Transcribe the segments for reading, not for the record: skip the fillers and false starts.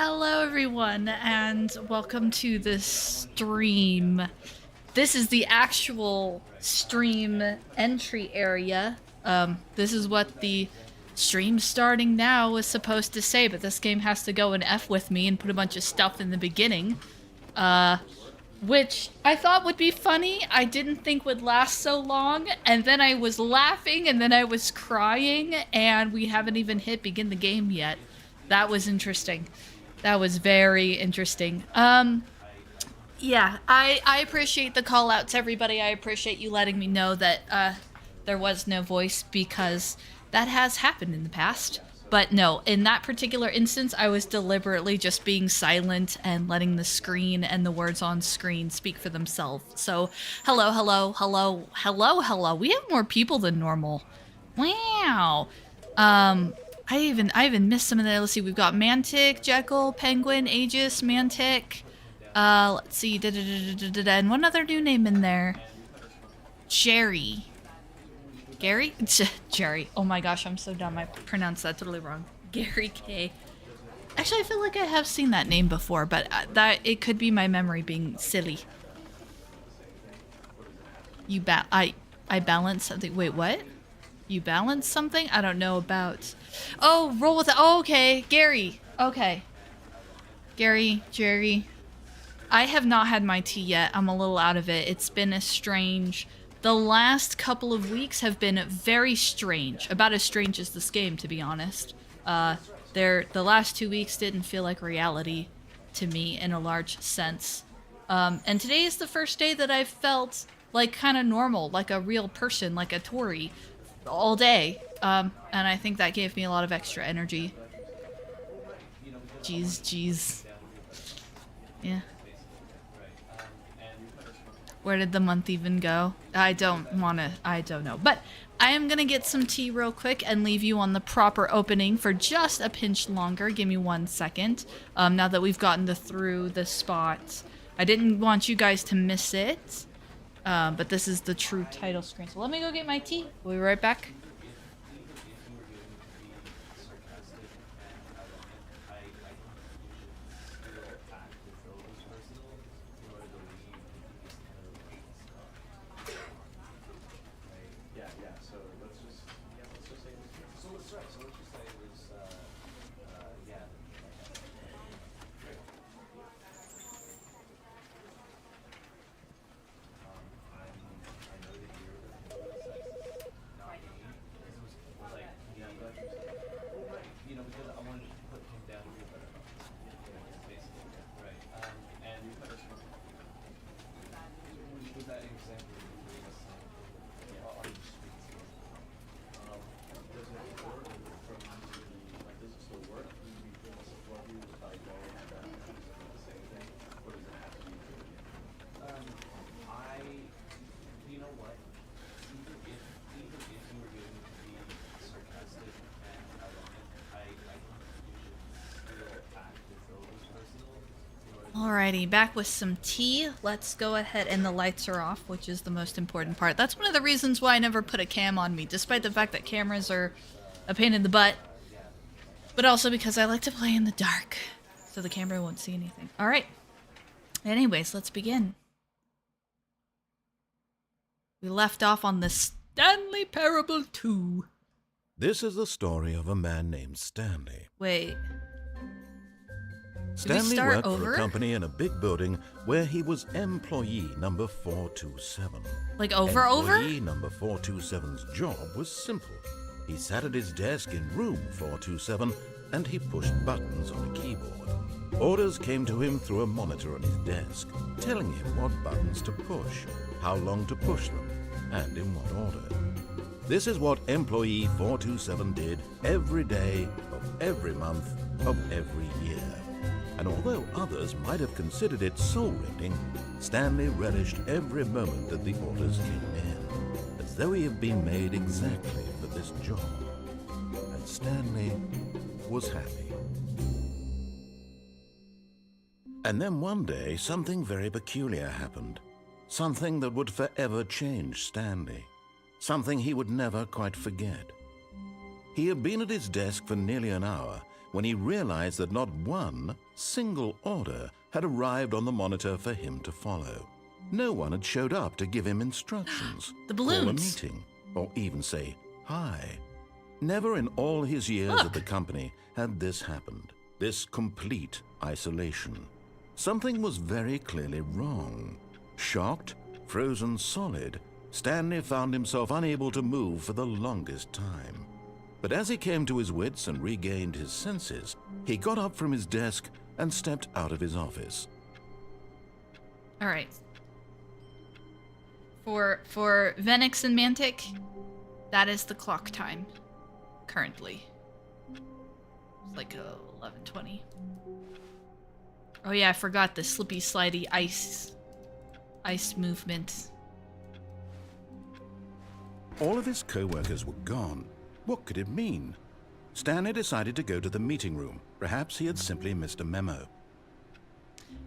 Hello everyone and welcome to the stream. This is the actual stream entry area. This is what the stream starting now is supposed to say, but this game has to go and F with me and put a bunch of stuff in the beginning. Which I thought would be funny. I didn't think would last so long, and then I was laughing and then I was crying, and we haven't even hit begin the game yet. That was interesting. That was very interesting. Yeah, I appreciate the call outs, everybody. I appreciate you letting me know that there was no voice, because that has happened in the past. But no, in that particular instance, I was deliberately just being silent and letting the screen and the words on screen speak for themselves. So, hello, hello, hello, hello, hello. We have more people than normal. Wow. I even missed some of that. Let's see, we've got Mantic, Jekyll, Penguin, Aegis, Mantic. Let's see, and one other new name in there. Jerry. Gary? Jerry. Oh my gosh, I'm so dumb. I pronounced that totally wrong. Gary K. Actually, I feel like I have seen that name before, but that it could be my memory being silly. I balance something. Wait, what? You balance something? I don't know about. Oh, roll with it. Oh, okay. Gary. Okay. Gary, Jerry. I have not had my tea yet. I'm a little out of it. It's been a strange... The last couple of weeks have been very strange. About as strange as this game, to be honest. The last 2 weeks didn't feel like reality to me in a large sense. And today is the first day that I've felt like kind of normal, like a real person, like a Tory, all day. And I think that gave me a lot of extra energy. Jeez. Yeah. Where did the month even go? I don't know. But I am gonna get some tea real quick and leave you on the proper opening for just a pinch longer. Give me 1 second. Now that we've gotten through the spot. I didn't want you guys to miss it. But this is the true title screen. So let me go get my tea. We'll be right back. Alrighty, back with some tea. Let's go ahead, and the lights are off, which is the most important part. That's one of the reasons why I never put a cam on me, despite the fact that cameras are a pain in the butt. But also because I like to play in the dark, so the camera won't see anything. Alright. Anyways, let's begin. We left off on the Stanley Parable 2. This is the story of a man named Stanley. Wait. Stanley worked for a company in a big building where he was employee number 427. Like over? Employee number 427's job was simple. He sat at his desk in room 427 and he pushed buttons on a keyboard. Orders came to him through a monitor on his desk, telling him what buttons to push, how long to push them, and in what order. This is what employee 427 did every day of every month of every year. And although others might have considered it soul-rending, Stanley relished every moment that the orders came in, as though he had been made exactly for this job. And Stanley was happy. And then one day, something very peculiar happened. Something that would forever change Stanley. Something he would never quite forget. He had been at his desk for nearly an hour when he realized that not one single order had arrived on the monitor for him to follow. No one had showed up to give him instructions, The call a balloons. meeting, or even say hi. Never in all his years at the company had this happened, this complete isolation. Something was very clearly wrong. Shocked, frozen solid, Stanley found himself unable to move for the longest time. But as he came to his wits and regained his senses, he got up from his desk and stepped out of his office. All right. For Venix and Mantic, that is the clock time currently. It's like 11:20. Oh yeah, I forgot the slippy slidey ice movement. All of his co-workers were gone. What could it mean? Stanley decided to go to the meeting room. Perhaps he had simply missed a memo.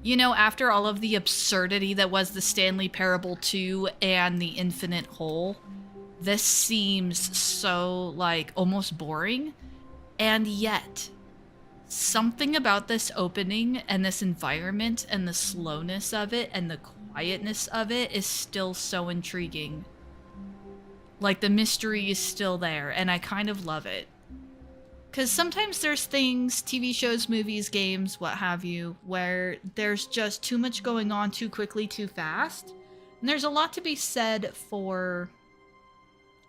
You know, after all of the absurdity that was the Stanley Parable 2 and the Infinite Hole, this seems so, like, almost boring. And yet, something about this opening and this environment and the slowness of it and the quietness of it is still so intriguing. Like, the mystery is still there, and I kind of love it. Because sometimes there's things, TV shows, movies, games, what have you, where there's just too much going on too quickly, too fast. And there's a lot to be said for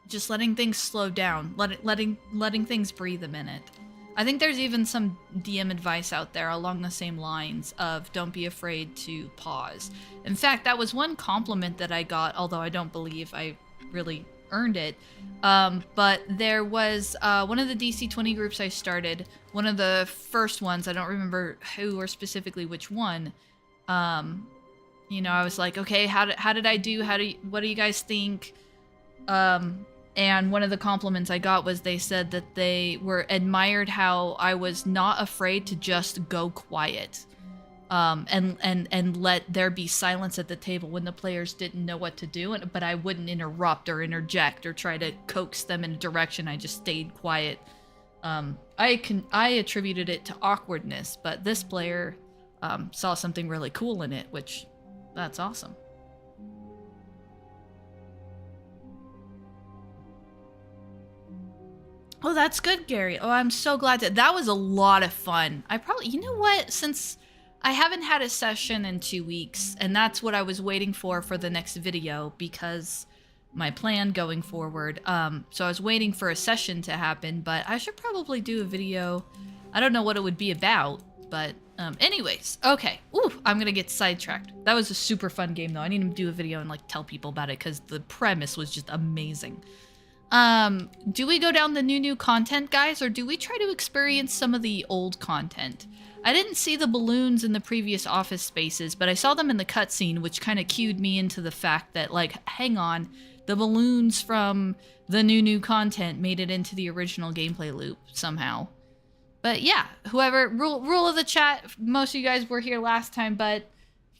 just letting things slow down, letting things breathe a minute. I think there's even some DM advice out there along the same lines of don't be afraid to pause. In fact, that was one compliment that I got, although I don't believe I really earned it. But there was one of the DC 20 groups I started, one of the first ones, I don't remember who or specifically which one. You know, I was like, okay, how did I do? What do you guys think? And one of the compliments I got was they said that they were admired how I was not afraid to just go quiet. And let there be silence at the table when the players didn't know what to do, but I wouldn't interrupt or interject or try to coax them in a direction. I just stayed quiet. I attributed it to awkwardness, but this player saw something really cool in it, which that's awesome. Oh, that's good, Gary. Oh, I'm so glad that was a lot of fun. You know what, since I haven't had a session in 2 weeks, and that's what I was waiting for the next video, because my plan going forward. So I was waiting for a session to happen, but I should probably do a video. I don't know what it would be about, but anyways, okay. Ooh, I'm gonna get sidetracked. That was a super fun game, though. I need to do a video and like tell people about it, because the premise was just amazing. Do we go down the new content, guys, or do we try to experience some of the old content? I didn't see the balloons in the previous office spaces, but I saw them in the cutscene, which kind of cued me into the fact that, like, hang on, the balloons from the new content made it into the original gameplay loop somehow. But yeah, whoever, rule of the chat, most of you guys were here last time, but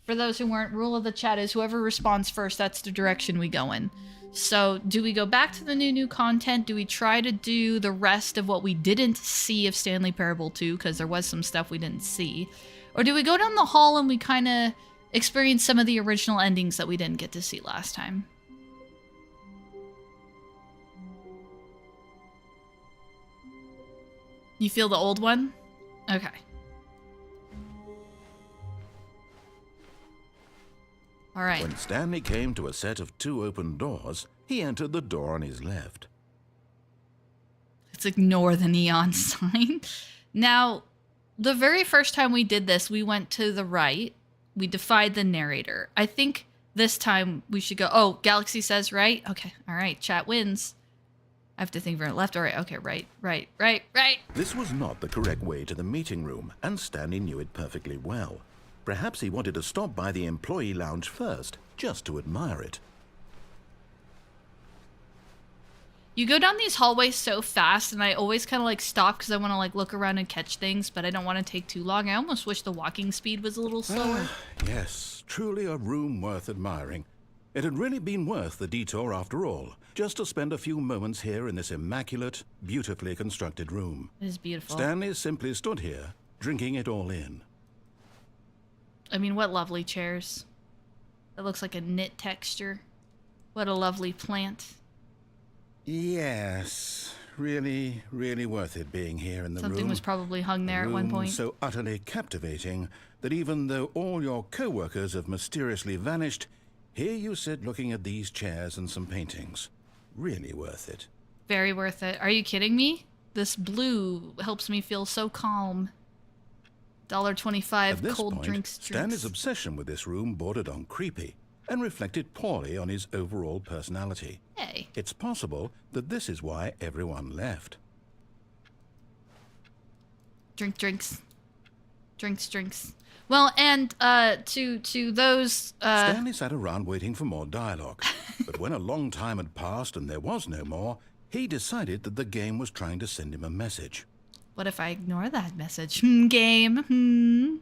for those who weren't, rule of the chat is whoever responds first, that's the direction we go in. So, do we go back to the new content? Do we try to do the rest of what we didn't see of Stanley Parable 2, because there was some stuff we didn't see? Or do we go down the hall and we kind of experience some of the original endings that we didn't get to see last time? You feel the old one? Okay. All right. When Stanley came to a set of 2 open doors, he entered the door on his left. Let's ignore the neon sign. Now, the very first time we did this, we went to the right. We defied the narrator. I think this time we should go... Oh, Galaxy says right? Okay, all right, chat wins. I have to think for left or right. Okay, right. This was not the correct way to the meeting room, and Stanley knew it perfectly well. Perhaps he wanted to stop by the employee lounge first, just to admire it. You go down these hallways so fast, and I always kind of like stop because I want to like look around and catch things, but I don't want to take too long. I almost wish the walking speed was a little slower. Yes, truly a room worth admiring. It had really been worth the detour after all, just to spend a few moments here in this immaculate, beautifully constructed room. It is beautiful. Stanley simply stood here, drinking it all in. I mean, what lovely chairs. That looks like a knit texture. What a lovely plant. Yes, really, really worth it being here in the room. Something was probably hung there at one point. So utterly captivating that even though all your co-workers have mysteriously vanished, here you sit looking at these chairs and some paintings. Really worth it. Very worth it. Are you kidding me? This blue helps me feel so calm. $1.25 cold drinks. Stanley's obsession with this room bordered on creepy and reflected poorly on his overall personality. Hey. It's possible that this is why everyone left. Drinks. Well, and to those Stanley sat around waiting for more dialogue. But when a long time had passed and there was no more, he decided that the game was trying to send him a message. What if I ignore that message? Game.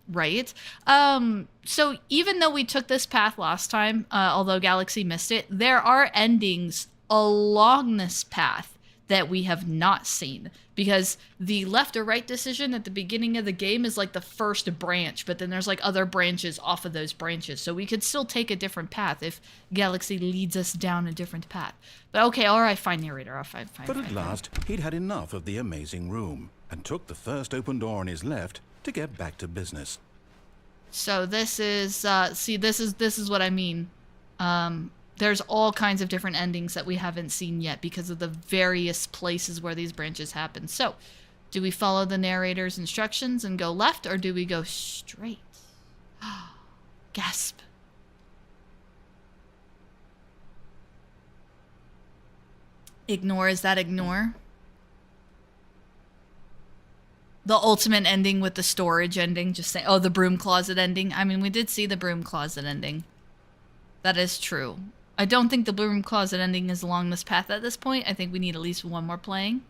Right. So even though we took this path last time, although Galaxy missed it, there are endings along this path that we have not seen. Because the left or right decision at the beginning of the game is like the first branch, but then there's like other branches off of those branches. So we could still take a different path if Galaxy leads us down a different path. But okay, all right, fine, narrator. Fine. But at last, he'd had enough of the amazing room and took the first open door on his left to get back to business. So this is, this is what I mean. There's all kinds of different endings that we haven't seen yet because of the various places where these branches happen. So, do we follow the narrator's instructions and go left, or do we go straight? Gasp. Ignore, is that ignore? The ultimate ending with the storage ending, just saying, oh, the broom closet ending. I mean, we did see the broom closet ending. That is true. I don't think the broom closet ending is along this path at this point. I think we need at least one more playing.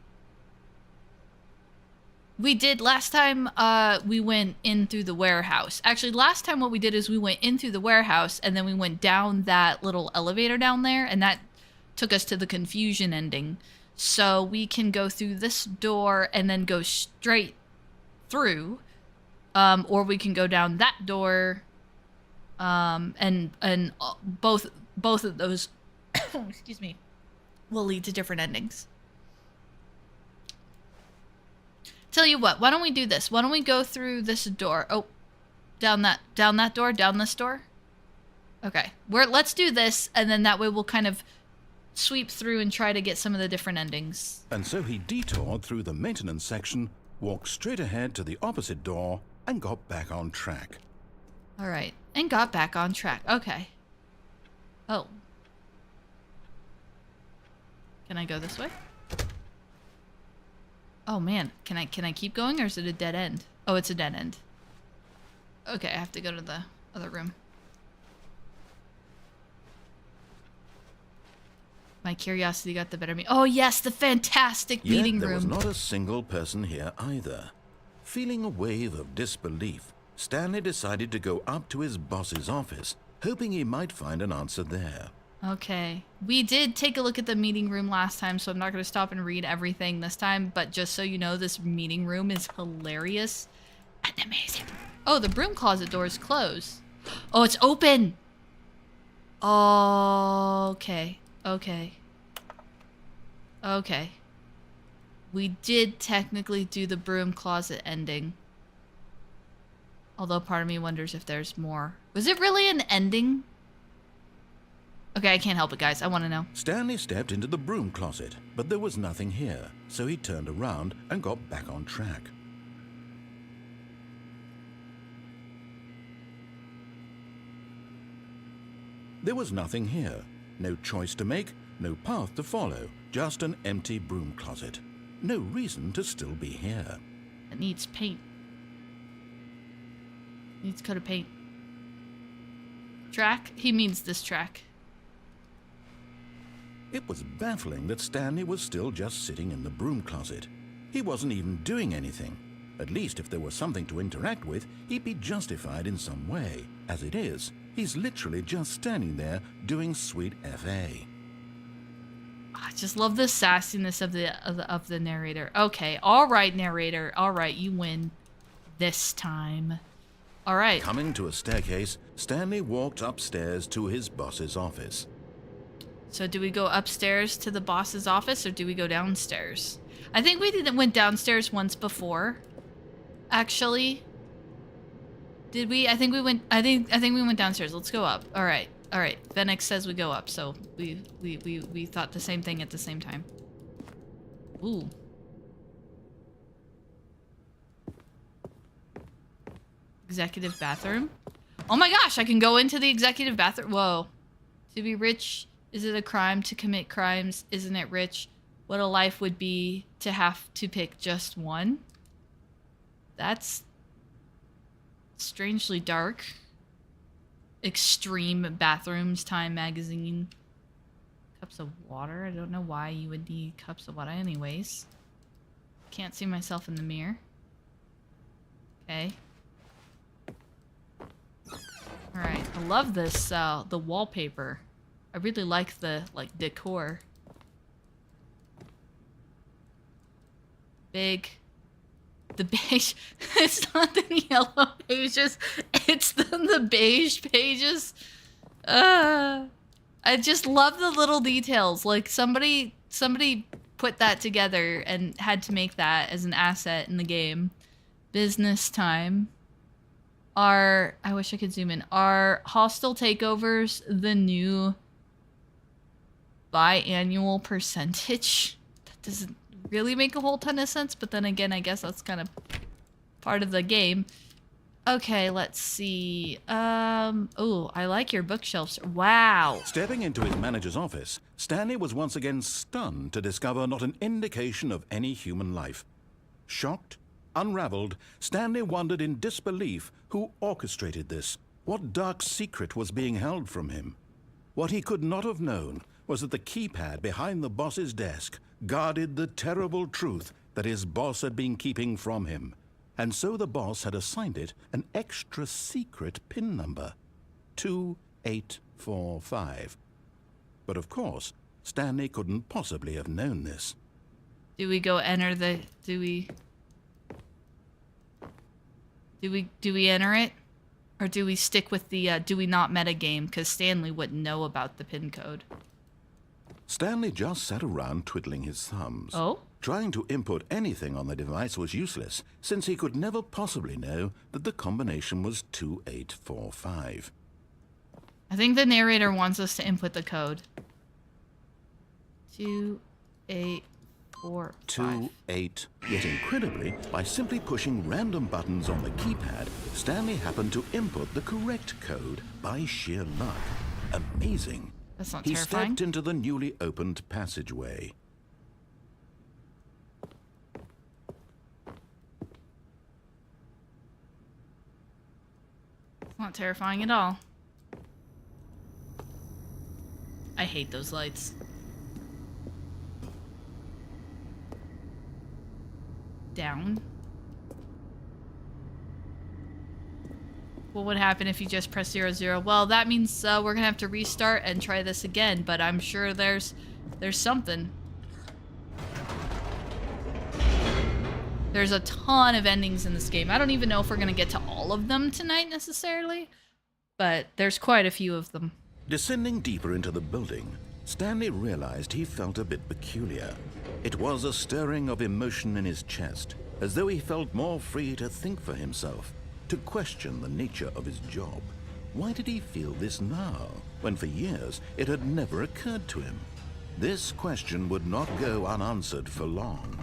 We did last time, we went in through the warehouse. Actually, last time what we did is we went in through the warehouse and then we went down that little elevator down there, and that took us to the confusion ending. So we can go through this door and then go straight through, or we can go down that door, and both of those excuse me, will lead to different endings. Tell you what, why don't we do this? Why don't we go through this door? Oh, down that door, down this door? Okay, let's do this, and then that way we'll kind of sweep through and try to get some of the different endings. And so he detoured through the maintenance section, walked straight ahead to the opposite door, and got back on track. Alright, and got back on track. Okay. Oh. Can I go this way? Oh man, can I keep going, or is it a dead end? Oh, it's a dead end. Okay, I have to go to the other room. My curiosity got the better of me. Oh yes, the fantastic meeting room. There was not a single person here either. Feeling a wave of disbelief, Stanley decided to go up to his boss's office, hoping he might find an answer there. Okay. We did take a look at the meeting room last time, so I'm not going to stop and read everything this time, but just so you know, this meeting room is hilarious and amazing. Oh, the broom closet door is closed. Oh, it's open! Okay. We did technically do the broom closet ending. Although part of me wonders if there's more. Was it really an ending? Okay, I can't help it, guys. I want to know. Stanley stepped into the broom closet, but there was nothing here, so he turned around and got back on track. There was nothing here. No choice to make, no path to follow, just an empty broom closet. No reason to still be here. It needs paint. Needs coat of paint. Track? He means this track. It was baffling that Stanley was still just sitting in the broom closet. He wasn't even doing anything. At least if there was something to interact with, he'd be justified in some way. As it is, he's literally just standing there doing sweet FA. I just love the sassiness of the narrator. Okay, all right, narrator. All right, you win this time. All right. Coming to a staircase, Stanley walked upstairs to his boss's office. So do we go upstairs to the boss's office or do we go downstairs? I think we went downstairs once before. Actually, did we? I think we went we went downstairs. Let's go up. All right. All right. Venix says we go up, so we thought the same thing at the same time. Ooh. Executive bathroom. Oh my gosh, I can go into the executive bathroom. Whoa. To be rich, is it a crime to commit crimes? Isn't it rich? What a life would be to have to pick just one. That's strangely dark. Extreme bathrooms, Time magazine. Cups of water. I don't know why you would need cups of water anyways. Can't see myself in the mirror. Okay. Alright, I love this, the wallpaper. I really like the, decor. Big. The beige. It's not the yellow pages. It's the beige pages. I just love the little details. Like, somebody put that together and had to make that as an asset in the game. Business time. I wish I could zoom in. Are hostile takeovers the new biannual percentage? That doesn't really make a whole ton of sense, but then again, I guess that's kind of part of the game. Okay, let's see. Oh, I like your bookshelves. Wow. Stepping into his manager's office, Stanley was once again stunned to discover not an indication of any human life. Shocked, unraveled, Stanley wondered in disbelief who orchestrated this. What dark secret was being held from him? What he could not have known was that the keypad behind the boss's desk guarded the terrible truth that his boss had been keeping from him. And so the boss had assigned it an extra secret PIN number, 2845. But of course, Stanley couldn't possibly have known this. Do we go enter the... Do we enter it? Or do we stick with the, do we not metagame? Because Stanley wouldn't know about the PIN code. Stanley just sat around twiddling his thumbs. Oh? Trying to input anything on the device was useless, since he could never possibly know that the combination was 2845. I think the narrator wants us to input the code. 2845. 28. Yet incredibly, by simply pushing random buttons on the keypad, Stanley happened to input the correct code by sheer luck. Amazing. That's not He terrifying. stepped into the newly opened passageway. It's not terrifying at all. I hate those lights. Down. What would happen if you just press 0, 0? Well, that means we're gonna have to restart and try this again, but I'm sure there's something. There's a ton of endings in this game. I don't even know if we're gonna get to all of them tonight necessarily, but there's quite a few of them. Descending deeper into the building, Stanley realized he felt a bit peculiar. It was a stirring of emotion in his chest, as though he felt more free to think for himself, to question the nature of his job. Why did he feel this now, when for years it had never occurred to him? This question would not go unanswered for long.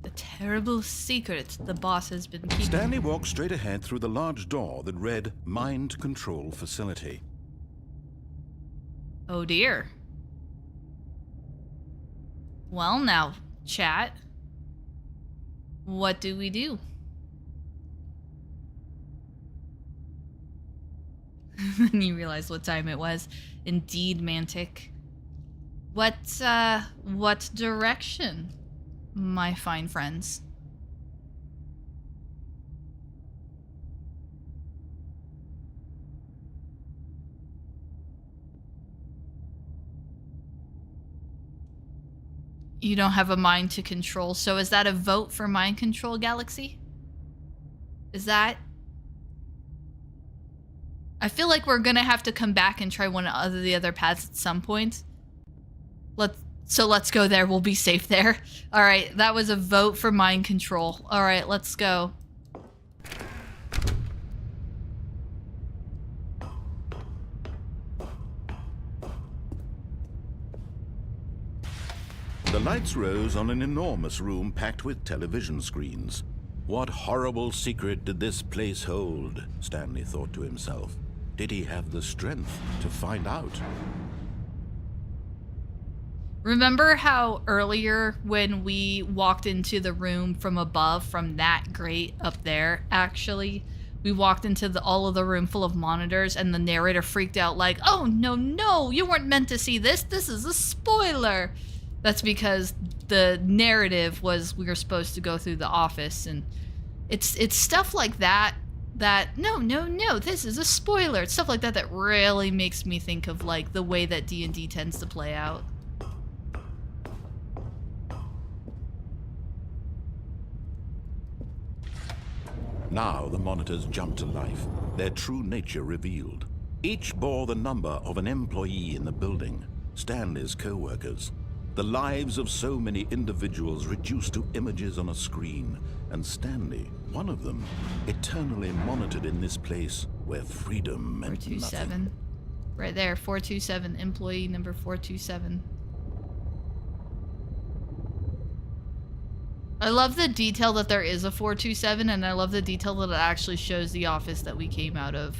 The terrible secret the boss has been keeping. Stanley walked straight ahead through the large door that read Mind Control Facility. Oh dear. Well now, chat. What do we do? Then you realize what time it was. Indeed, Mantic. What direction, my fine friends? You don't have a mind to control, so is that a vote for mind control, Galaxy? Is that? I feel like we're gonna have to come back and try one of the other paths at some point. Let's go there. We'll be safe there. All right, that was a vote for mind control. All right, let's go. The lights rose on an enormous room packed with television screens. What horrible secret did this place hold? Stanley thought to himself. Did he have the strength to find out? Remember how earlier when we walked into the room from above, from that grate up there, actually, we walked into all of the room full of monitors and the narrator freaked out like, oh, no, you weren't meant to see this. This is a spoiler. That's because the narrative was we were supposed to go through the office, and it's stuff like that no, this is a spoiler. It's stuff like that that really makes me think of like the way that D&D tends to play out. Now the monitors jumped to life, their true nature revealed. Each bore the number of an employee in the building, Stanley's co-workers. The lives of so many individuals reduced to images on a screen, and Stanley, one of them, eternally monitored in this place where freedom meant 427. nothing. Right there, 427, employee number 427. I love the detail that there is a 427, and I love the detail that it actually shows the office that we came out of.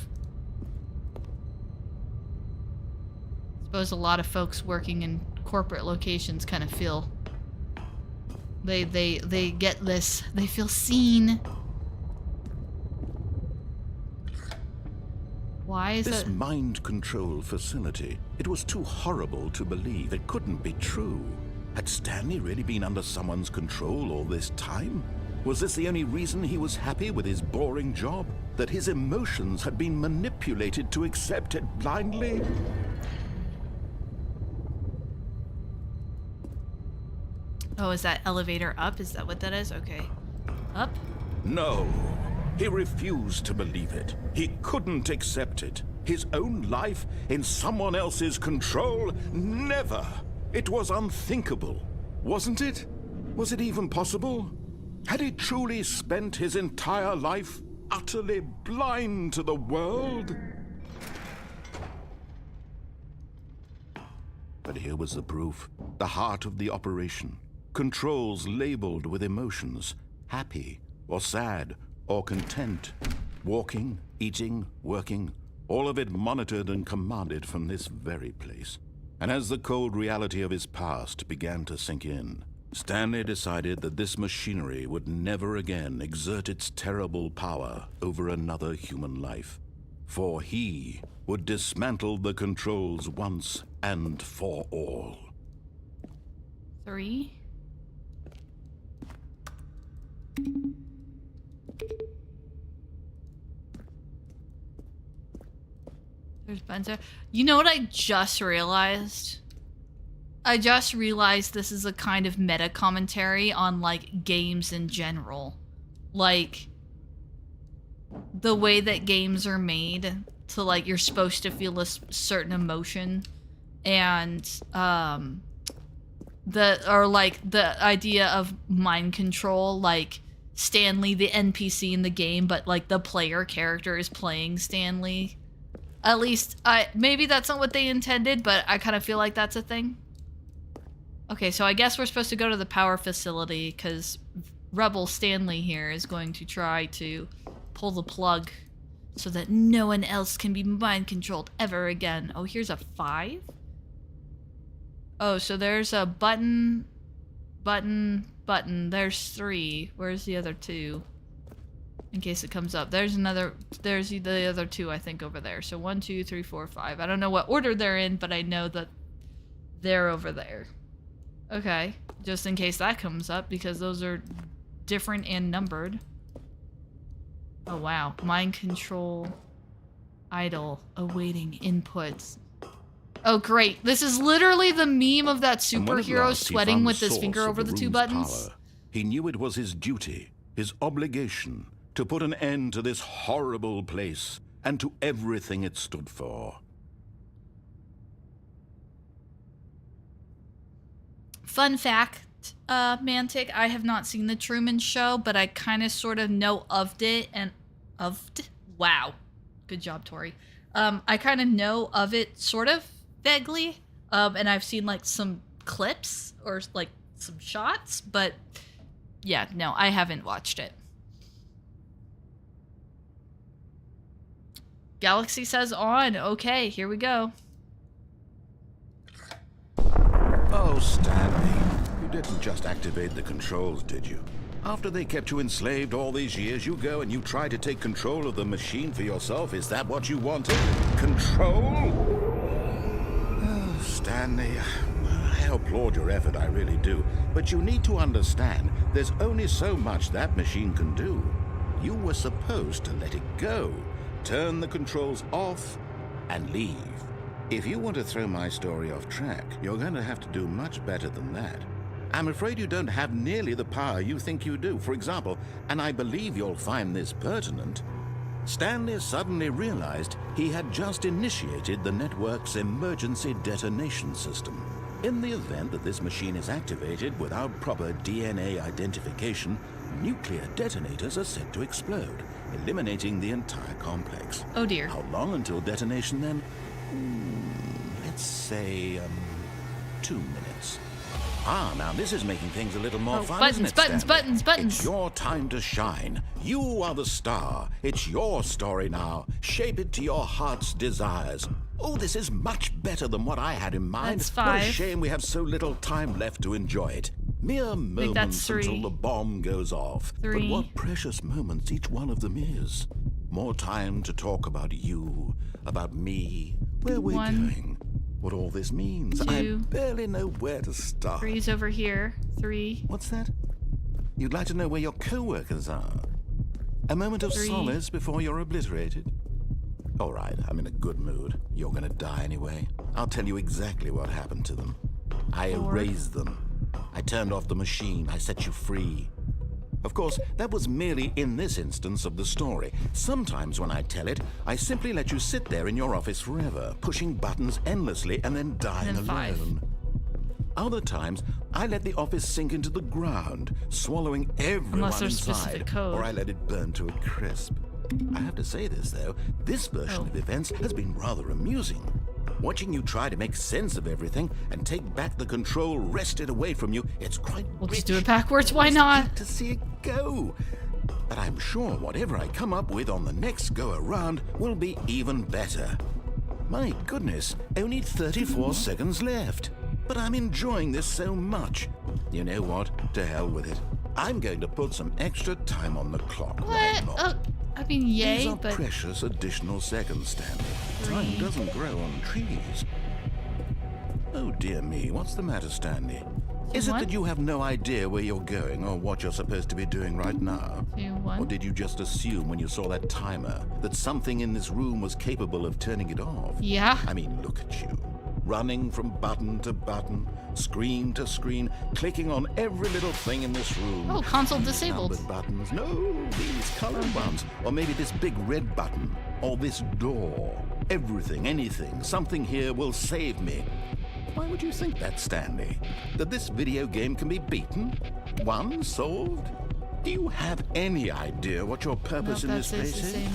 I suppose a lot of folks working in corporate locations kind of feel they get this, they feel seen. Why is this it mind control facility? It was too horrible to believe. It couldn't be true. Had Stanley really been under someone's control all this time? Was this the only reason he was happy with his boring job? That his emotions had been manipulated to accept it blindly? Oh, is that elevator up? Is that what that is? Okay. Up? No. He refused to believe it. He couldn't accept it. His own life in someone else's control? Never. It was unthinkable. Wasn't it? Was it even possible? Had he truly spent his entire life utterly blind to the world? But here was the proof. The heart of the operation. Controls labeled with emotions. Happy, or sad, or content. Walking, eating, working. All of it monitored and commanded from this very place. And as the cold reality of his past began to sink in, Stanley decided that this machinery would never again exert its terrible power over another human life. For he would dismantle the controls once and for all. 3. There's Benzo. You know what I just realized? I just realized this is a kind of meta commentary on like games in general. Like the way that games are made to like you're supposed to feel a certain emotion, and the idea of mind control, like Stanley the NPC in the game, but like the player character is playing Stanley. At least maybe that's not what they intended, but I kind of feel like that's a thing. Okay, so I guess we're supposed to go to the power facility because Rebel Stanley here is going to try to pull the plug so that no one else can be mind controlled ever again. Oh, here's a 5? Oh, so there's a button. There's 3. Where's the other 2? In case it comes up. There's the other 2, I think, over there. So 1, 2, 3, 4, 5. I don't know what order they're in, but I know that They're over there. Okay, just in case that comes up, because those are different and numbered. Oh wow, mind control, idle, awaiting inputs. Oh great, this is literally the meme of that superhero sweating with his finger over the two buttons. Power, he knew it was his duty, his obligation, to put an end to this horrible place and to everything it stood for. Fun fact, Mantic, I have not seen The Truman Show, but I kind of sort of know of it and wow. Good job, Tori. I kind of know of it sort of vaguely, and I've seen like some clips or like some shots, but yeah, no, I haven't watched it. Galaxy says on. Okay, here we go. Oh, Stanley, you didn't just activate the controls, did you? After they kept you enslaved all these years, you go and you try to take control of the machine for yourself. Is that what you wanted? Control? Oh, Stanley, I applaud your effort, I really do. But you need to understand, there's only so much that machine can do. You were supposed to let it go, turn the controls off, and leave. If you want to throw my story off track, you're going to have to do much better than that. I'm afraid you don't have nearly the power you think you do. For example, and I believe you'll find this pertinent, Stanley suddenly realized he had just initiated the network's emergency detonation system. In the event that this machine is activated without proper DNA identification, nuclear detonators are set to explode, eliminating the entire complex. Oh dear. How long until detonation then? Let's say, 2 minutes. Ah, now this is making things a little more fun, isn't it, Stanley? It's your time to shine. You are the star. It's your story now. Shape it to your heart's desires. Oh, this is much better than what I had in mind. That's 5. What a shame we have so little time left to enjoy it. Mere moments until the bomb goes off. 3. But what precious moments each one of them is. More time to talk about you, about me, where we're 1. going, what all this means. 2. I barely know where to start. 3's over here. 3. What's that? You'd like to know where your co-workers are? A moment of 3. solace before you're obliterated? All right, I'm in a good mood. You're gonna die anyway. I'll tell you exactly what happened to them. I 4. erased them. I turned off the machine. I set you free. Of course, that was merely in this instance of the story. Sometimes when I tell it, I simply let you sit there in your office forever, pushing buttons endlessly and then dying And then 5. alone. Other times, I let the office sink into the ground, swallowing everyone Unless there's inside, specific code. or I let it burn to a crisp. I have to say this, though, this version of events has been rather amusing. Watching you try to make sense of everything and take back the control wrested away from you, it's quite We'll rich. just do it backwards, why It's not? good to see it go. But I'm sure whatever I come up with on the next go-around will be even better. My goodness, only 34 seconds left. But I'm enjoying this so much. You know what? To hell with it. I'm going to put some extra time on the clock. Why What? not? I mean, yay, These are but... precious additional seconds, Stanley. Time 3. doesn't grow on trees. Oh dear me, what's the matter, Stanley? Is it 1. that you have no idea where you're going or what you're supposed to be doing right now? 2, Or 1. did you just assume when you saw that timer that something in this room was capable of turning it off? Yeah. I mean, look at you. Running from button to button, screen to screen, clicking on every little thing in this room. Oh, console disabled. Numbered buttons. No, these colored ones. Or maybe this big red button. Or this door. Everything, anything, something here will save me. Why would you think that, Stanley? That this video game can be beaten? Won? Solved? Do you have any idea what your purpose in this place is?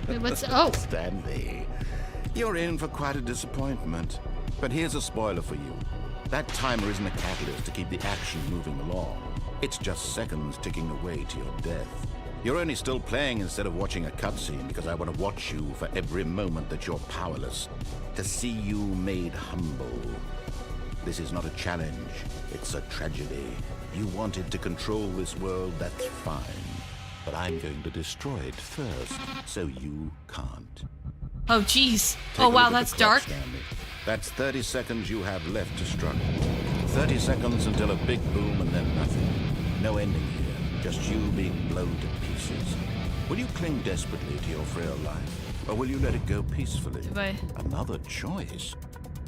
Wait, what's... Oh! Stanley, you're in for quite a disappointment. But here's a spoiler for you. That timer isn't a catalyst to keep the action moving along. It's just seconds ticking away to your death. You're only still playing instead of watching a cutscene because I want to watch you for every moment that you're powerless. To see you made humble. This is not a challenge. It's a tragedy. You wanted to control this world, that's fine. But I'm going to destroy it first, so you can't. Oh, jeez. Take Oh, a wow, look at that's the clock, dark. Stanley. That's 30 seconds you have left to struggle. 30 seconds until a big boom and then nothing. No ending here, just you being blown to pieces. Will you cling desperately to your frail life, or will you let it go peacefully? Another choice.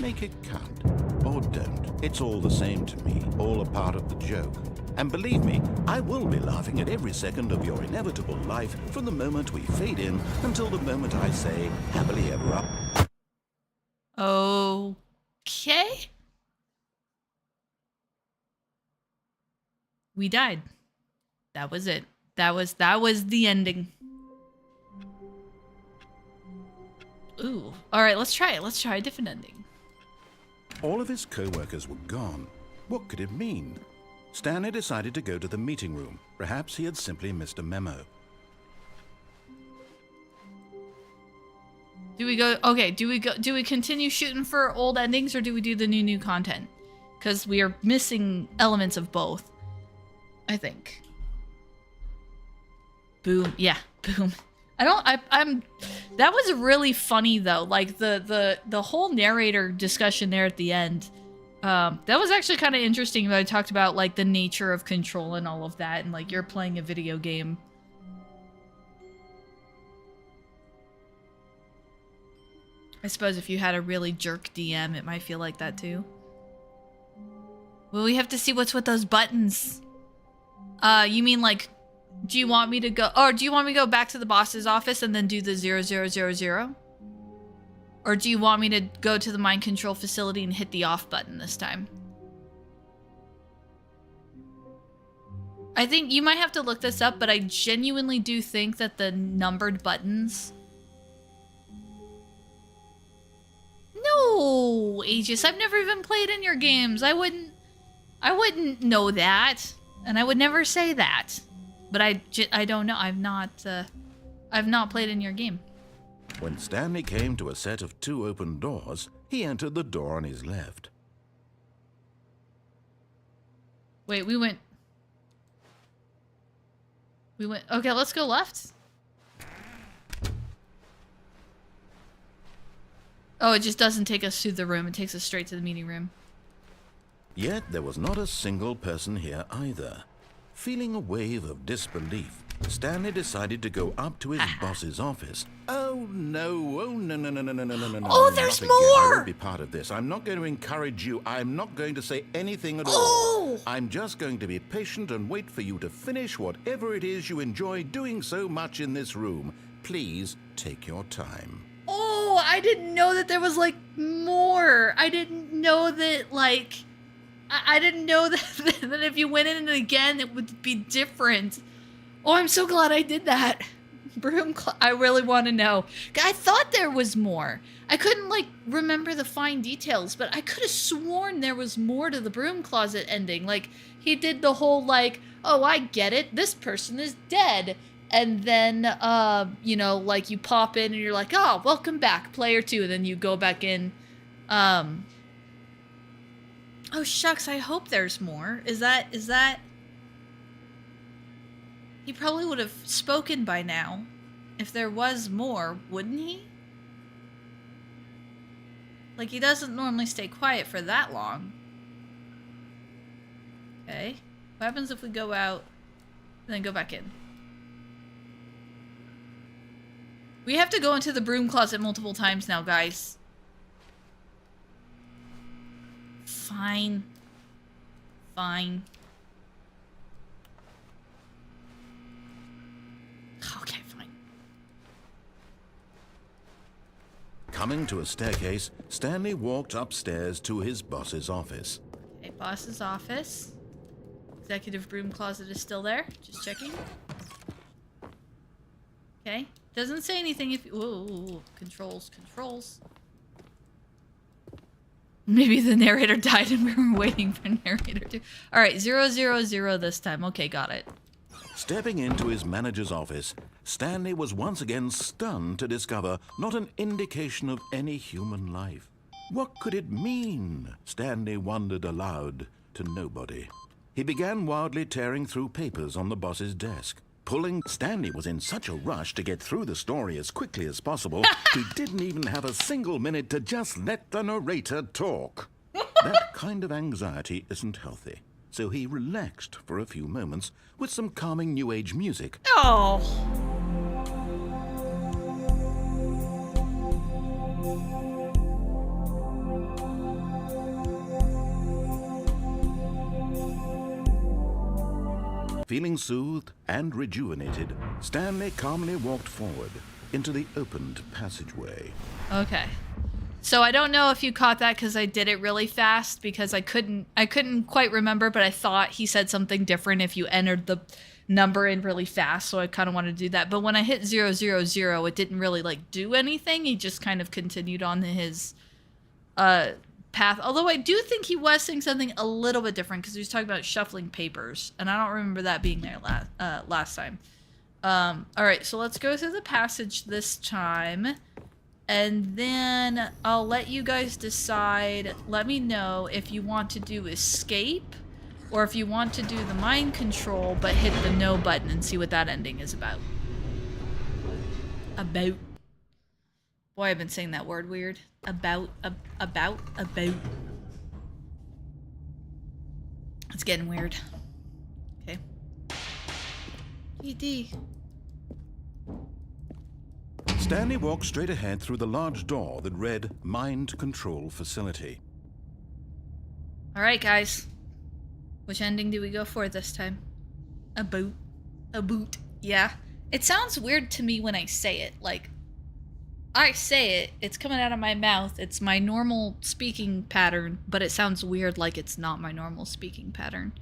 Make it count, or don't. It's all the same to me, all a part of the joke. And believe me, I will be laughing at every second of your inevitable life from the moment we fade in until the moment I say, happily ever after. Okay. We died. That was it. That was the ending. Ooh. All right, let's try it. Let's try a different ending. All of his co-workers were gone. What could it mean? Stanley decided to go to the meeting room. Perhaps he had simply missed a memo. Do we go? Okay, do we continue shooting for old endings, or do we do the new content? Because we are missing elements of both, I think. Boom. Yeah, boom. I'm that was really funny though. Like the whole narrator discussion there at the end. That was actually kind of interesting. But I talked about like the nature of control and all of that, and like you're playing a video game. I suppose if you had a really jerk DM, it might feel like that too. Well, we have to see what's with those buttons. You mean like, do you want me to go, or do you want me to go back to the boss's office and then do the 0000? Or do you want me to go to the mind control facility and hit the off button this time? I think you might have to look this up, but I genuinely do think that the numbered buttons... No, Aegis, I've never even played in your games. I wouldn't know that, and I would never say that. But I don't know. I've not played in your game. When Stanley came to a set of 2 open doors, he entered the door on his left. Wait, we went... Okay, let's go left. Oh, it just doesn't take us through the room. It takes us straight to the meeting room. Yet there was not a single person here either. Feeling a wave of disbelief, Stanley decided to go up to his boss's office. Oh no, no. Oh, there's more! I won't be part of this. I'm not going to encourage you. I'm not going to say anything at all. I'm just going to be patient and wait for you to finish whatever it is you enjoy doing so much in this room. Please take your time. Oh, I didn't know that there was, like, more. I didn't know that, like... I didn't know that, that if you went in it again, it would be different. Oh, I'm so glad I did that. I really want to know. I thought there was more. I couldn't, like, remember the fine details, but I could have sworn there was more to the broom closet ending. Like, he did the whole, like, oh, I get it. This person is dead. And then, you know, like, you pop in and you're like, oh, welcome back, player 2. And then you go back in. Oh, shucks, I hope there's more. Is that... He probably would have spoken by now. If there was more, wouldn't he? Like, he doesn't normally stay quiet for that long. Okay. What happens if we go out and then go back in? We have to go into the broom closet multiple times now, guys. Fine. Fine. Okay, fine. Coming to a staircase, Stanley walked upstairs to his boss's office. Okay, boss's office. Executive broom closet is still there. Just checking. Okay. Doesn't say anything if... Whoa, controls. Maybe the narrator died and we were waiting for narrator to... Alright, 000 this time. Okay, got it. Stepping into his manager's office, Stanley was once again stunned to discover not an indication of any human life. What could it mean? Stanley wondered aloud to nobody. He began wildly tearing through papers on the boss's desk. Stanley was in such a rush to get through the story as quickly as possible, he didn't even have a single minute to just let the narrator talk. That kind of anxiety isn't healthy, so he relaxed for a few moments with some calming New Age music. Oh. Feeling soothed and rejuvenated, Stanley calmly walked forward into the opened passageway. Okay. So I don't know if you caught that because I did it really fast because I couldn't quite remember, but I thought he said something different if you entered the number in really fast, so I kind of wanted to do that. But when I hit 000, it didn't really like do anything. He just kind of continued on his path. Although I do think he was saying something a little bit different because he was talking about shuffling papers, and I don't remember that being there last time. All right, so let's go through the passage this time, and then I'll let you guys decide. Let me know if you want to do escape or if you want to do the mind control but hit the no button and see what that ending is about. Boy, I've been saying that word weird. About. It's getting weird. Okay. ED. Stanley walked straight ahead through the large door that read Mind Control Facility. All right, guys. Which ending do we go for this time? A boot. Yeah. It sounds weird to me when I say it. Like, I say it, it's coming out of my mouth, it's my normal speaking pattern, but it sounds weird like it's not my normal speaking pattern.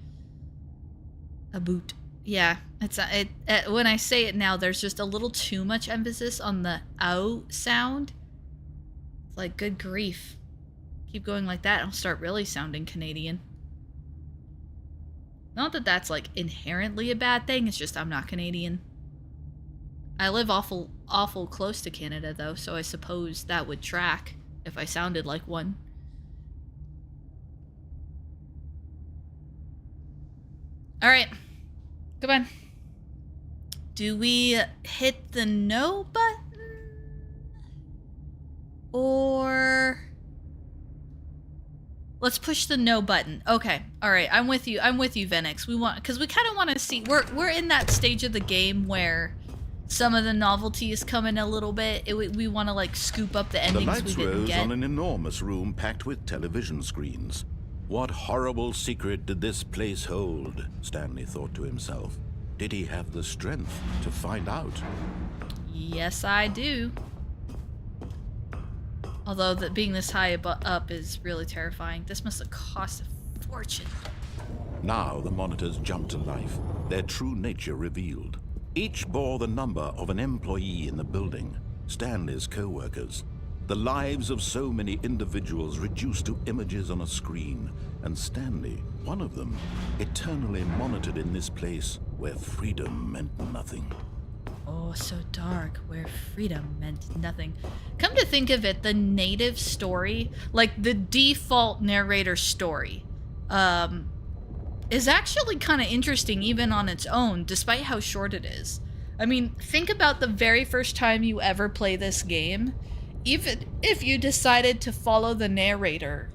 A boot. Yeah, when I say it now, there's just a little too much emphasis on the ow sound. It's like, good grief. Keep going like that, I'll start really sounding Canadian. Not that that's like inherently a bad thing, it's just I'm not Canadian. I live awful close to Canada, though, so I suppose that would track if I sounded like one. All right. Come on. Do we hit the no button? Or... let's push the no button. Okay. All right. I'm with you, Venix. Because we kind of want to see... We're in that stage of the game where... some of the novelty is coming a little bit. We want to like scoop up the endings we didn't get. The lights rose on an enormous room packed with television screens. What horrible secret did this place hold? Stanley thought to himself. Did he have the strength to find out? Yes, I do. Although being this high up is really terrifying. This must have cost a fortune. Now the monitors jumped to life, their true nature revealed. Each bore the number of an employee in the building, Stanley's co-workers. The lives of so many individuals reduced to images on a screen, and Stanley, one of them, eternally monitored in this place where freedom meant nothing. Oh, so dark, where freedom meant nothing. Come to think of it, the native story, like the default narrator story, is actually kind of interesting even on its own, despite how short it is. I mean, think about the very first time you ever play this game. Even if you decided to follow the narrator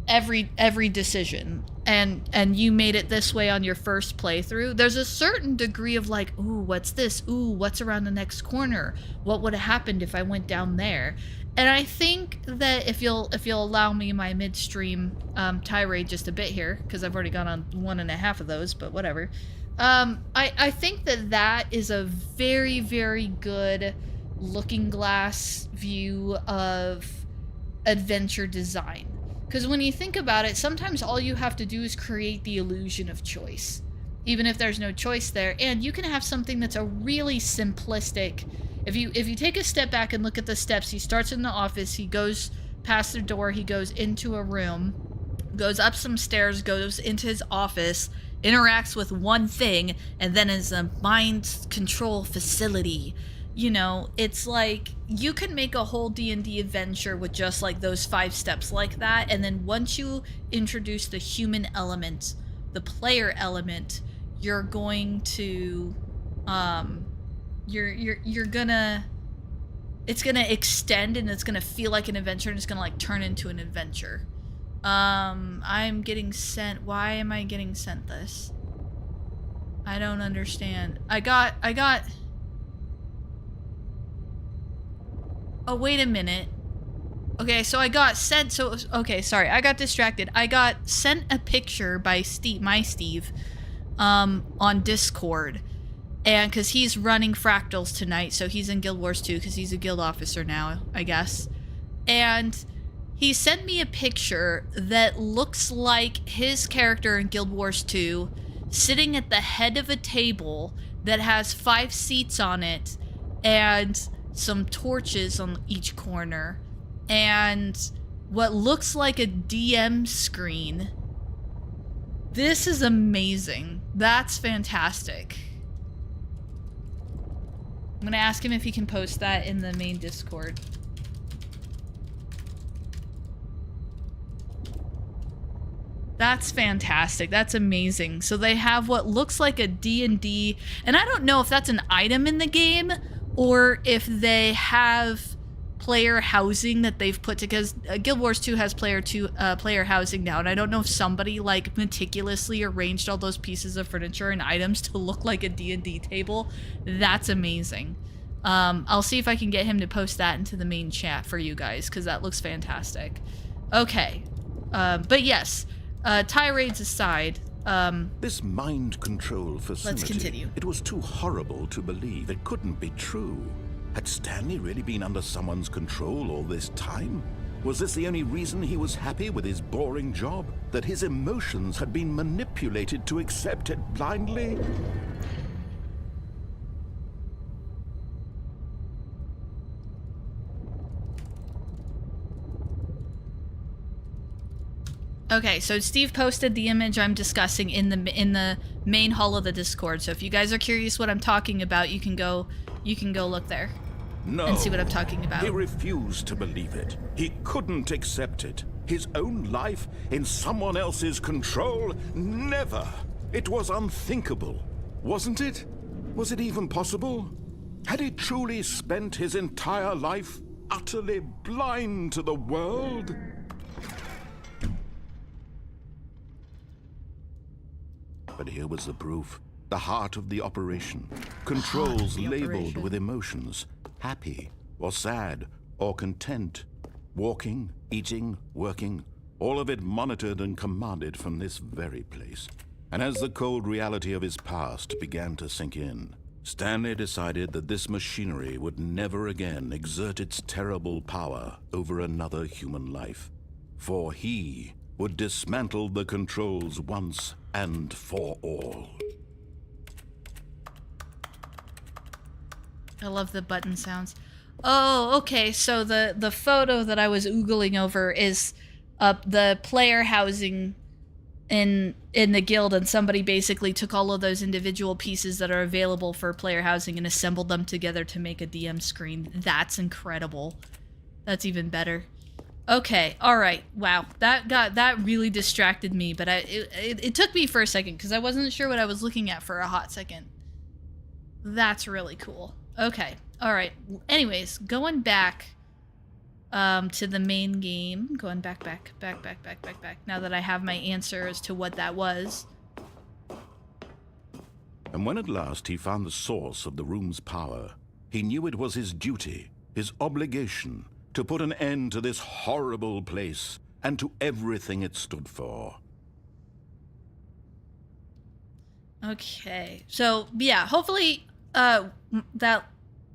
every decision and you made it this way on your first playthrough, there's a certain degree of like, ooh, what's this? Ooh, what's around the next corner? What would have happened if I went down there? And I think that if you'll allow me my midstream tirade just a bit here, because I've already gone on 1.5 of those, but whatever. I think that is a very, very good looking glass view of adventure design. Because when you think about it, sometimes all you have to do is create the illusion of choice, even if there's no choice there. And you can have something that's a really simplistic. If you take a step back and look at the steps, he starts in the office, he goes past the door, he goes into a room, goes up some stairs, goes into his office, interacts with one thing, and then is a mind control facility. You know, it's like you can make a whole D&D adventure with just like those 5 steps like that, and then once you introduce the human element, the player element, you're going to you're gonna, it's gonna extend and it's gonna feel like an adventure and it's gonna like turn into an adventure. I'm getting sent, why am I getting sent this? I don't understand. I got, oh, wait a minute. Okay, so I got sent, so, okay, sorry, I got distracted. I got sent a picture by Steve, on Discord. And because he's running fractals tonight, so he's in Guild Wars 2 because he's a guild officer now, I guess. And he sent me a picture that looks like his character in Guild Wars 2 sitting at the head of a table that has 5 seats on it and some torches on each corner and what looks like a DM screen. This is amazing. That's fantastic. I'm gonna ask him if he can post that in the main Discord. That's fantastic. That's amazing. So they have what looks like a D&D, and I don't know if that's an item in the game or if they have player housing that they've put to, because Guild Wars 2 has player housing now, and I don't know if somebody like meticulously arranged all those pieces of furniture and items to look like a D&D table. That's amazing. I'll see if I can get him to post that into the main chat for you guys, because that looks fantastic. Okay. But yes, tirades aside, this mind control facility, let's continue. It was too horrible to believe. It couldn't be true. Had Stanley really been under someone's control all this time? Was this the only reason he was happy with his boring job? That his emotions had been manipulated to accept it blindly? Okay, so Steve posted the image I'm discussing in the main hall of the Discord. So if you guys are curious what I'm talking about, you can go look there. No, and see what I'm talking about. He refused to believe it. He couldn't accept it. His own life in someone else's control? Never. It was unthinkable, wasn't it? Was it even possible? Had he truly spent his entire life utterly blind to the world? But here was the proof. The heart of the operation. Controls labeled with emotions. Happy, or sad, or content. Walking, eating, working. All of it monitored and commanded from this very place. And as the cold reality of his past began to sink in, Stanley decided that this machinery would never again exert its terrible power over another human life. For he would dismantle the controls once and for all. I love the button sounds. Oh, okay, so the photo that I was oogling over is the player housing in the guild, and somebody basically took all of those individual pieces that are available for player housing and assembled them together to make a DM screen. That's incredible. That's even better. Okay, all right. Wow, that really distracted me, but it took me for a second because I wasn't sure what I was looking at for a hot second. That's really cool. Okay, all right. Anyways, going back to the main game. Going back. Now that I have my answer as to what that was. And when at last he found the source of the room's power, he knew it was his duty, his obligation, to put an end to this horrible place and to everything it stood for. Okay, so yeah, hopefully that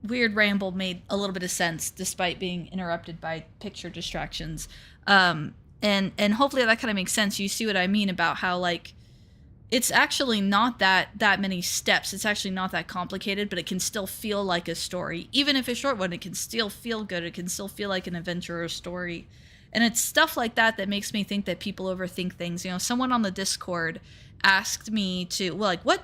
weird ramble made a little bit of sense despite being interrupted by picture distractions. And hopefully that kind of makes sense. You see what I mean about how, like, it's actually not that many steps. It's actually not that complicated, but it can still feel like a story. Even if it's a short one, it can still feel good. It can still feel like an adventure or story. And it's stuff like that that makes me think that people overthink things. You know, someone on the Discord asked me to, well, like, what?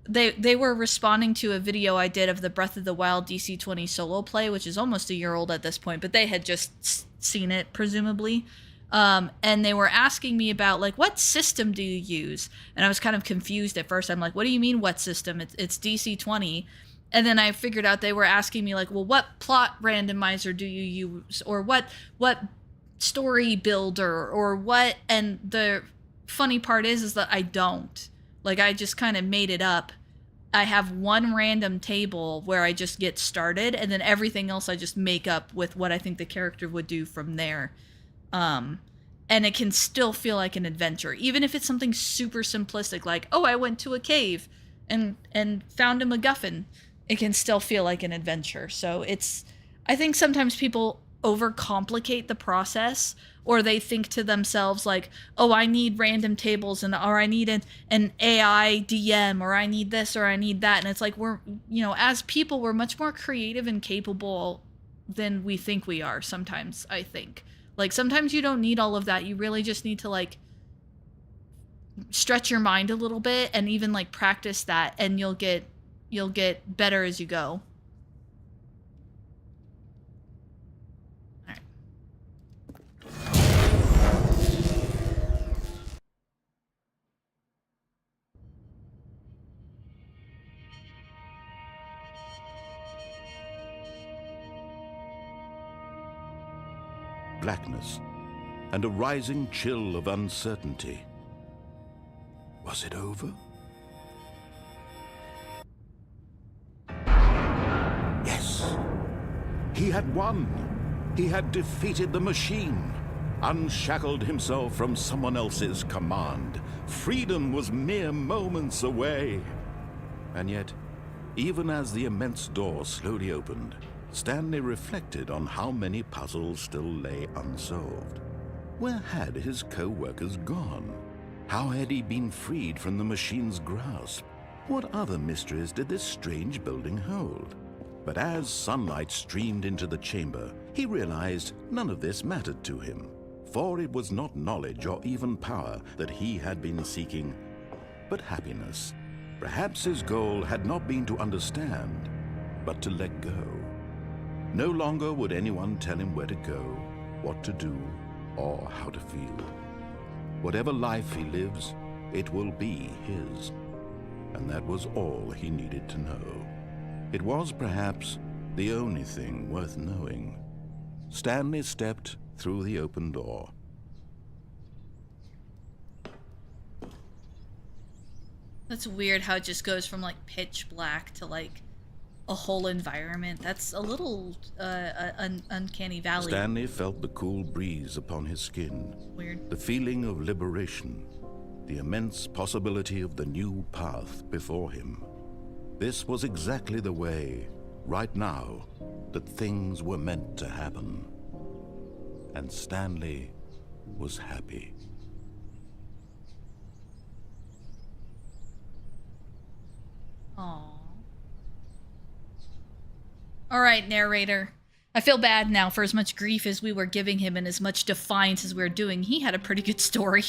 They were responding to a video I did of the Breath of the Wild DC-20 solo play, which is almost a year old at this point, but they had just seen it, presumably. And they were asking me about, like, what system do you use? And I was kind of confused at first. I'm like, what do you mean, what system? It's DC-20. And then I figured out they were asking me, like, well, what plot randomizer do you use? Or what story builder? Or what? And the funny part is that I don't. Like, I just kind of made it up. I have one random table where I just get started, and then everything else I just make up with what I think the character would do from there. And it can still feel like an adventure, even if it's something super simplistic, like, oh, I went to a cave and found a MacGuffin. It can still feel like an adventure. So I think sometimes people overcomplicate the process, or they think to themselves like, oh, I need random tables, or I need an AI DM, or I need this, or I need that. And it's like, we're, as people, we're much more creative and capable than we think we are sometimes, I think. Like, sometimes you don't need all of that. You really just need to, like, stretch your mind a little bit and even, like, practice that, and you'll get better as you go. All right. Blackness and a rising chill of uncertainty. Was it over? Yes. He had won. He had defeated the machine, unshackled himself from someone else's command. Freedom was mere moments away. And yet, even as the immense door slowly opened, Stanley reflected on how many puzzles still lay unsolved. Where had his co-workers gone? How had he been freed from the machine's grasp? What other mysteries did this strange building hold? But as sunlight streamed into the chamber, he realized none of this mattered to him, for it was not knowledge or even power that he had been seeking, but happiness. Perhaps his goal had not been to understand, but to let go. No longer would anyone tell him where to go, what to do, or how to feel. Whatever life he lives, it will be his. And that was all he needed to know. It was perhaps the only thing worth knowing. Stanley stepped through the open door. That's weird how it just goes from, like, pitch black to, like, a whole environment. That's a little uncanny valley. Stanley felt the cool breeze upon his skin. Weird. The feeling of liberation. The immense possibility of the new path before him. This was exactly the way, right now, that things were meant to happen. And Stanley was happy. Aww. All right, narrator. I feel bad now. For as much grief as we were giving him and as much defiance as we were doing, he had a pretty good story.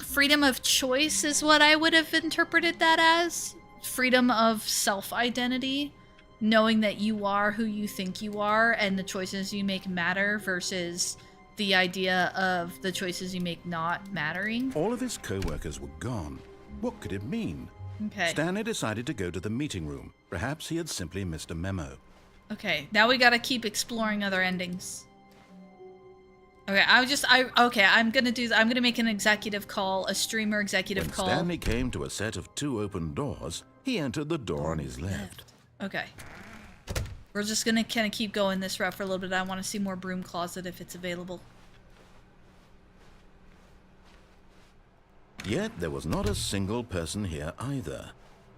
Freedom of choice is what I would have interpreted that as. Freedom of self-identity. Knowing that you are who you think you are and the choices you make matter versus the idea of the choices you make not mattering. All of his co-workers were gone. What could it mean? Okay. Stanley decided to go to the meeting room. Perhaps he had simply missed a memo. Okay, now we gotta keep exploring other endings. Okay, I'm gonna make an executive call, a streamer executive call. When Stanley came to a set of 2 open doors, he entered the door on his left. Okay. We're just gonna kind of keep going this route for a little bit. I want to see more broom closet if it's available. Yet there was not a single person here either.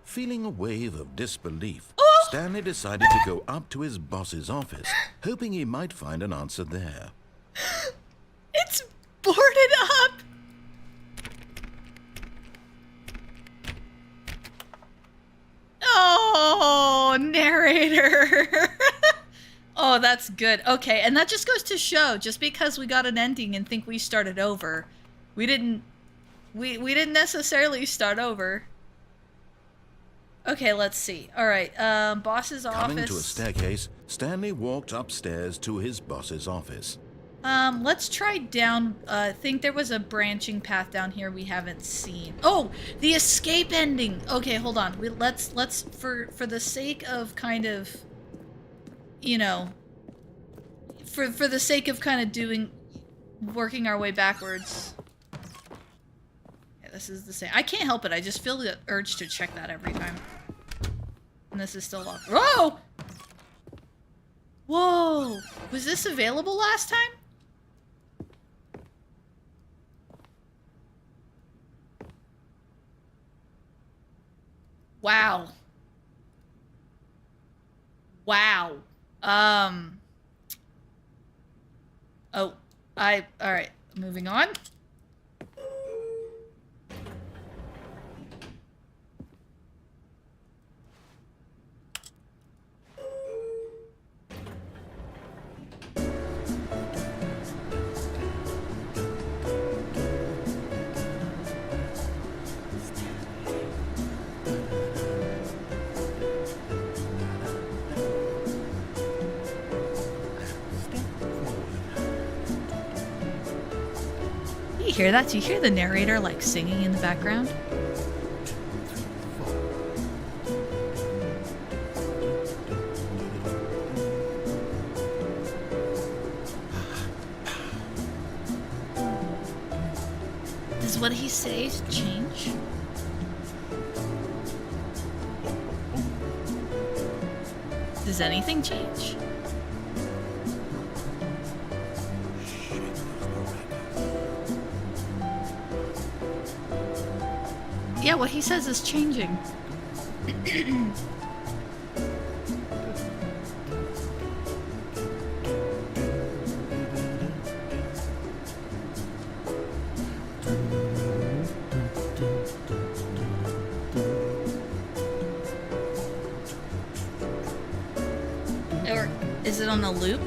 Feeling a wave of disbelief, Stanley decided to go up to his boss's office, hoping he might find an answer there. It's boarded up! Oh, narrator! Oh, that's good. Okay, and that just goes to show, just because we got an ending and think we started over, we didn't necessarily start over. Okay, let's see. All right, boss's office. Coming to a staircase, Stanley walked upstairs to his boss's office. Let's try down. I think there was a branching path down here we haven't seen. Oh, the escape ending. Okay, hold on. Let's for the sake of kind of, you know, for the sake of kind of working our way backwards. Yeah, this is the same. I can't help it. I just feel the urge to check that every time. And this is still locked. Whoa! Whoa! Was this available last time? Wow. Wow. Oh, all right, moving on. You hear that? Do you hear the narrator like singing in the background? Does what he says change? Does anything change? Yeah, what he says is changing. Or is it on a loop?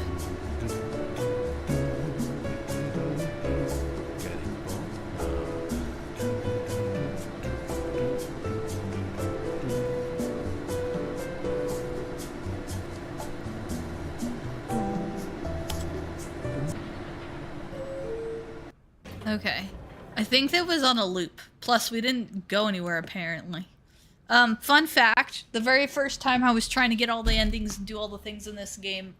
Okay. I think that was on a loop. Plus, we didn't go anywhere, apparently. Fun fact, the very first time I was trying to get all the endings and do all the things in this game,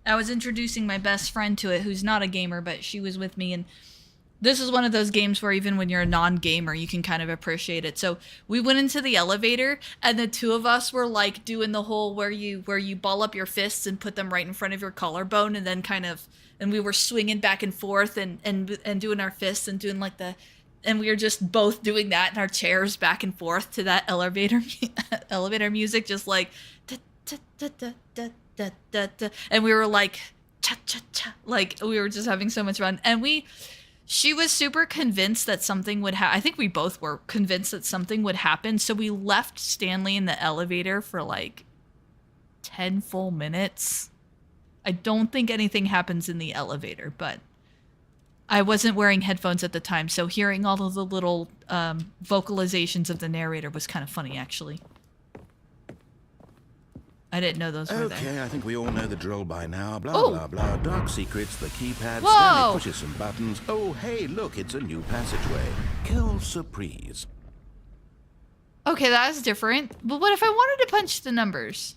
I was introducing my best friend to it, who's not a gamer, but she was with me, and this is one of those games where even when you're a non-gamer, you can kind of appreciate it. So we went into the elevator, and the two of us were like doing the whole where you ball up your fists and put them right in front of your collarbone, and then kind of, and we were swinging back and forth and doing our fists and doing like the, and we were just both doing that in our chairs back and forth to that elevator music, just like da, da, da, da, da, da, da, da. And we were like cha cha cha, like we were just having so much fun. And she was super convinced that something would happen. I think we both were convinced that something would happen. So we left Stanley in the elevator for like 10 full minutes. I don't think anything happens in the elevator, but I wasn't wearing headphones at the time. So hearing all of the little vocalizations of the narrator was kind of funny, actually. I didn't know those were there. Okay, I think we all know the drill by now. Blah, Oh. blah, blah. Dark secrets, the keypad. Whoa. Stanley pushes some buttons. Oh, hey, look, it's a new passageway. Kill surprise. Okay, that's different. But what if I wanted to punch the numbers?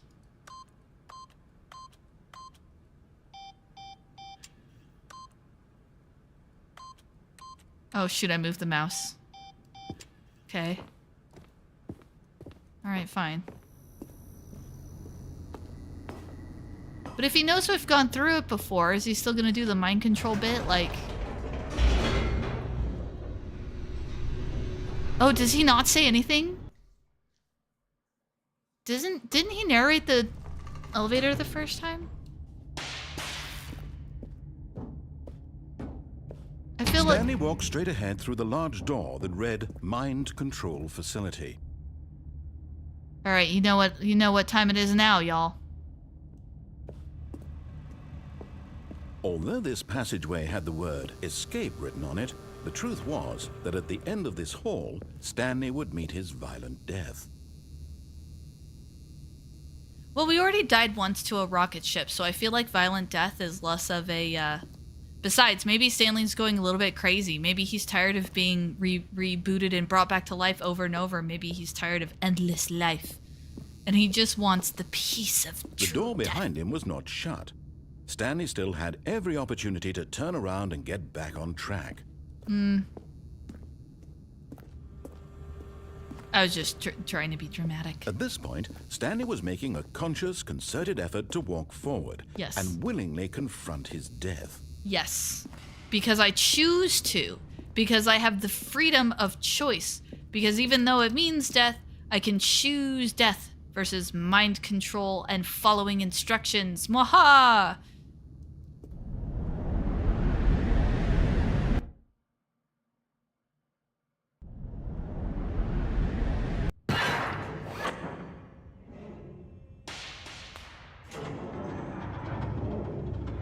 Oh, shoot, I moved the mouse. Okay. Alright, fine. But if he knows we've gone through it before, is he still gonna do the mind control bit? Like... Oh, does he not say anything? Didn't he narrate the elevator the first time? I feel like... Stanley walked straight ahead through the large door that read Mind Control Facility. Alright, you know what time it is now, y'all. Although this passageway had the word escape written on it, the truth was that at the end of this hall, Stanley would meet his violent death. Well, we already died once to a rocket ship, so I feel like violent death is less of a, Besides, maybe Stanley's going a little bit crazy. Maybe he's tired of being rebooted and brought back to life over and over. Maybe he's tired of endless life. And he just wants the peace of The true door death. behind him was not shut. Stanley still had every opportunity to turn around and get back on track. I was just trying to be dramatic. At this point, Stanley was making a conscious, concerted effort to walk forward. Yes. And willingly confront his death. Yes. Because I choose to. Because I have the freedom of choice. Because even though it means death, I can choose death versus mind control and following instructions. Mwaha!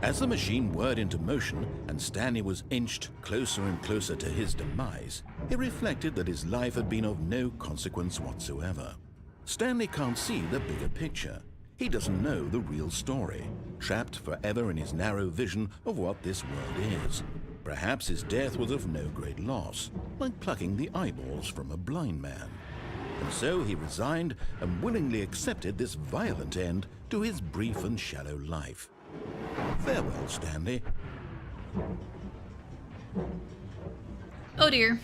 As the machine whirred into motion and Stanley was inched closer and closer to his demise, he reflected that his life had been of no consequence whatsoever. Stanley can't see the bigger picture. He doesn't know the real story, trapped forever in his narrow vision of what this world is. Perhaps his death was of no great loss, like plucking the eyeballs from a blind man. And so he resigned and willingly accepted this violent end to his brief and shallow life. Farewell, Stanley. Oh dear.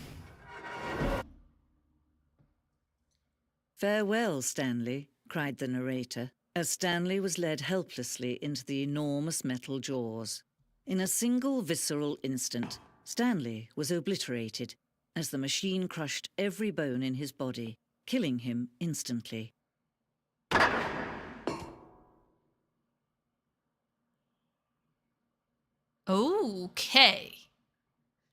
Farewell, Stanley, cried the narrator, as Stanley was led helplessly into the enormous metal jaws. In a single visceral instant, Stanley was obliterated as the machine crushed every bone in his body, killing him instantly. Okay.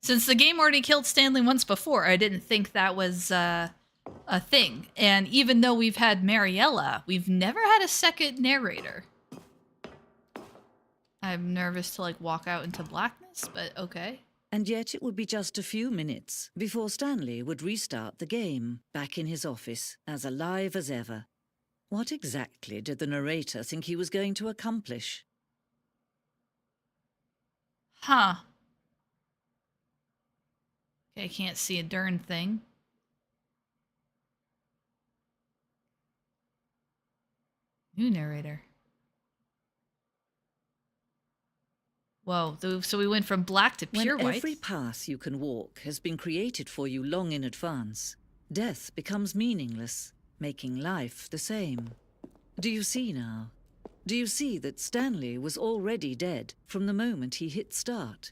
Since the game already killed Stanley once before, I didn't think that was a thing. And even though we've had Mariella, we've never had a second narrator. I'm nervous to, like, walk out into blackness, but okay. And yet it would be just a few minutes before Stanley would restart the game, back in his office, as alive as ever. What exactly did the narrator think he was going to accomplish? Huh. Okay, I can't see a darn thing. New narrator. Whoa, so we went from black to pure When white? every path you can walk has been created for you long in advance, death becomes meaningless, making life the same. Do you see now? Do you see that Stanley was already dead from the moment he hit start?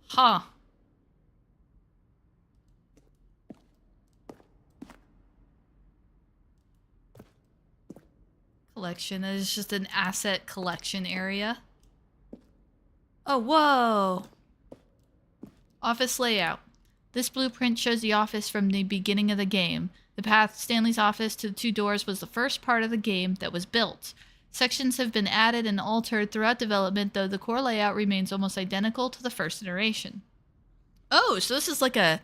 Huh. Collection is just an asset collection area. Oh, whoa. Office layout. This blueprint shows the office from the beginning of the game. The path Stanley's office to the two doors was the first part of the game that was built. Sections have been added and altered throughout development, though the core layout remains almost identical to the first iteration. Oh, so this is like a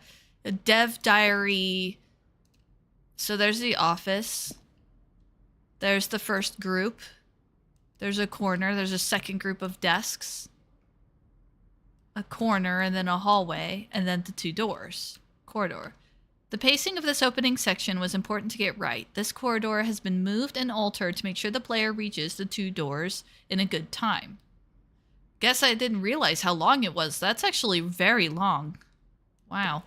dev diary. So there's the office. There's the first group. There's a corner. There's a second group of desks. A corner, and then a hallway, and then the two doors. Corridor. The pacing of this opening section was important to get right. This corridor has been moved and altered to make sure the player reaches the two doors in a good time. Guess I didn't realize how long it was. That's actually very long. Wow.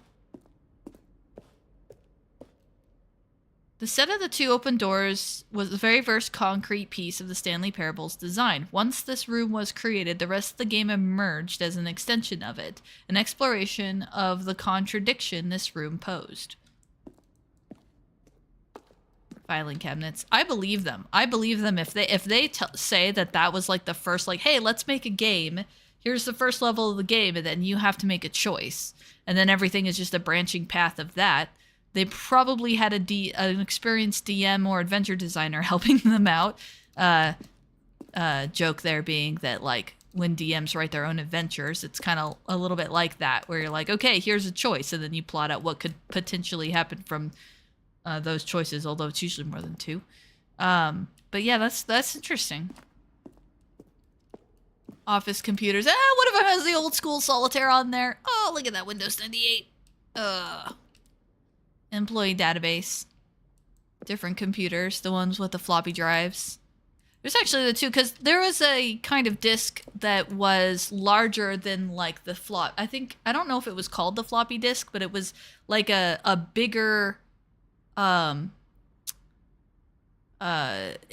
The set of the two open doors was the very first concrete piece of the Stanley Parable's design. Once this room was created, the rest of the game emerged as an extension of it, an exploration of the contradiction this room posed. Filing cabinets. I believe them. I believe them if they say that was like the first, like, hey, let's make a game. Here's the first level of the game, and then you have to make a choice. And then everything is just a branching path of that. They probably had an experienced DM or adventure designer helping them out. Joke there being that, like, when DMs write their own adventures, it's kind of a little bit like that, where you're like, okay, here's a choice, and then you plot out what could potentially happen from those choices, although it's usually more than 2. But yeah, that's interesting. Office computers. What if it has the old school solitaire on there? Oh, look at that Windows 98. Employee database. Different computers, the ones with the floppy drives. There's actually the 2, because there was a kind of disk that was larger than like the flop. I don't know if it was called the floppy disk, but it was like a bigger, it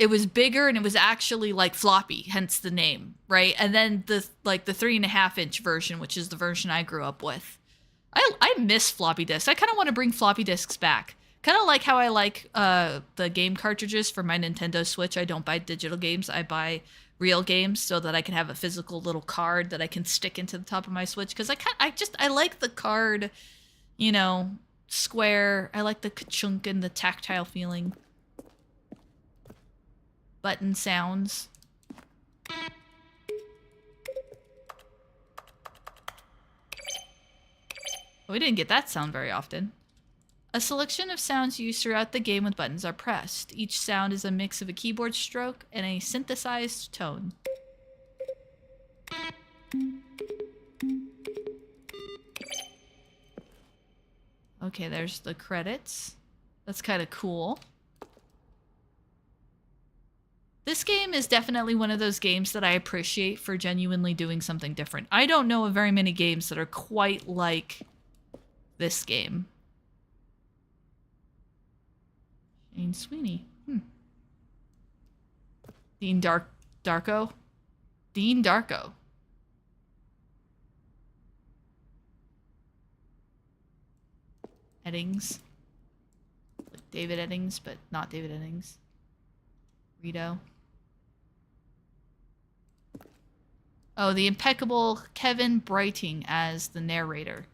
was bigger and it was actually like floppy, hence the name, right? And then the 3.5-inch version, which is the version I grew up with. I miss floppy disks. I kind of want to bring floppy disks back. Kind of like how I like the game cartridges for my Nintendo Switch. I don't buy digital games. I buy real games so that I can have a physical little card that I can stick into the top of my Switch. Because I like the card, you know, square. I like the ka-chunk and the tactile feeling. Button sounds. We didn't get that sound very often. A selection of sounds used throughout the game with buttons are pressed. Each sound is a mix of a keyboard stroke and a synthesized tone. Okay, there's the credits. That's kind of cool. This game is definitely one of those games that I appreciate for genuinely doing something different. I don't know of very many games that are quite like this game. Shane Sweeney. Dean Darko? Dean Darko. Eddings. Like David Eddings, but not David Eddings. Rito. Oh, the impeccable Kevin Brighting as the narrator.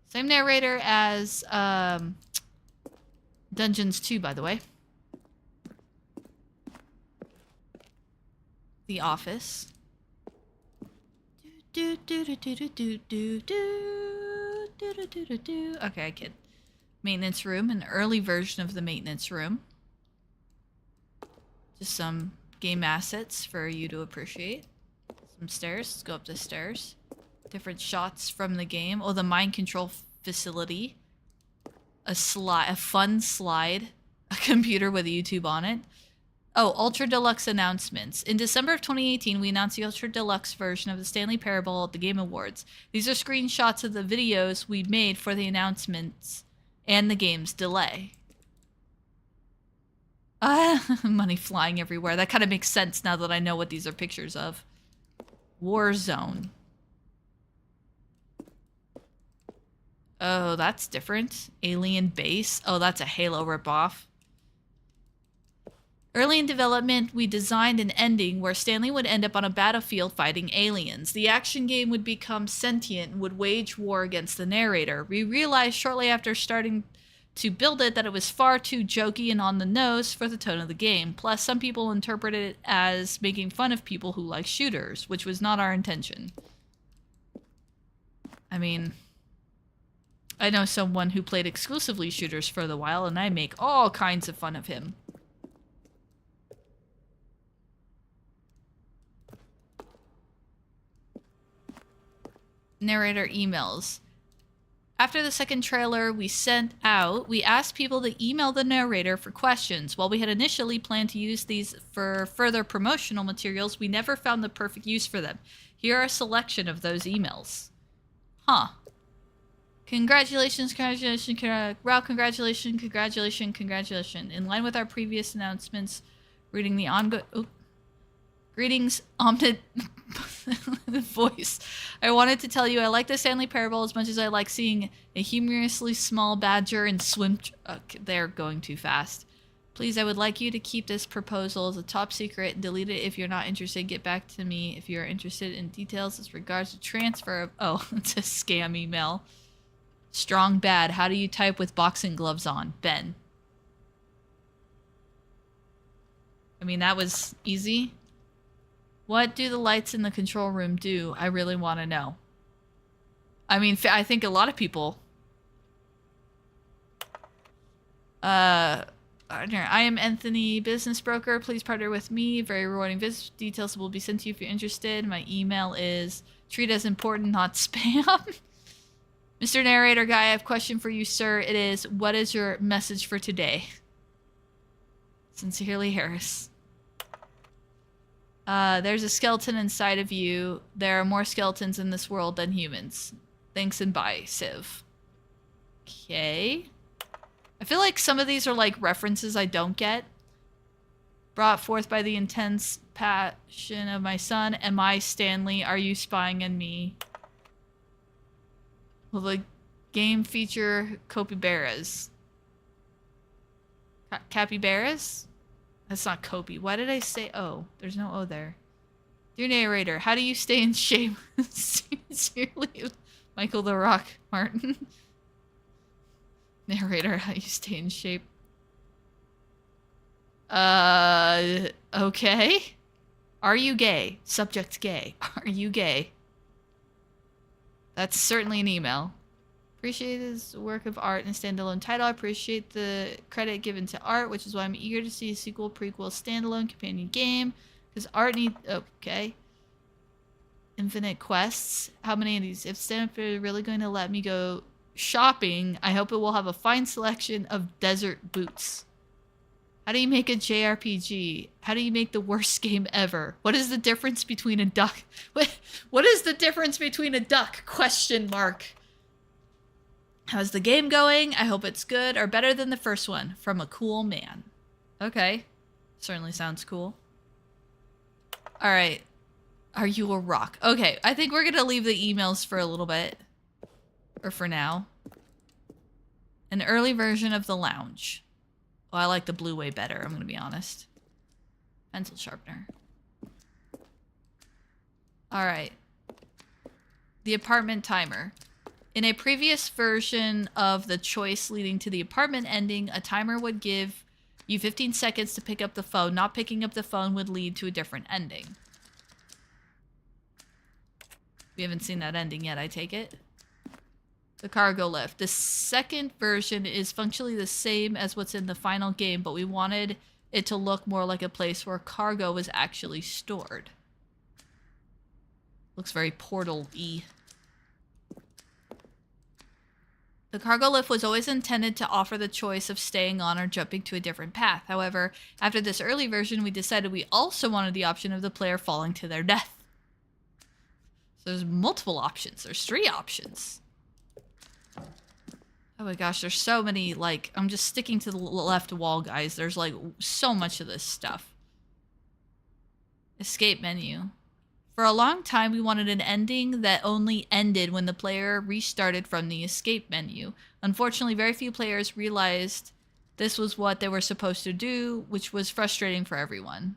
Same narrator as Dungeons 2, by the way. The Office. Okay, I kid. Maintenance room, an early version of the maintenance room. Just some game assets for you to appreciate. Some stairs. Let's go up the stairs. Different shots from the game. Oh, the mind control facility. A fun slide. A computer with YouTube on it. Oh, Ultra Deluxe announcements. In December of 2018, we announced the Ultra Deluxe version of the Stanley Parable at the Game Awards. These are screenshots of the videos we made for the announcements and the game's delay. Money flying everywhere. That kind of makes sense now that I know what these are pictures of. Warzone. Oh, that's different. Alien Base. Oh, that's a Halo ripoff. Early in development, we designed an ending where Stanley would end up on a battlefield fighting aliens. The action game would become sentient and would wage war against the narrator. We realized shortly after starting to build it that it was far too jokey and on the nose for the tone of the game. Plus, some people interpreted it as making fun of people who like shooters, which was not our intention. I mean, I know someone who played exclusively shooters for a while, and I make all kinds of fun of him. Narrator emails. After the second trailer we sent out, we asked people to email the narrator for questions. While we had initially planned to use these for further promotional materials, we never found the perfect use for them. Here are a selection of those emails. Huh. Congratulations, congratulations, congratulations, congratulations, congratulations. In line with our previous announcements, reading the ongoing... Greetings, omnid voice. I wanted to tell you I like the Stanley Parable as much as I like seeing a humorously small badger and swim... they're going too fast. Please, I would like you to keep this proposal as a top secret and delete it if you're not interested. Get back to me if you're interested in details as regards to transfer of... Oh, it's a scam email. Strong bad. How do you type with boxing gloves on? Ben. I mean, that was easy. What do the lights in the control room do? I really want to know. I mean, I think a lot of people... I am Anthony, business broker. Please partner with me. Very rewarding business details will be sent to you if you're interested. My email is treat as important, not spam. Mr. Narrator guy, I have a question for you, sir. It is, what is your message for today? Sincerely, Harris. There's a skeleton inside of you. There are more skeletons in this world than humans. Thanks and bye, Civ. Okay. I feel like some of these are like references I don't get. Brought forth by the intense passion of my son. Am I Stanley? Are you spying on me? Will the game feature capybaras? Capybaras? That's not Kobe. Why did I say O? There's no O there. Dear Narrator, how do you stay in shape? Sincerely, Michael the Rock Martin. Narrator, how you stay in shape? Okay. Are you gay? Subject gay. Are you gay? That's certainly an email. Appreciate his work of art in a standalone title. I appreciate the credit given to art, which is why I'm eager to see a sequel, prequel, standalone, companion game. Because art needs... Okay. Infinite quests. How many of these? If stand-up is really going to let me go shopping, I hope it will have a fine selection of desert boots. How do you make a JRPG? How do you make the worst game ever? What is the difference between a duck? What is the difference between a duck? Question mark. How's the game going? I hope it's good or better than the first one. From a cool man. Okay. Certainly sounds cool. Alright. Are you a rock? Okay, I think we're gonna leave the emails for a little bit. Or for now. An early version of the lounge. Well, I like the blue way better, I'm gonna be honest. Pencil sharpener. Alright. The apartment timer. In a previous version of the choice leading to the apartment ending, a timer would give you 15 seconds to pick up the phone. Not picking up the phone would lead to a different ending. We haven't seen that ending yet, I take it. The cargo lift. The second version is functionally the same as what's in the final game, but we wanted it to look more like a place where cargo was actually stored. Looks very Portal-y. The cargo lift was always intended to offer the choice of staying on or jumping to a different path. However, after this early version, we decided we also wanted the option of the player falling to their death. So there's multiple options. There's 3 options. Oh my gosh, there's so many, like, I'm just sticking to the left wall, guys. There's, like, so much of this stuff. Escape menu. For a long time, we wanted an ending that only ended when the player restarted from the escape menu. Unfortunately, very few players realized this was what they were supposed to do, which was frustrating for everyone.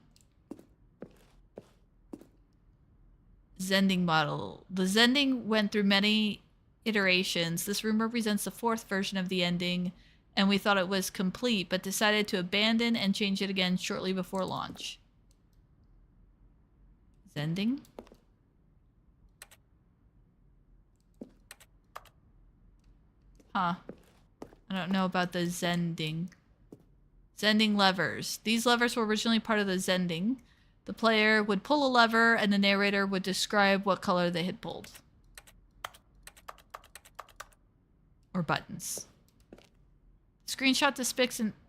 Zending model. The Zending went through many iterations. This room represents the 4th version of the ending, and we thought it was complete, but decided to abandon and change it again shortly before launch. Zending? Huh. I don't know about the Zending. Zending levers. These levers were originally part of the Zending. The player would pull a lever, and the narrator would describe what color they had pulled. Or buttons. Screenshot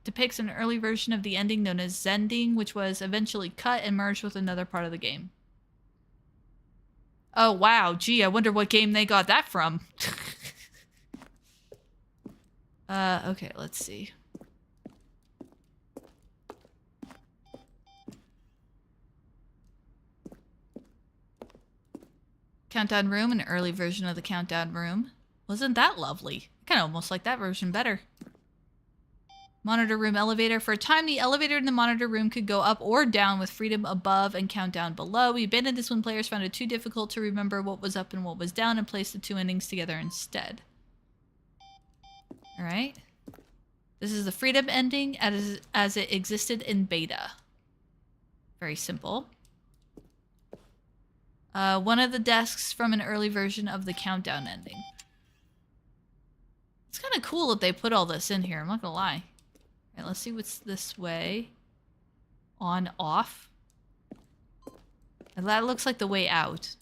depicts an early version of the ending known as Zending, which was eventually cut and merged with another part of the game. Oh, wow. Gee, I wonder what game they got that from. Okay, let's see. Countdown room, an early version of the countdown room. Wasn't that lovely? I kind of almost like that version better. Monitor room elevator. For a time, the elevator in the monitor room could go up or down with freedom above and countdown below. We abandoned this when players found it too difficult to remember what was up and what was down and placed the 2 endings together instead. Alright. This is the freedom ending as it existed in beta. Very simple. One of the desks from an early version of the countdown ending. It's kind of cool that they put all this in here, I'm not gonna lie. Okay, let's see what's this way. On, off. And that looks like the way out.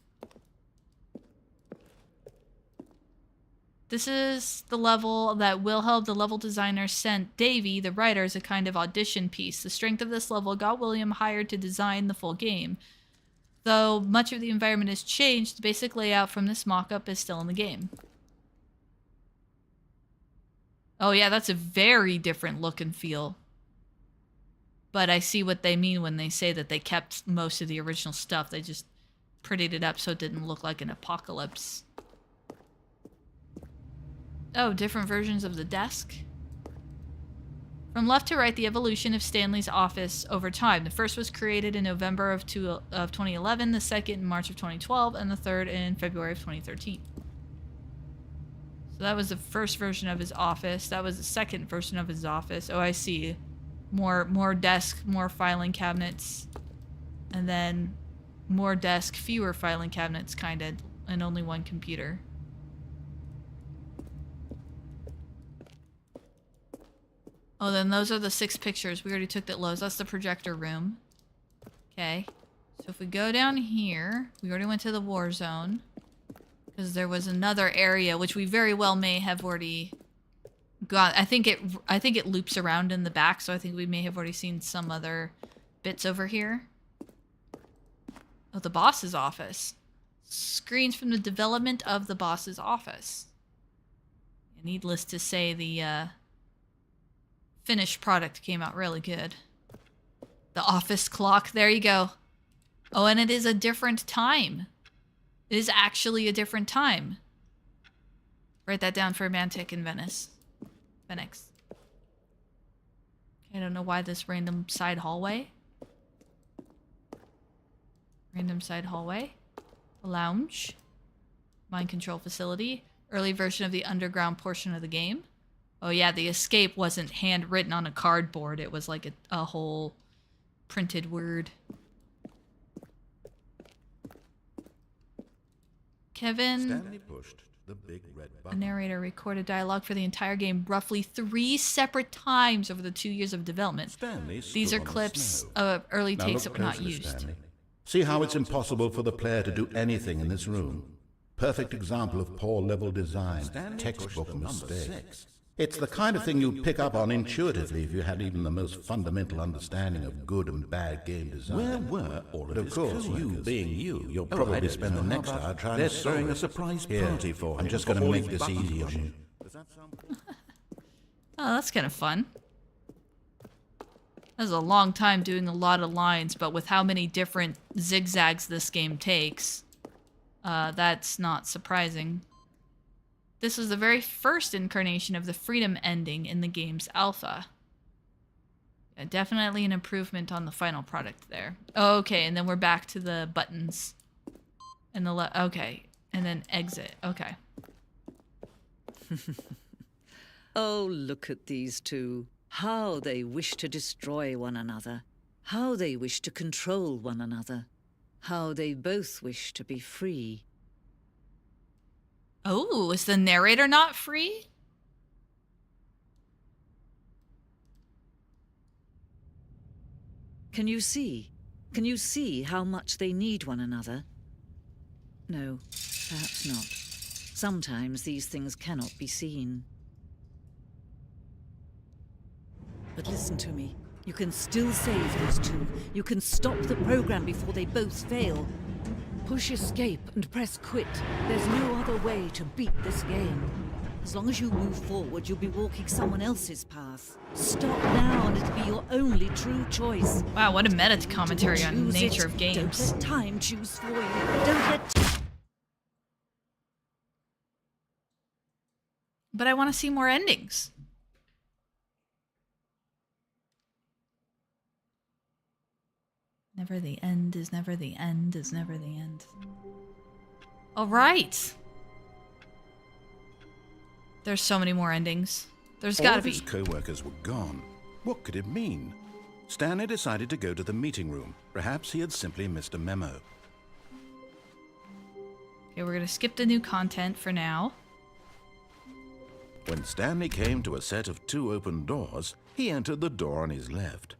This is the level that Wilhelm, the level designer, sent Davey, the writer, as a kind of audition piece. The strength of this level got William hired to design the full game. Though much of the environment has changed, the basic layout from this mock-up is still in the game. Oh yeah, that's a very different look and feel. But I see what they mean when they say that they kept most of the original stuff. They just prettied it up so it didn't look like an apocalypse. Oh, different versions of the desk. From left to right, the evolution of Stanley's office over time. The first was created in November of 2011, the second in March of 2012, and the third in February of 2013. So that was the first version of his office. That was the second version of his office. Oh, I see. More desk, more filing cabinets. And then more desk, fewer filing cabinets, kind of, and only one computer. Oh, then those are the 6 pictures. We already took that Lowe's. That's the projector room. Okay. So if we go down here, we already went to the war zone. Because there was another area, which we very well may have already got. I think it loops around in the back, so I think we may have already seen some other bits over here. Oh, the boss's office. Screens from the development of the boss's office. And needless to say, the finished product came out really good. The office clock, there you go. Oh, and it is a different time. It is actually a different time. Write that down for Mantic in Venice. Phoenix. I don't know why this random side hallway. Random side hallway. A lounge. Mind control facility. Early version of the underground portion of the game. Oh yeah, the escape wasn't handwritten on a cardboard. It was like a whole printed word. Kevin, Stanley pushed the big red the button. narrator, recorded dialogue for the entire game roughly 3 separate times over the 2 years of development. Stanley stood These are on the clips snow. of early Now takes look that were not closely, used. Stanley. See how it's impossible for the player to do anything in this room. Perfect example of poor level design, textbook mistake. It's the kind of thing you'd pick up on intuitively if you had even the most fundamental understanding of good and bad game design. Where were all of But of his course, you co-workers? being you, you'll I probably don't spend the know. next How about hour trying they're to solve throwing it. a surprise Here, party for I'm him just for going to all make his this buttons easy on pushing. you. Oh, that's kind of fun. That was a long time doing a lot of lines, but with how many different zigzags this game takes, that's not surprising. This was the very first incarnation of the freedom ending in the game's alpha. Yeah, definitely an improvement on the final product there. Okay, and then we're back to the buttons. And the okay, and then exit. Okay. Oh, look at these two. How they wish to destroy one another. How they wish to control one another. How they both wish to be free. Oh, is the narrator not free? Can you see? Can you see how much they need one another? No, perhaps not. Sometimes these things cannot be seen. But listen to me. You can still save these two. You can stop the program before they both fail. Push escape and press quit. There's no other way to beat this game. As long as you move forward, you'll be walking someone else's path. Stop now and it'll be your only true choice. Wow, what a meta commentary on Choose nature it. of games. Don't let time choose for you. Don't let... But I want to see more endings. Never the end is never the end is never the end. All right. There's so many more endings. There's All gotta of be. his co-workers were gone. What could it mean? Stanley decided to go to the meeting room. Perhaps he had simply missed a memo. Okay, we're gonna skip the new content for now. When Stanley came to a set of 2 open doors, he entered the door on his left.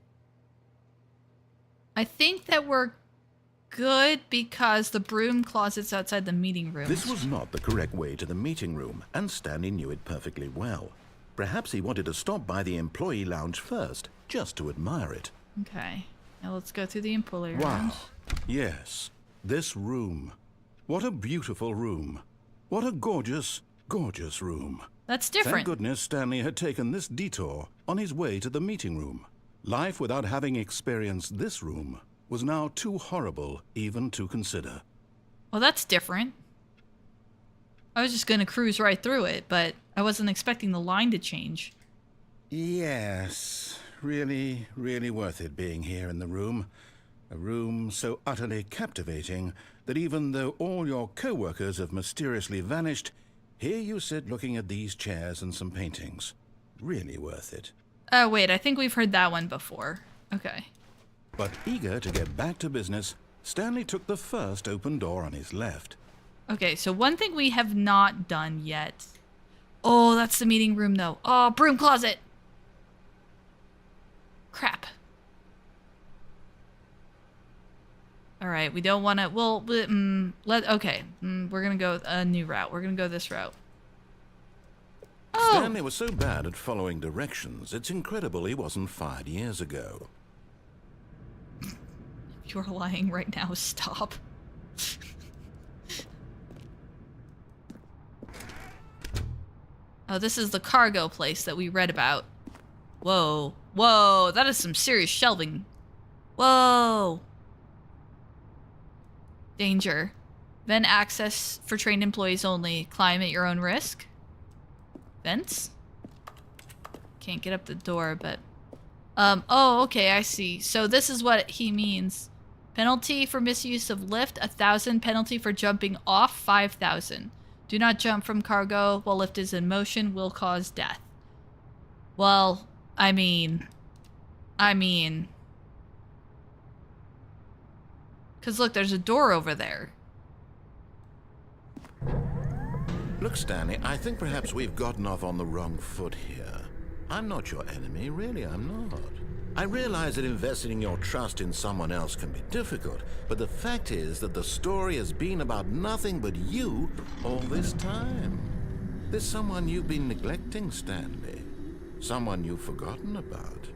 I think that we're good because the broom closet's outside the meeting room. This was not the correct way to the meeting room, and Stanley knew it perfectly well. Perhaps he wanted to stop by the employee lounge first, just to admire it. Okay. Now let's go through the employee Wow. lounge. Yes, this room. What a beautiful room. What a gorgeous, gorgeous room. That's different. Thank goodness Stanley had taken this detour on his way to the meeting room. Life without having experienced this room was now too horrible even to consider. Well, that's different. I was just going to cruise right through it, but I wasn't expecting the line to change. Yes, really, really worth it being here in the room. A room so utterly captivating that even though all your co-workers have mysteriously vanished, here you sit looking at these chairs and some paintings. Really worth it. Oh, wait, I think we've heard that one before. Okay. But eager to get back to business, Stanley took the first open door on his left. Okay, so one thing we have not done yet. Oh, that's the meeting room, though. Oh, broom closet. Crap. All right, we don't want to. Well, okay. We're gonna go a new route. We're gonna go this route. Oh, Stanley was so bad at following directions, it's incredible he wasn't fired years ago. if you're lying right now, stop. Oh, this is the cargo place that we read about. Whoa, whoa, that is some serious shelving. Whoa. Danger. Vent access for trained employees only. Climb at your own risk. Vents? Can't get up the door, but... oh, okay, I see. So this is what he means. Penalty for misuse of lift, 1,000. Penalty for jumping off, 5,000. Do not jump from cargo while lift is in motion, will cause death. Well, I mean... Because look, there's a door over there. Look, Stanley, I think perhaps we've gotten off on the wrong foot here. I'm not your enemy, really, I'm not. I realize that investing your trust in someone else can be difficult, but the fact is that the story has been about nothing but you all this time. There's someone you've been neglecting, Stanley. Someone you've forgotten about.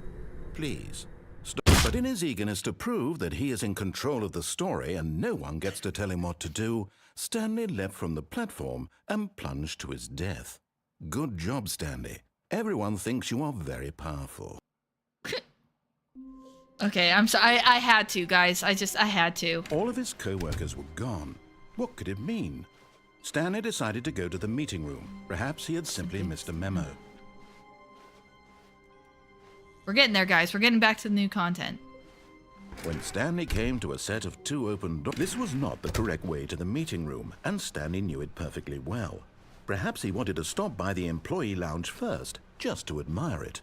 Please, stop. But in his eagerness to prove that he is in control of the story and no one gets to tell him what to do, Stanley leapt from the platform and plunged to his death. Good job, Stanley. Everyone thinks you are very powerful. Okay, I'm sorry. I had to, guys. I had to. All of his co-workers were gone. What could it mean? Stanley decided to go to the meeting room. Perhaps he had simply missed a memo. We're getting there, guys. We're getting back to the new content. When Stanley came to a set of 2 open doors, this was not the correct way to the meeting room, and Stanley knew it perfectly well. Perhaps he wanted to stop by the employee lounge first, just to admire it.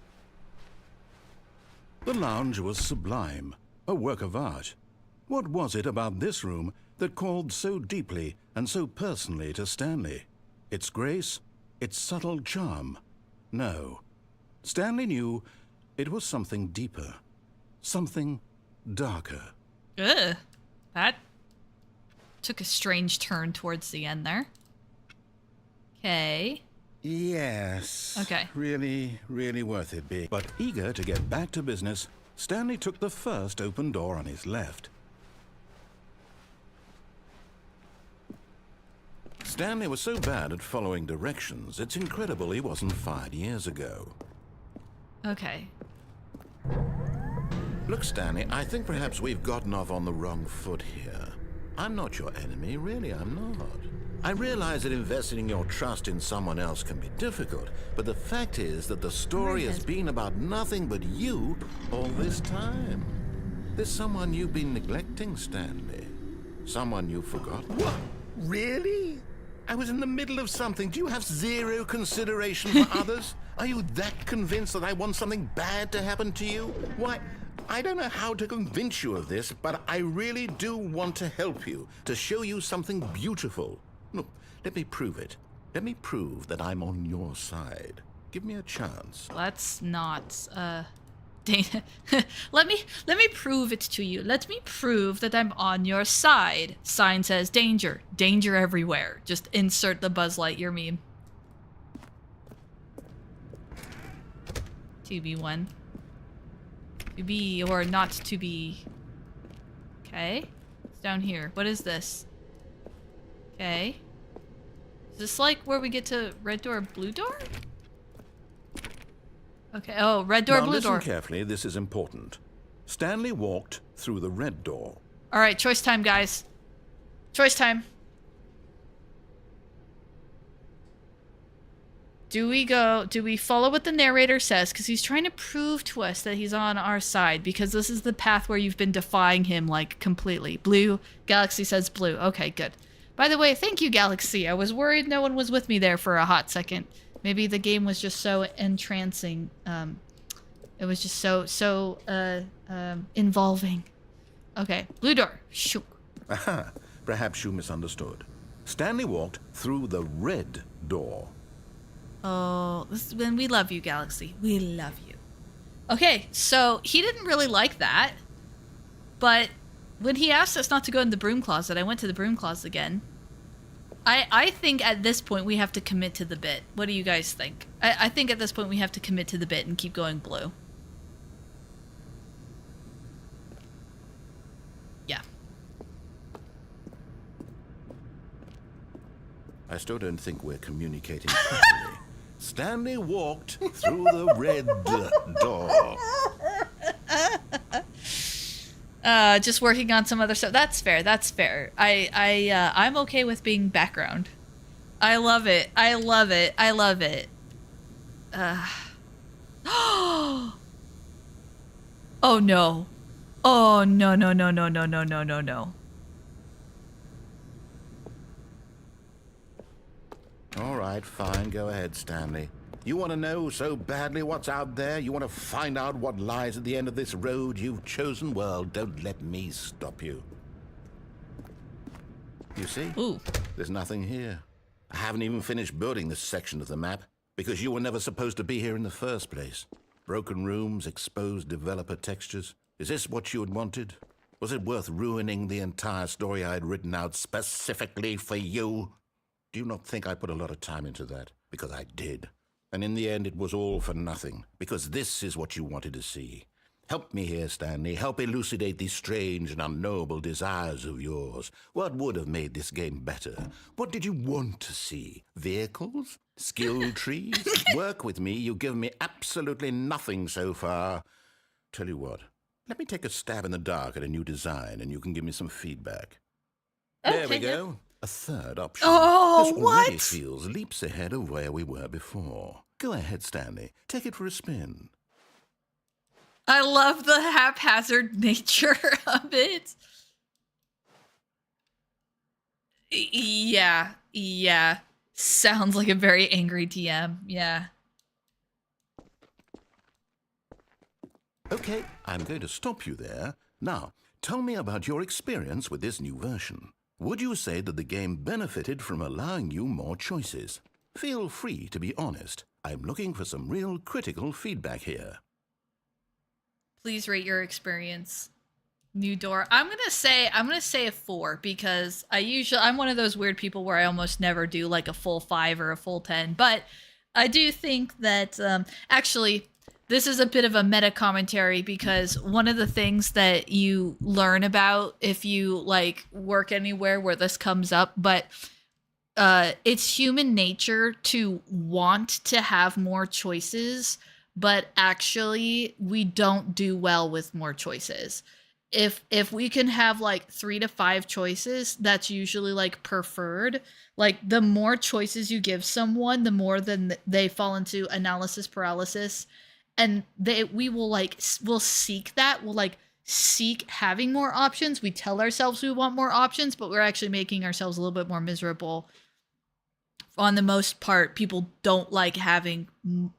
The lounge was sublime, a work of art. What was it about this room that called so deeply and so personally to Stanley? Its grace? Its subtle charm? No. Stanley knew it was something deeper. Something darker. Ugh. That took a strange turn towards the end there. Okay. Yes. Okay. Really, really worth it being. But eager to get back to business, Stanley took the first open door on his left. Stanley was so bad at following directions, it's incredible he wasn't fired years ago. Okay. Look, Stanley, I think perhaps we've gotten off on the wrong foot here. I'm not your enemy, really, I'm not. I realize that investing your trust in someone else can be difficult, but the fact is that the story has been about nothing but you all this time. There's someone you've been neglecting, Stanley. Someone you've forgotten. What? Really? I was in the middle of something. Do you have zero consideration for others? Are you that convinced that I want something bad to happen to you? Why, I don't know how to convince you of this, but I really do want to help you, to show you something beautiful. Look, let me prove it. Let me prove that I'm on your side. Give me a chance. Let's not, Dana. let me prove it to you. Let me prove that I'm on your side. Sign says danger. Danger everywhere. Just insert the Buzz Lightyear meme. 2B1. To be or not to be. Okay. It's down here. What is this? Okay. Is this like where we get to red door, blue door? Okay. Oh, red door, now blue listen door. Carefully, this is important. Stanley walked through the red door. All right, choice time, guys. Choice time. Do we follow what the narrator says? Because he's trying to prove to us that he's on our side, because this is the path where you've been defying him, like, completely. Blue. Galaxy says blue. Okay, good. By the way, thank you, Galaxy. I was worried no one was with me there for a hot second. Maybe the game was just so entrancing. It was just so involving. Okay, blue door. Shoo. Aha, perhaps you misunderstood. Stanley walked through the red door. Oh, this is when we love you, Galaxy. We love you. Okay, so he didn't really like that. But when he asked us not to go in the broom closet, I went to the broom closet again. I think at this point we have to commit to the bit. What do you guys think? I think at this point we have to commit to the bit and keep going blue. Yeah. I still don't think we're communicating properly. Stanley walked through the red door. Just working on some other stuff. That's fair. That's fair. I'm okay with being background. I love it. I love it. I love it. Oh no. Oh no no no no no no no no no. All right, fine. Go ahead, Stanley. You want to know so badly what's out there? You want to find out what lies at the end of this road you've chosen? Well, don't let me stop you. You see? Ooh. There's nothing here. I haven't even finished building this section of the map because you were never supposed to be here in the first place. Broken rooms, exposed developer textures. Is this what you had wanted? Was it worth ruining the entire story I had written out specifically for you? Do you not think I put a lot of time into that? Because I did. And in the end, it was all for nothing. Because this is what you wanted to see. Help me here, Stanley. Help elucidate these strange and unknowable desires of yours. What would have made this game better? What did you want to see? Vehicles? Skill trees? Work with me. You've given me absolutely nothing so far. Tell you what. Let me take a stab in the dark at a new design, and you can give me some feedback. There we go. A third option. Oh, this already what? feels leaps ahead of where we were before. Go ahead, Stanley. Take it for a spin. I love the haphazard nature of it. Yeah, yeah. Sounds like a very angry DM. Yeah. Okay, I'm going to stop you there. Now, tell me about your experience with this new version. Would you say that the game benefited from allowing you more choices? Feel free to be honest. I'm looking for some real critical feedback here. Please rate your experience. New door. I'm gonna say a 4 because I'm one of those weird people where I almost never do like a full 5 or a full 10. But I do think that actually this is a bit of a meta commentary because one of the things that you learn about if you like work anywhere where this comes up, but it's human nature to want to have more choices, but actually we don't do well with more choices. If we can have like 3 to 5 choices, that's usually like preferred. Like the more choices you give someone, the more then they fall into analysis paralysis. And we'll seek that. We'll like seek having more options. We tell ourselves we want more options, but we're actually making ourselves a little bit more miserable. On the most part, people don't like having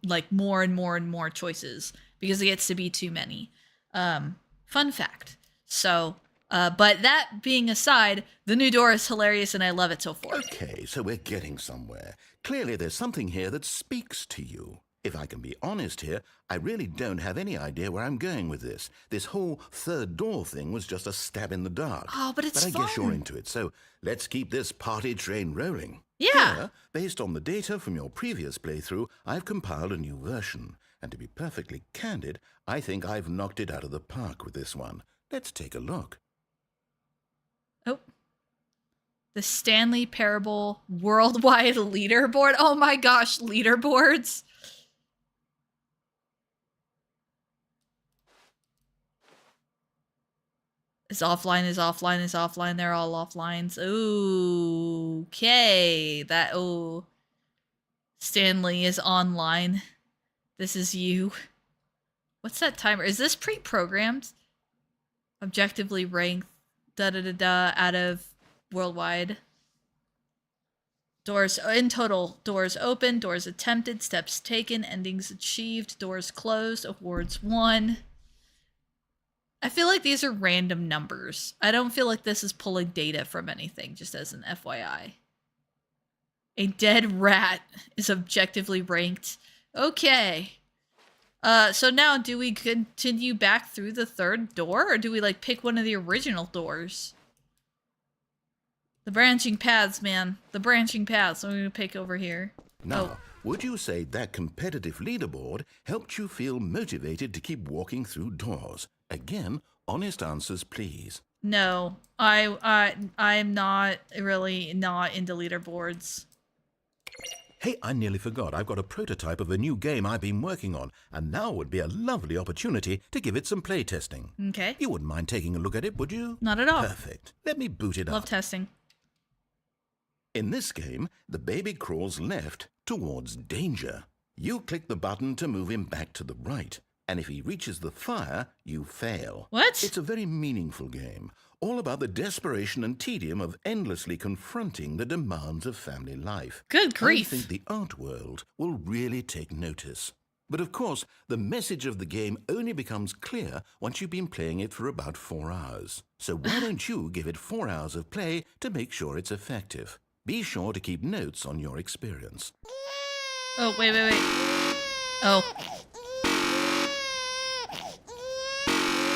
like more and more and more choices because it gets to be too many. Fun fact. So But that being aside, the new door is hilarious and I love it so far. Okay, so we're getting somewhere. Clearly there's something here that speaks to you. If I can be honest here, I really don't have any idea where I'm going with this. This whole third door thing was just a stab in the dark. Oh, but it's fun. fun. I guess you're into it, so let's keep this party train rolling. Yeah. Here, based on the data from your previous playthrough, I've compiled a new version. And to be perfectly candid, I think I've knocked it out of the park with this one. Let's take a look. Oh. The Stanley Parable Worldwide Leaderboard. Oh my gosh, leaderboards. Is offline, is offline, is offline. They're all offlines. Ooh, okay. Stanley is online. This is you. What's that timer? Is this pre-programmed? Objectively ranked. Da-da-da-da out of worldwide. Doors in total. Doors open. Doors attempted. Steps taken. Endings achieved. Doors closed. Awards won. I feel like these are random numbers. I don't feel like this is pulling data from anything, just as an FYI. A dead rat is objectively ranked. Okay. So now do we continue back through the third door, or do we like pick one of the original doors? The branching paths, man. The branching paths. I'm gonna pick over here. Now, would you say that competitive leaderboard helped you feel motivated to keep walking through doors? Again, honest answers, please. No, I'm not really not into leaderboards. Hey, I nearly forgot. I've got a prototype of a new game I've been working on, and now would be a lovely opportunity to give it some play testing. Okay. You wouldn't mind taking a look at it, would you? Not at all. Perfect. Let me boot it up. Love testing. In this game, the baby crawls left towards danger. You click the button to move him back to the right, and if he reaches the fire, you fail. What? It's a very meaningful game, all about the desperation and tedium of endlessly confronting the demands of family life. Good grief. I think the art world will really take notice. But of course, the message of the game only becomes clear once you've been playing it for about 4 hours. So why don't you give it 4 hours of play to make sure it's effective? Be sure to keep notes on your experience. Oh, wait. Oh.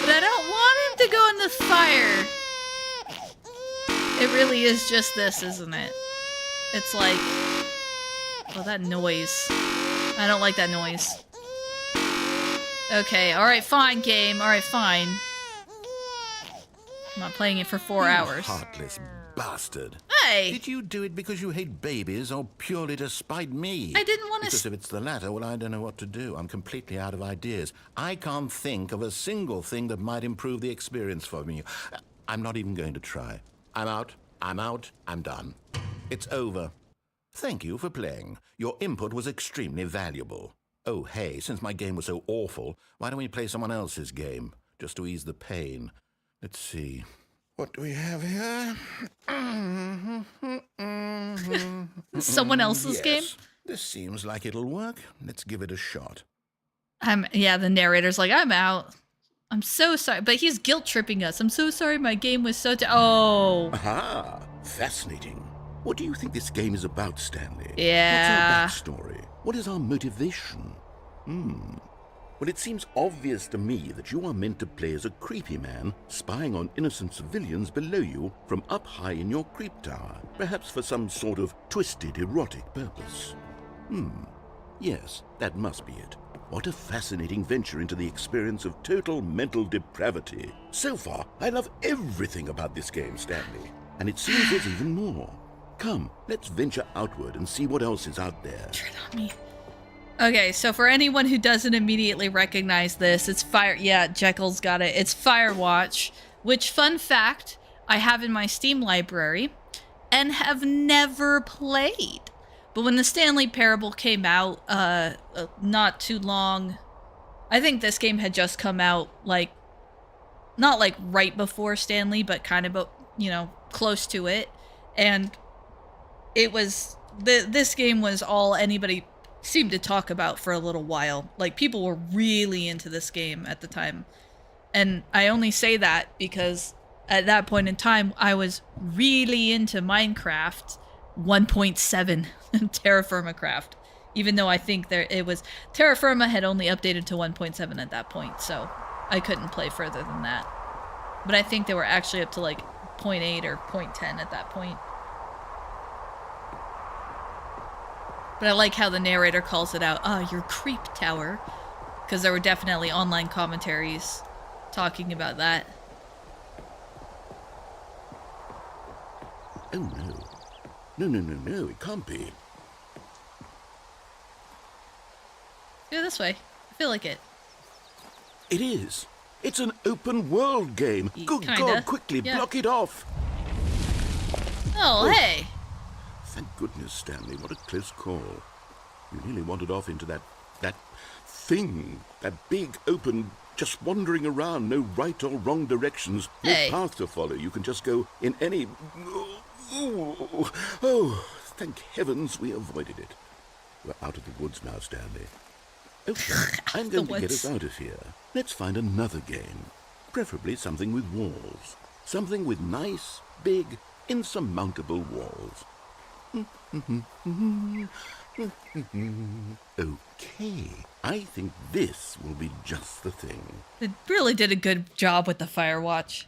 But I don't want him to go in the fire. It really is just this, isn't it? It's like... Oh, that noise. I don't like that noise. Okay, alright, fine, game. Alright, fine. I'm not playing it for 4 hours. Heartless bastard. Hey! Did you do it because you hate babies or purely to spite me? I didn't want to... Because if it's the latter, well, I don't know what to do. I'm completely out of ideas. I can't think of a single thing that might improve the experience for me. I'm not even going to try. I'm out. I'm done. It's over. Thank you for playing. Your input was extremely valuable. Oh, hey, since my game was so awful, why don't we play someone else's game? Just to ease the pain. Let's see. What do we have here? Someone else's game? This seems like it'll work. Let's give it a shot. Yeah, the narrator's like, I'm out. I'm so sorry. But he's guilt tripping us. I'm so sorry my game was so... Oh. Aha! Fascinating. What do you think this game is about, Stanley? Yeah. What's our backstory? What is our motivation? Well, it seems obvious to me that you are meant to play as a creepy man spying on innocent civilians below you from up high in your creep tower, perhaps for some sort of twisted erotic purpose. Yes, that must be it. What a fascinating venture into the experience of total mental depravity. So far, I love everything about this game, Stanley. And it seems there's even more. Come, let's venture outward and see what else is out there. Turn on me. Okay, so for anyone who doesn't immediately recognize this, it's Fire... Yeah, Jekyll's got it. It's Firewatch, which, fun fact, I have in my Steam library and have never played. But when the Stanley Parable came out, not too long... I think this game had just come out, like... Not, like, right before Stanley, but kind of, you know, close to it. And it was... This game was all anybody... seemed to talk about for a little while. Like, people were really into this game at the time. And I only say that because at that point in time, I was really into Minecraft 1.7 Terra Firma Craft. Even though I think it was Terra Firma had only updated to 1.7 at that point, so I couldn't play further than that. But I think they were actually up to like 0.8 or 0.10 at that point. But I like how the narrator calls it out. Ah, your creep tower. Because there were definitely online commentaries talking about that. Oh no. No, it can't be. Go this way. I feel like it. It is. It's an open world game. Good Kinda. God, quickly, Yeah. block it off. Oh, hey. Thank goodness, Stanley, what a close call. You nearly wandered off into that thing, that big, open, just wandering around, no right or wrong directions, no Hey. path to follow. You can just go in any... Oh, thank heavens we avoided it. We're out of the woods now, Stanley. Okay, I'm going to get us out of here. Let's find another game. Preferably something with walls. Something with nice, big, insurmountable walls. Okay, I think this will be just the thing. It really did a good job with the Firewatch.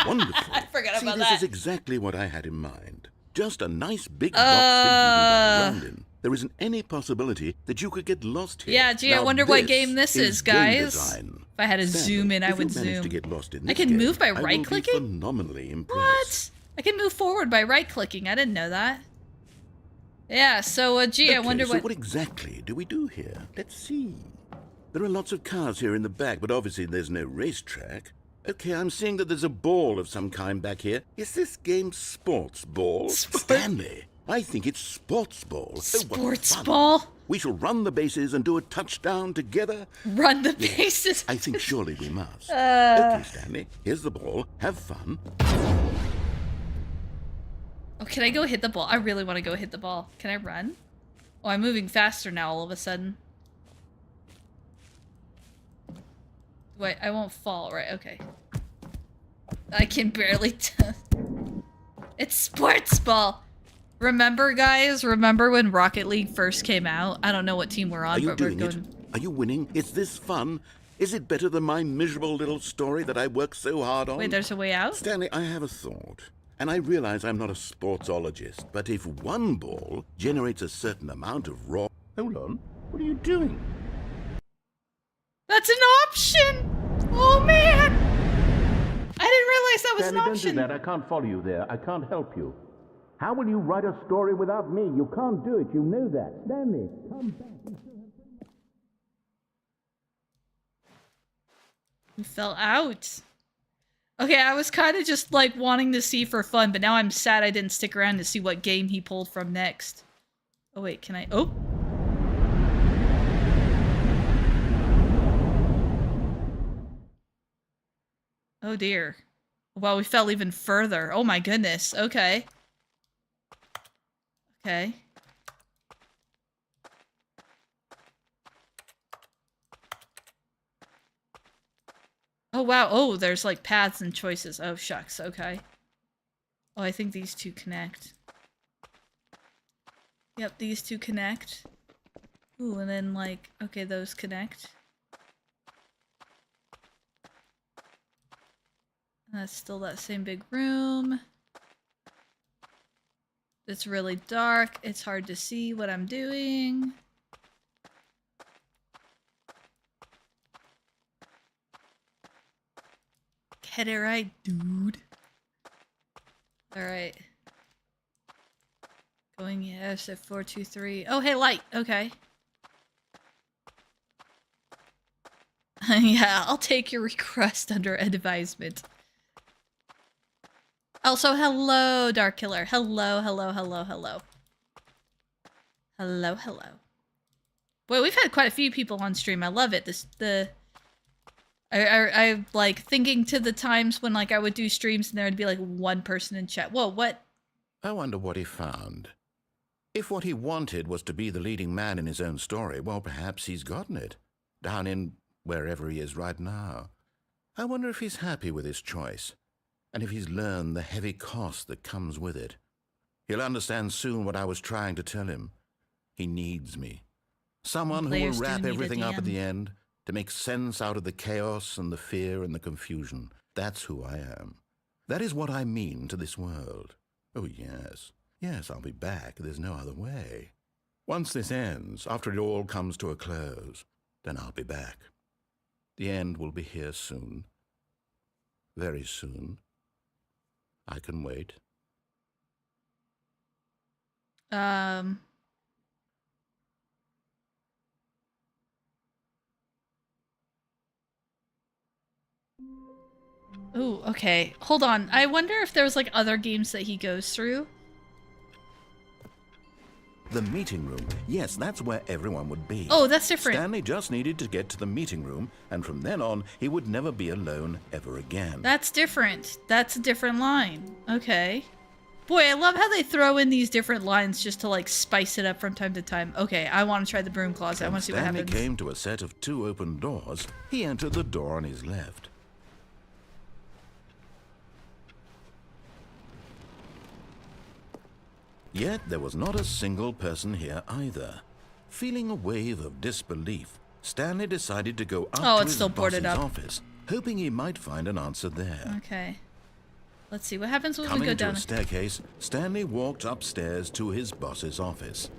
Wonderful. I forgot about this that. is exactly what I had in mind. Just a nice big box that you can run around in. There isn't any possibility that you could get lost here. Yeah, gee, I Now, wonder what game this is, game guys. design. If I had to Stanley, zoom in, I if would you manage zoom. to get lost in I this can game, move by I will be right-clicking? phenomenally impressed. What? I can move forward by right-clicking. I didn't know that. Yeah, so, gee, I wonder so what... what exactly do we do here? Let's see. There are lots of cars here in the back, but obviously there's no racetrack. Okay, I'm seeing that there's a ball of some kind back here. Is this game sports ball? Stanley, I think it's sports ball. Oh, what Sports fun. ball? We shall run the bases and do a touchdown together. Run the bases. I think surely we must. Okay, Stanley, here's the ball. Have fun. Oh, can I go hit the ball? I really want to go hit the ball. Can I run? Oh, I'm moving faster now all of a sudden. Wait, I won't fall, right? Okay. I can barely It's sports ball! Remember, guys? Remember when Rocket League first came out? I don't know what team we're on, Are you but we're doing going... it? Are you winning? Is this fun? Is it better than my miserable little story that I worked so hard on? Wait, there's a way out? Stanley, I have a thought. And I realize I'm not a sportsologist, but if one ball generates a certain amount of raw... Hold on. What are you doing? That's an option! Oh, man! I didn't realize that was Stanley, an don't option. do that. I can't follow you there. I can't help you. How will you write a story without me? You can't do it. You know that. Stanley, come back. He fell out. Okay, I was kind of just like wanting to see for fun, but now I'm sad I didn't stick around to see what game he pulled from next. Oh wait, can I? Oh. Oh dear. Well, we fell even further. Oh my goodness. Okay. Okay. Oh wow, oh, there's like paths and choices. Oh shucks, okay. Oh, I think these two connect. Yep, these two connect. Ooh, and then like, okay, those connect. And that's still that same big room. It's really dark. It's hard to see what I'm doing. Get it right, dude. Alright. Going, yes, at 423. Oh, hey, light. Okay. Yeah, I'll take your request under advisement. Also, hello, Dark Killer. Hello, hello, hello, hello. Hello, hello. Boy, we've had quite a few people on stream. I love it. I like thinking to the times when like I would do streams and there would be like one person in chat. Whoa, what? I wonder what he found. If what he wanted was to be the leading man in his own story, well, perhaps he's gotten it. Down in wherever he is right now. I wonder if he's happy with his choice, and if he's learned the heavy cost that comes with it. He'll understand soon what I was trying to tell him. He needs me. Someone who will Players do wrap need a everything up at DM. the end, to make sense out of the chaos and the fear and the confusion. That's who I am. That is what I mean to this world. Oh, yes. Yes, I'll be back. There's no other way. Once this ends, after it all comes to a close, then I'll be back. The end will be here soon. Very soon. I can wait. Ooh, okay. Hold on. I wonder if there's like other games that he goes through. The meeting room. Yes, that's where everyone would be. Oh, that's different. Stanley just needed to get to the meeting room, and from then on, he would never be alone ever again. That's different. That's a different line. Okay. Boy, I love how they throw in these different lines just to like spice it up from time to time. Okay, I want to try the broom closet. I want to see what Stanley happens. came to a set of 2 open doors. He entered the door on his left. Yet there was not a single person here either. Feeling a wave of disbelief, Stanley decided to go up to it's his still boarded boss's up. office, hoping he might find an answer there. Okay. Let's see what happens when we Coming go to down. a staircase, Stanley walked upstairs to his boss's office.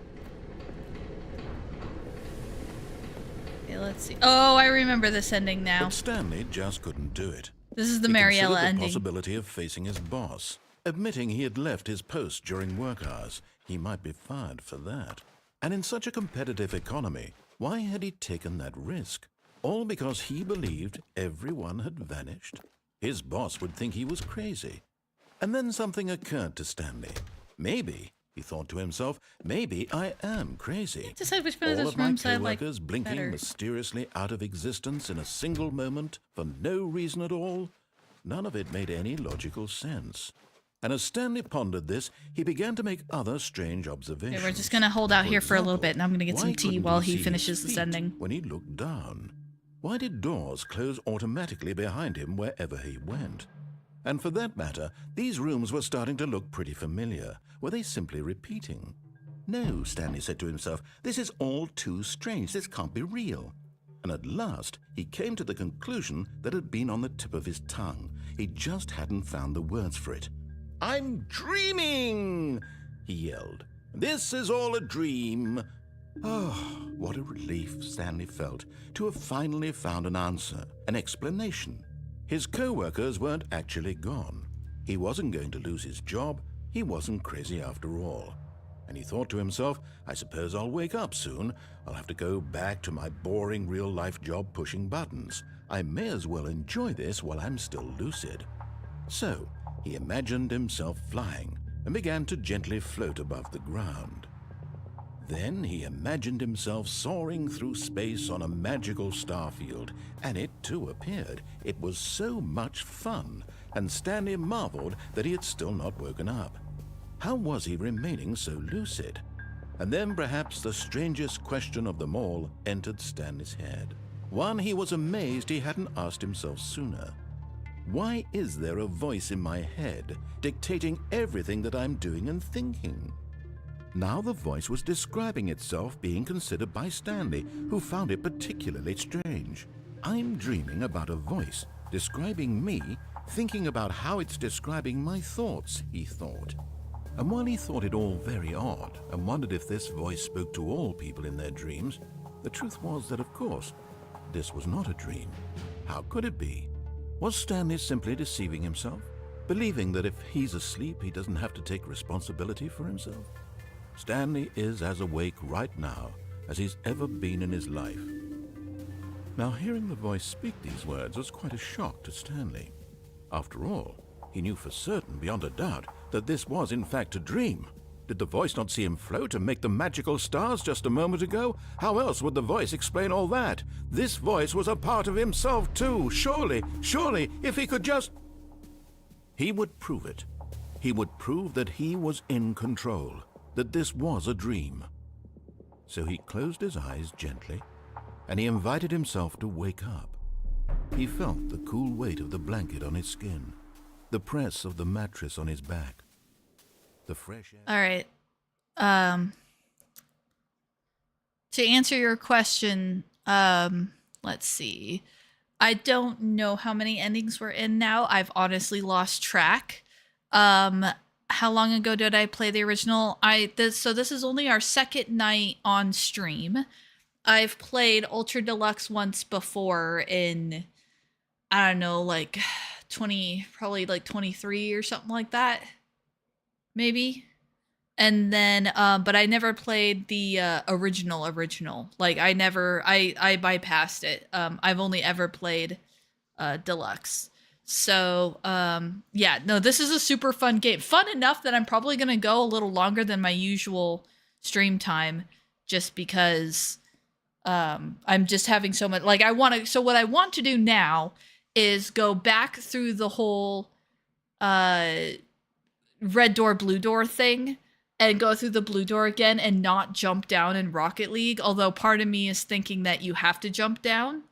Okay, let's see. Oh, I remember this ending now. But Stanley just couldn't do it. This is the He Mariella considered the ending. possibility of facing his boss. Admitting he had left his post during work hours, he might be fired for that. And in such a competitive economy, why had he taken that risk? All because he believed everyone had vanished? His boss would think he was crazy. And then something occurred to Stanley. Maybe, he thought to himself, maybe I am crazy. Decide which one of All those of my rooms I like co-workers blinking better. mysteriously out of existence in a single moment for no reason at all? None of it made any logical sense. And as Stanley pondered this, he began to make other strange observations. Okay, we're just gonna hold out here for a little bit, and I'm gonna get why some tea couldn't while he he see finishes his this feet ending. when he looked down? Why did doors close automatically behind him wherever he went? And for that matter, these rooms were starting to look pretty familiar. Were they simply repeating? No, Stanley said to himself, this is all too strange. This can't be real. And at last, he came to the conclusion that had been on the tip of his tongue. He just hadn't found the words for it. I'm dreaming, he yelled. This is all a dream. Oh, what a relief Stanley felt to have finally found an answer, an explanation. His co-workers weren't actually gone. He wasn't going to lose his job. He wasn't crazy after all. And he thought to himself, I suppose I'll wake up soon. I'll have to go back to my boring real-life job pushing buttons. I may as well enjoy this while I'm still lucid. So, he imagined himself flying and began to gently float above the ground. Then he imagined himself soaring through space on a magical starfield, and it too appeared. It was so much fun, and Stanley marveled that he had still not woken up. How was he remaining so lucid? And then perhaps the strangest question of them all entered Stanley's head. One he was amazed he hadn't asked himself sooner. Why is there a voice in my head dictating everything that I'm doing and thinking? Now the voice was describing itself being considered by Stanley, who found it particularly strange. I'm dreaming about a voice describing me, thinking about how it's describing my thoughts, he thought. And while he thought it all very odd and wondered if this voice spoke to all people in their dreams, the truth was that, of course, this was not a dream. How could it be? Was Stanley simply deceiving himself, believing that if he's asleep, he doesn't have to take responsibility for himself? Stanley is as awake right now as he's ever been in his life. Now, hearing the voice speak these words was quite a shock to Stanley. After all, he knew for certain, beyond a doubt, that this was in fact a dream. Did the voice not see him float and make the magical stars just a moment ago? How else would the voice explain all that? This voice was a part of himself too. Surely, if he could just... He would prove it. He would prove that he was in control, that this was a dream. So he closed his eyes gently, and he invited himself to wake up. He felt the cool weight of the blanket on his skin, the press of the mattress on his back, the fresh air. All right. To answer your question, let's see. I don't know how many endings we're in now. I've honestly lost track. How long ago did I play the original? So this is only our second night on stream. I've played Ultra Deluxe once before in, I don't know, like 20, probably like 23 or something like that. Maybe. And then, but I never played the original. Like I bypassed it. I've only ever played Deluxe. So, yeah, no, this is a super fun game. Fun enough that I'm probably going to go a little longer than my usual stream time just because I'm just having so much, like so what I want to do now is go back through the whole red door, blue door thing and go through the blue door again and not jump down in Rocket League. Although part of me is thinking that you have to jump down.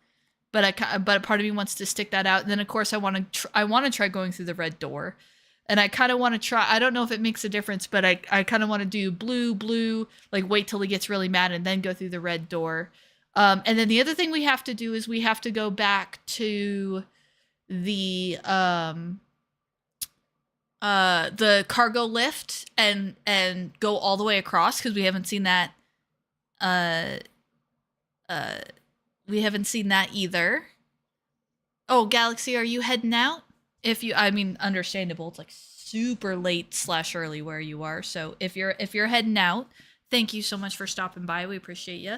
But part of me wants to stick that out. And then, of course, I want to try going through the red door. And I kind of want to try. I don't know if it makes a difference, but I kind of want to do blue, like wait till he gets really mad and then go through the red door. And then the other thing we have to do is we have to go back to the cargo lift and go all the way across because we haven't seen that. We haven't seen that either. Oh, Galaxy, are you heading out? I mean, understandable. It's like super late / early where you are. So if you're heading out, thank you so much for stopping by. We appreciate you.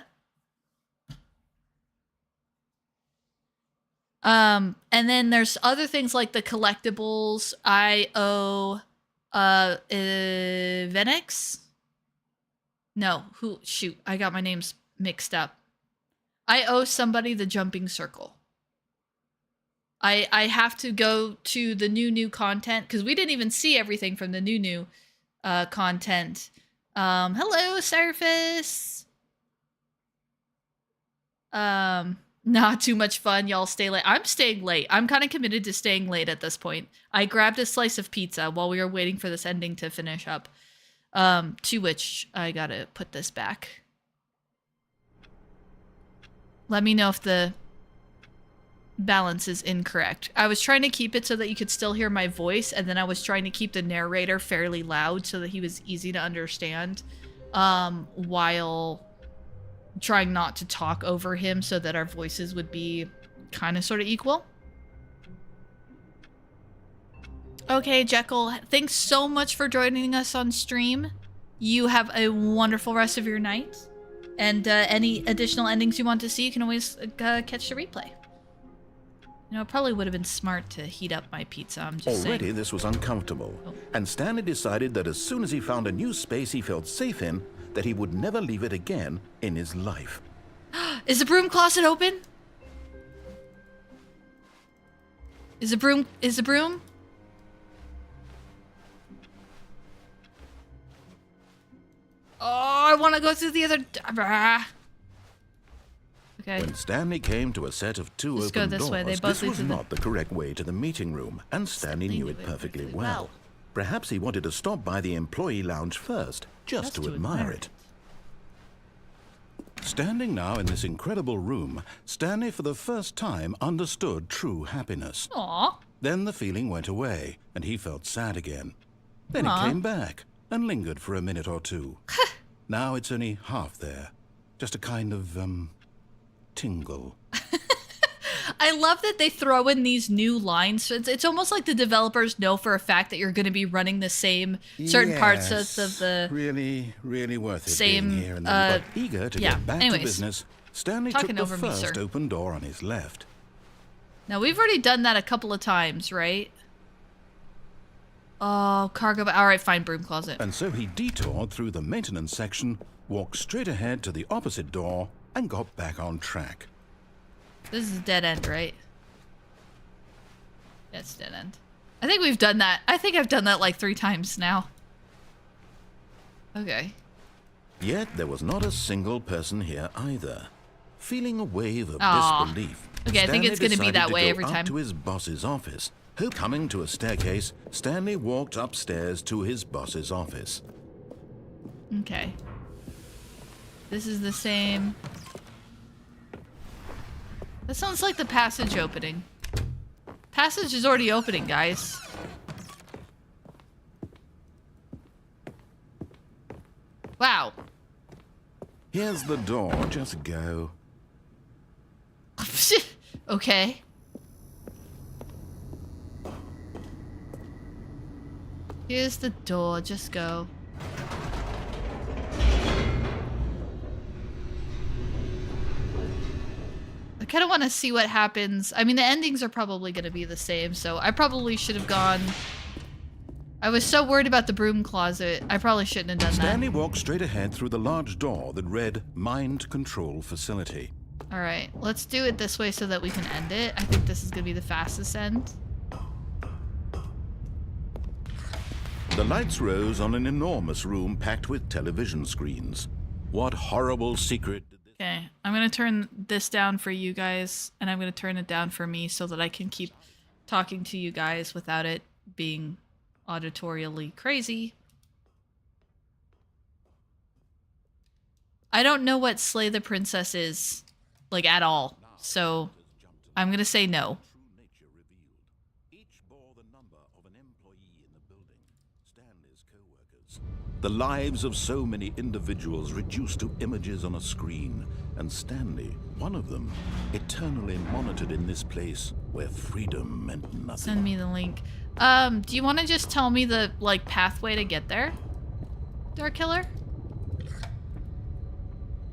And then there's other things like the collectibles. I owe Venix? No, shoot, I got my names mixed up. I owe somebody the jumping circle. I have to go to the new content because we didn't even see everything from the new content. Hello, Surface. Not too much fun. Y'all stay late. I'm staying late. I'm kind of committed to staying late at this point. I grabbed a slice of pizza while we were waiting for this ending to finish up. To which I gotta put this back. Let me know if the balance is incorrect. I was trying to keep it so that you could still hear my voice, and then I was trying to keep the narrator fairly loud so that he was easy to understand, while trying not to talk over him so that our voices would be kind of sort of equal. Okay, Jekyll, thanks so much for joining us on stream. You have a wonderful rest of your night. And any additional endings you want to see, you can always catch the replay. You know, it probably would have been smart to heat up my pizza, I'm just saying. Already this was uncomfortable, and Stanley decided that as soon as he found a new space he felt safe in, that he would never leave it again in his life. Is the broom closet open? Is the broom? Oh, I want to go through the other... Okay. When Stanley came to a set of two Let's go open this doors, way. They both this lead was to the- not the correct way to the meeting room, and Stanley knew it perfectly well. Perhaps he wanted to stop by the employee lounge first, just to admire it. Standing now in this incredible room, Stanley for the first time understood true happiness. Aww. Then the feeling went away, and he felt sad again. Then it came back, and lingered for a minute or two. Now it's only half there. Just a kind of, tingle. I love that they throw in these new lines. So it's almost like the developers know for a fact that you're going to be running the same certain parts of the... Really worth it same, being here. But eager to get back to business, Stanley took the first open door on his left. Now, we've already done that a couple of times, right? Oh, cargo... All right, fine, broom closet. And so he detoured through the maintenance section, walked straight ahead to the opposite door, and got back on track. This is a dead end, right? Yeah, it's dead end. I think we've done that. I think I've done that like 3 times now. Okay. Yet there was not a single person here either. Feeling a wave of disbelief, Okay, I think it's going to be decided that to way go every up time. to his boss's office. Coming to a staircase, Stanley walked upstairs to his boss's office. Okay. This is the same. That sounds like the passage opening. Passage is already opening, guys. Wow. Here's the door, just go. Okay. Here's the door, just go. I kind of want to see what happens. I mean, the endings are probably going to be the same, so I probably should have gone... I was so worried about the broom closet, I probably shouldn't have done Stanley that. walked straight ahead through the large door that read Mind Control Facility. Alright, let's do it this way so that we can end it. I think this is going to be the fastest end. The lights rose on an enormous room packed with television screens. What horrible secret did this... Okay, I'm going to turn this down for you guys, and I'm going to turn it down for me so that I can keep talking to you guys without it being auditorially crazy. I don't know what Slay the Princess is, like, at all, so I'm going to say no. The lives of so many individuals reduced to images on a screen, and Stanley, one of them, eternally monitored in this place where freedom meant nothing. Send me the link. Do you want to just tell me the, like, pathway to get there, Dark Killer?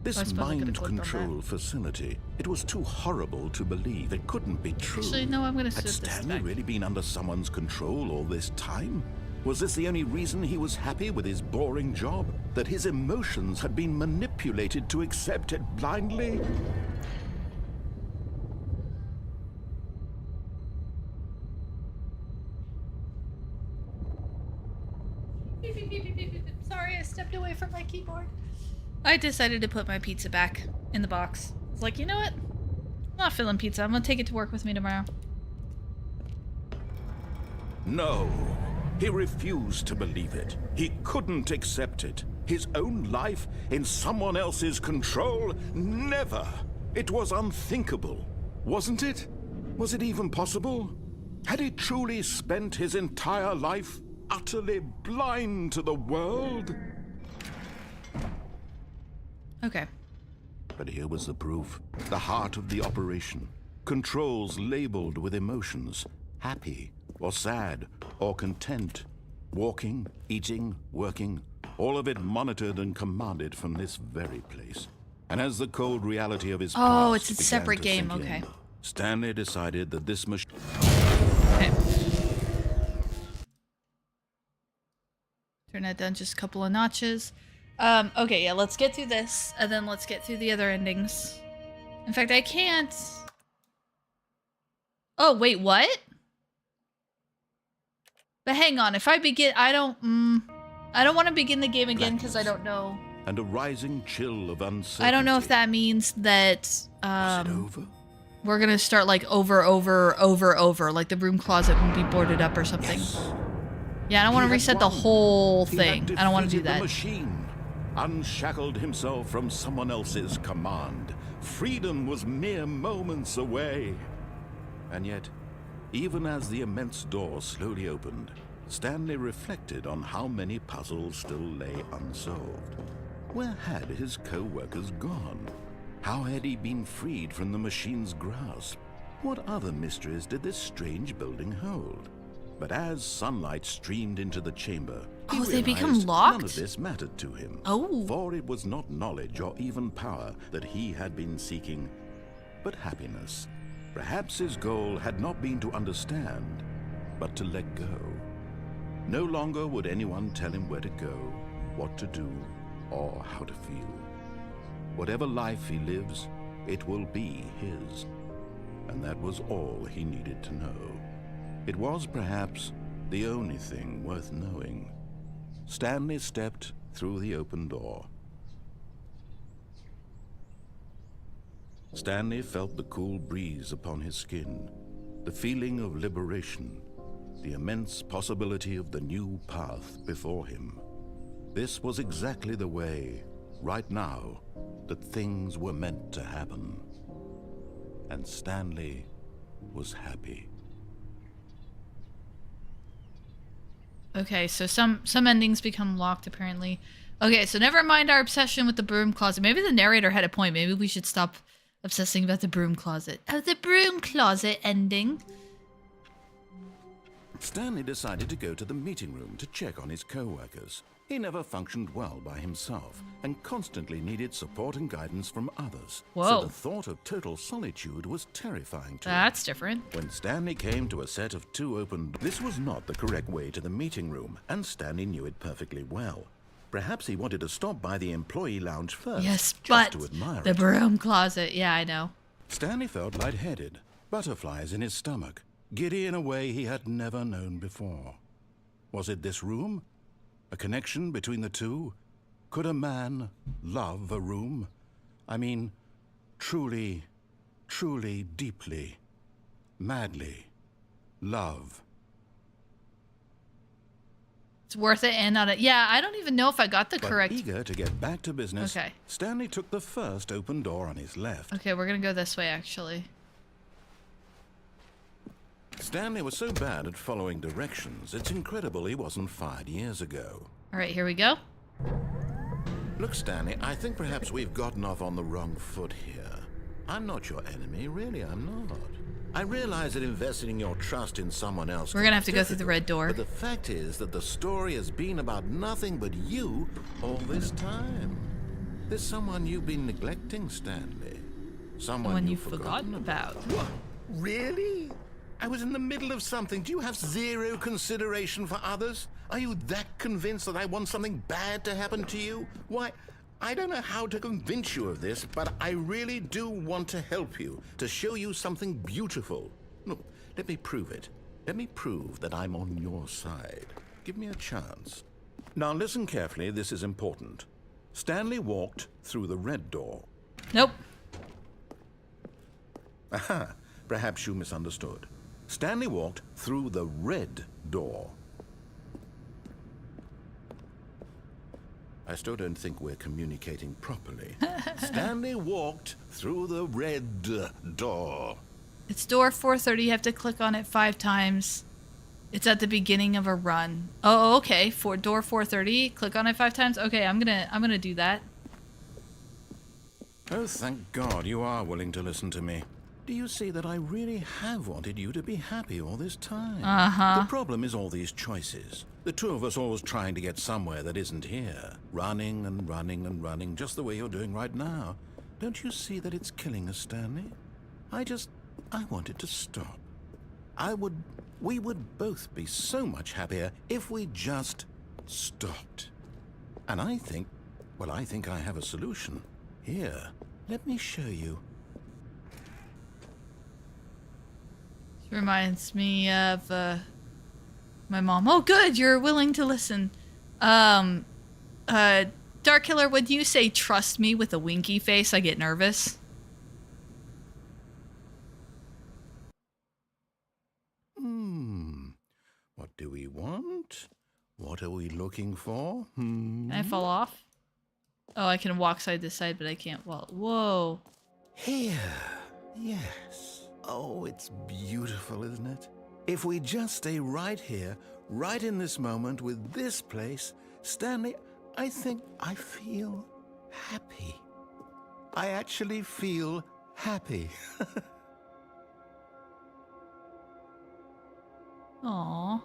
This mind control facility, it was too horrible to believe. It couldn't be true. Actually, no, I'm gonna Had sit this Stanley back. really been under someone's control all this time? Was this the only reason he was happy with his boring job? That his emotions had been manipulated to accept it blindly? Sorry, I stepped away from my keyboard. I decided to put my pizza back in the box. I was like, you know what? I'm not feeling pizza. I'm gonna take it to work with me tomorrow. No. He refused to believe it. He couldn't accept it. His own life in someone else's control? Never. It was unthinkable. Wasn't it? Was it even possible? Had he truly spent his entire life utterly blind to the world? Okay. But here was the proof. The heart of the operation. Controls labeled with emotions. Happy, or sad, or content. Walking, eating, working. All of it monitored and commanded from this very place. And as the cold reality of his past it's a began separate to game, sink okay. in, Stanley decided that this machine... Okay. Turn that down just a couple of notches. Okay, yeah, let's get through this, and then let's get through the other endings. In fact, I can't... Oh, wait, what? But hang on, if I begin... I don't want to begin the game again, because I don't know... And a rising chill of uncertainty. I don't know if that means that, Was it over? we're gonna start, like, over, like the broom closet will be boarded up or something. Yes. Yeah, I don't want to He had reset the won. whole He had thing. I don't want to do defeated the that. machine, unshackled himself from someone else's command. Freedom was mere moments away. And yet, even as the immense door slowly opened, Stanley reflected on how many puzzles still lay unsolved. Where had his co-workers gone? How had he been freed from the machine's grasp? What other mysteries did this strange building hold? But as sunlight streamed into the chamber, he they become realized locked? none of this mattered to him. Oh. For it was not knowledge or even power that he had been seeking, but happiness. Perhaps his goal had not been to understand, but to let go. No longer would anyone tell him where to go, what to do, or how to feel. Whatever life he lives, it will be his. And that was all he needed to know. It was perhaps the only thing worth knowing. Stanley stepped through the open door. Stanley felt the cool breeze upon his skin, the feeling of liberation, the immense possibility of the new path before him. This was exactly the way, right now, that things were meant to happen. And Stanley was happy. Okay, so some endings become locked, apparently. Okay, so never mind our obsession with the broom closet. Maybe the narrator had a point. Maybe we should stop obsessing about the broom closet. Oh, the broom closet ending. Stanley decided to go to the meeting room to check on his co-workers. He never functioned well by himself and constantly needed support and guidance from others. Whoa. So the thought of total solitude was terrifying to him. That's different. When Stanley came to a set of 2 open doors, this was not the correct way to the meeting room, and Stanley knew it perfectly well. Perhaps he wanted to stop by the employee lounge first, Yes, just but to admire the it. broom closet. Yeah, I know. Stanley felt lightheaded, butterflies in his stomach, giddy in a way he had never known before. Was it this room? A connection between the two? Could a man love a room? I mean, truly, truly, deeply, madly love. It's worth it and not a... Yeah, I don't even know if I got the But correct... eager to get back to business, Okay. Stanley took the first open door on his left. Okay, we're gonna go this way, actually. Stanley was so bad at following directions, it's incredible he wasn't fired years ago. All right, here we go. Look, Stanley, I think perhaps we've gotten off on the wrong foot here. I'm not your enemy, really, I'm not. I realize that investing your trust in someone else... We're gonna have to go through the red door. But the fact is that the story has been about nothing but you all this time. There's someone you've been neglecting, Stanley. Someone you've forgotten about. What? Really? I was in the middle of something. Do you have zero consideration for others? Are you that convinced that I want something bad to happen to you? Why, I don't know how to convince you of this, but I really do want to help you, to show you something beautiful. Look, let me prove it. Let me prove that I'm on your side. Give me a chance. Now listen carefully, this is important. Stanley walked through the red door. Nope. Aha, perhaps you misunderstood. Stanley walked through the red door. I still don't think we're communicating properly. Stanley walked through the red door. It's door 430. You have to click on it 5 times. It's at the beginning of a run. Oh, okay. For door 430, click on it 5 times. Okay, I'm gonna do that. Oh, thank God you are willing to listen to me. Do you see that I really have wanted you to be happy all this time? Uh-huh. The problem is all these choices. The two of us always trying to get somewhere that isn't here. Running and running and running, just the way you're doing right now. Don't you see that it's killing us, Stanley? I want it to stop. We would both be so much happier if we just stopped. And I think I have a solution. Here, let me show you. Reminds me of my mom. Oh, good, you're willing to listen. Dark Killer, when you say trust me with a winky face, I get nervous. What do we want? What are we looking for? Can I fall off? Oh, I can walk side to side, but I can't walk. Whoa. Here. Yes. Oh, it's beautiful, isn't it? If we just stay right here, right in this moment with this place, Stanley, I think I feel happy. I actually feel happy. Aww.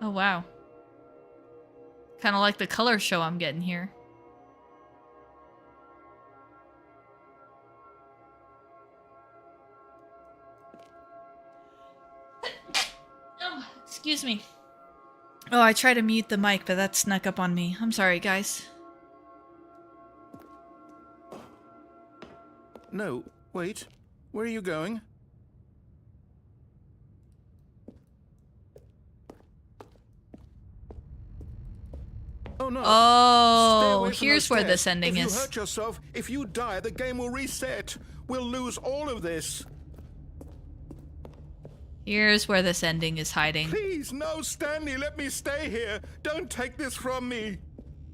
Oh, wow. Kind of like the color show I'm getting here. Oh, excuse me. Oh, I tried to mute the mic, but that snuck up on me. I'm sorry, guys. No, wait. Where are you going? no. Stay Oh, away from here's those where stairs. this ending if is. If you hurt yourself, if you die, the game will reset. We'll lose all of this. Here's where this ending is hiding. Please, no, Stanley, let me stay here. Don't take this from me.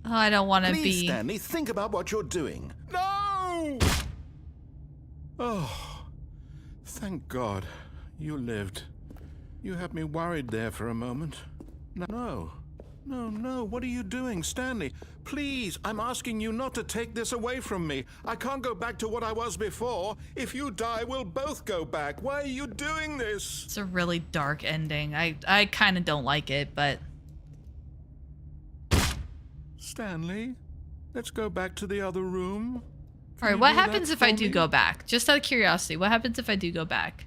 Oh, I don't want to Please, be... Stanley, think about what you're doing. No! Oh, thank God. You lived. You had me worried there for a moment. No. No, what are you doing, Stanley? Please, I'm asking you not to take this away from me. I can't go back to what I was before. If you die, we'll both go back. Why are you doing this? It's a really dark ending. I kind of don't like it, but... Stanley, let's go back to the other room. All right, what happens if I do go back? Just out of curiosity, what happens if I do go back?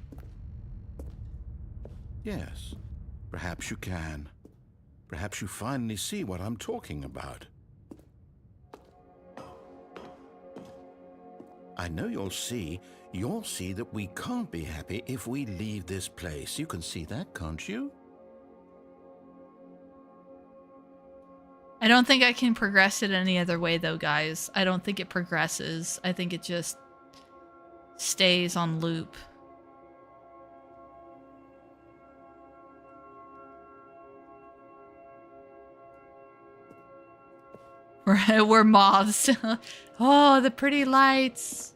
Yes, perhaps you can. Perhaps you finally see what I'm talking about. I know you'll see that we can't be happy if we leave this place. You can see that, can't you? I don't think I can progress it any other way, though, guys. I don't think it progresses. I think it just stays on loop. We're moths. Oh, the pretty lights.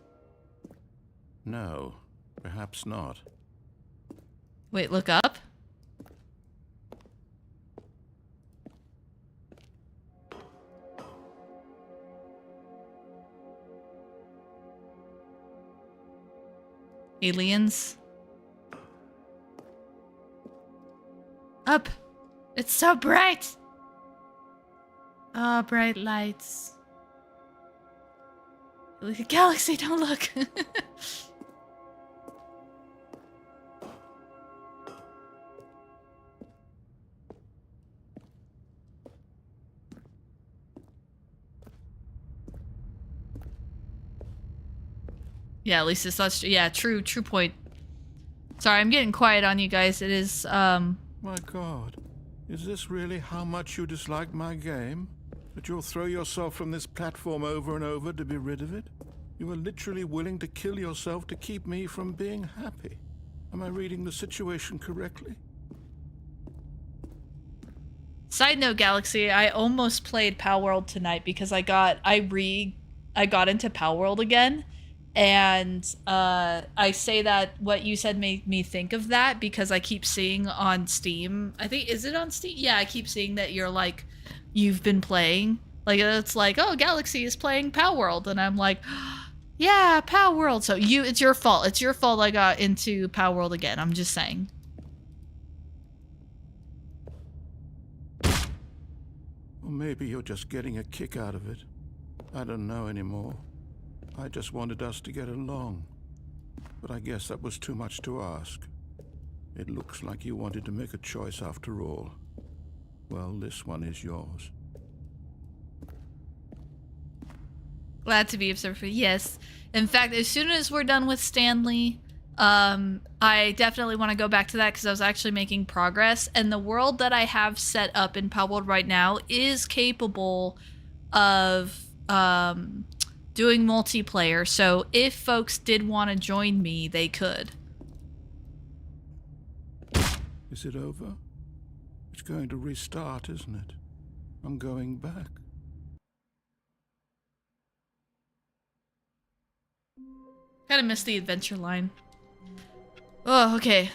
No, perhaps not. Wait, look up? Aliens? Up! It's so bright! Oh, bright lights. Look at Galaxy, don't look! Yeah, at least it's not... Yeah, true point. Sorry, I'm getting quiet on you guys. It is, My God, is this really how much you dislike my game? That you'll throw yourself from this platform over and over to be rid of it? You are literally willing to kill yourself to keep me from being happy. Am I reading the situation correctly? Side note, Galaxy, I almost played Palworld tonight because I got into Palworld again. And I say that what you said made me think of that because I keep seeing on Steam, I think, is it on Steam? Yeah, I keep seeing that you're like, you've been playing. Like, it's like, oh, Galaxy is playing Palworld. And I'm like, yeah, Palworld. So it's your fault. It's your fault I got into Palworld again. I'm just saying. Or maybe you're just getting a kick out of it. I don't know anymore. I just wanted us to get along. But I guess that was too much to ask. It looks like you wanted to make a choice after all. Well, this one is yours. Glad to be observed. Yes. In fact, as soon as we're done with Stanley, I definitely want to go back to that because I was actually making progress. And the world that I have set up in Palworld right now is capable of doing multiplayer. So if folks did want to join me, they could. Is it over? It's going to restart, isn't it? I'm going back. Kind of missed the adventure line. Oh, okay.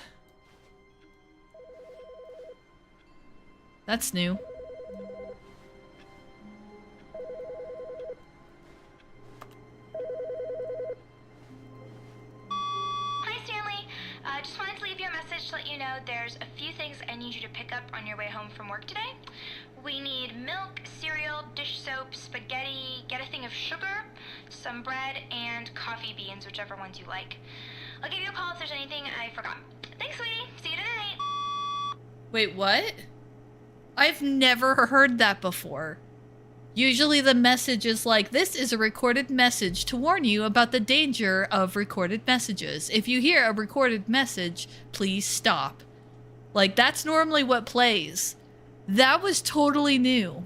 That's new. Hi, Stanley. Just wanted to leave you a message to let you know there's a few things I need you to pick up on your way home from work today. We need milk, cereal, dish soap, spaghetti, get a thing of sugar, some bread, and coffee beans, whichever ones you like. I'll give you a call if there's anything I forgot. Thanks, sweetie. See you tonight. Wait, what? I've never heard that before. Usually the message is like, this is a recorded message to warn you about the danger of recorded messages. If you hear a recorded message, please stop. Like, that's normally what plays. That was totally new.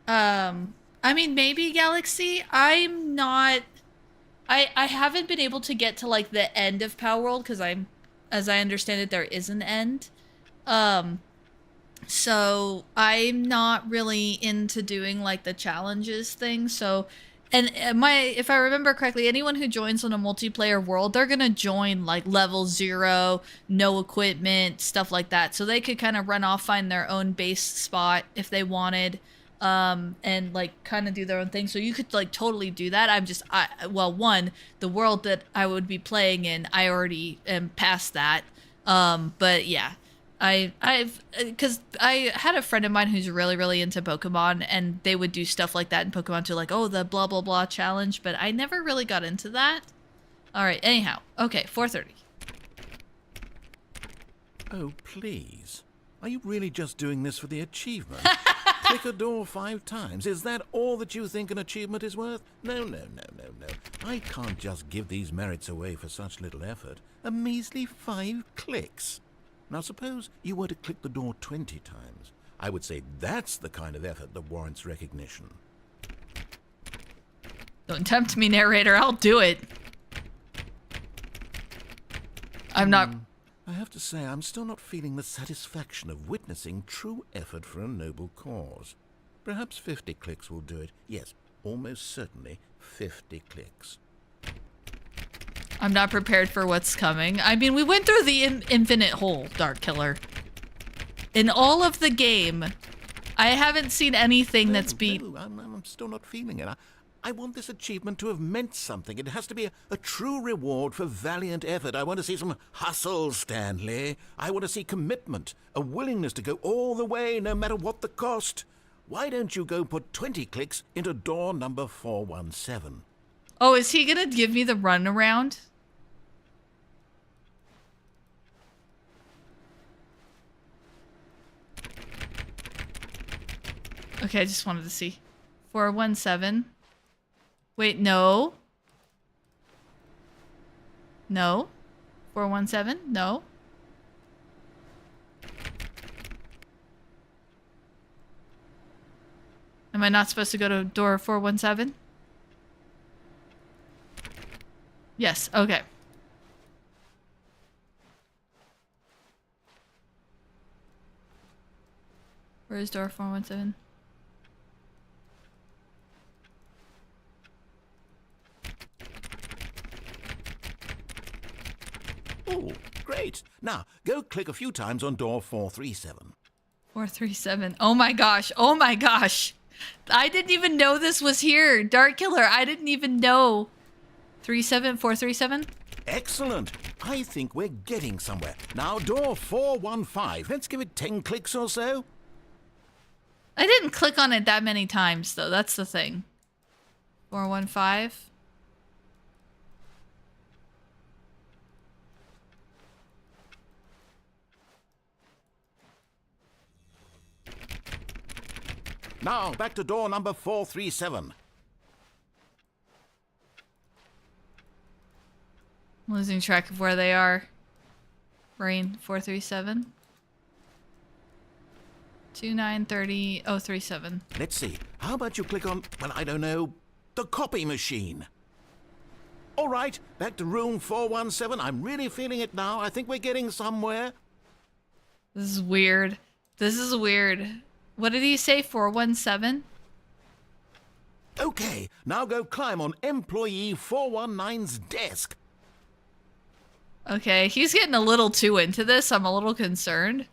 I mean, maybe Galaxy. I'm not. I haven't been able to get to like the end of Power World because as I understand it, there is an end. Um, so I'm not really into doing like the challenges thing. So, and if I remember correctly, anyone who joins on a multiplayer world, they're gonna join like level 0, no equipment, stuff like that. So they could kind of run off, find their own base spot if they wanted, and like kind of do their own thing. So you could like totally do that. Well, one, the world that I would be playing in, I already am past that. But yeah. Because I had a friend of mine who's really, really into Pokemon, and they would do stuff like that in Pokemon too, like, oh, the blah, blah, blah challenge, but I never really got into that. All right, anyhow. Okay, 4:30. Oh, please. Are you really just doing this for the achievement? Click a door 5 times. Is that all that you think an achievement is worth? No, no, no, no, no. I can't just give these merits away for such little effort. A measly 5 clicks. Now suppose you were to click the door 20 times. I would say that's the kind of effort that warrants recognition. Don't tempt me, narrator. I'll do it. I'm not... I have to say, I'm still not feeling the satisfaction of witnessing true effort for a noble cause. Perhaps 50 clicks will do it. Yes, almost certainly 50 clicks. I'm not prepared for what's coming. I mean, we went through the infinite hole, Dark Killer. In all of the game, I haven't seen anything that's beat... No, I'm still not feeling it. I want this achievement to have meant something. It has to be a true reward for valiant effort. I want to see some hustle, Stanley. I want to see commitment, a willingness to go all the way, no matter what the cost. Why don't you go put 20 clicks into door number 417? Oh, is he gonna give me the runaround? Okay, I just wanted to see. 417. Wait, no. No. 417? No. Am I not supposed to go to door 417? Yes, okay. Where is door 417? Oh, great. Now, go click a few times on door 437. 437. Oh my gosh. Oh my gosh. I didn't even know this was here. Dark Killer, I didn't even know. 437? Excellent. I think we're getting somewhere. Now, door 415. Let's give it 10 clicks or so. I didn't click on it that many times, though. That's the thing. 415. Now, back to door number 437. I'm losing track of where they are. Brain, 437. 2930 037. Let's see. How about you click on, well, I don't know, the copy machine? All right, back to room 417. I'm really feeling it now. I think we're getting somewhere. This is weird. This is weird. What did he say? 417? Okay, now go climb on employee 419's desk. Okay, he's getting a little too into this. I'm a little concerned.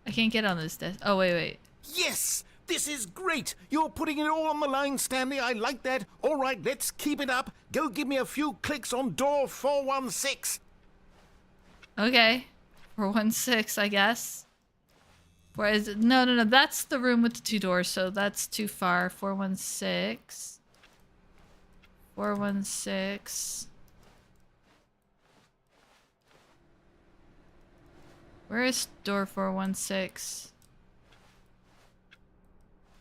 I can't get on this desk. Oh, wait. Yes, this is great. You're putting it all on the line, Stanley. I like that. All right, let's keep it up. Go give me a few clicks on door 416. Okay. 416, I guess. Where is it? No. That's the room with the 2 doors, so that's too far. 416. 416. Where is door 416?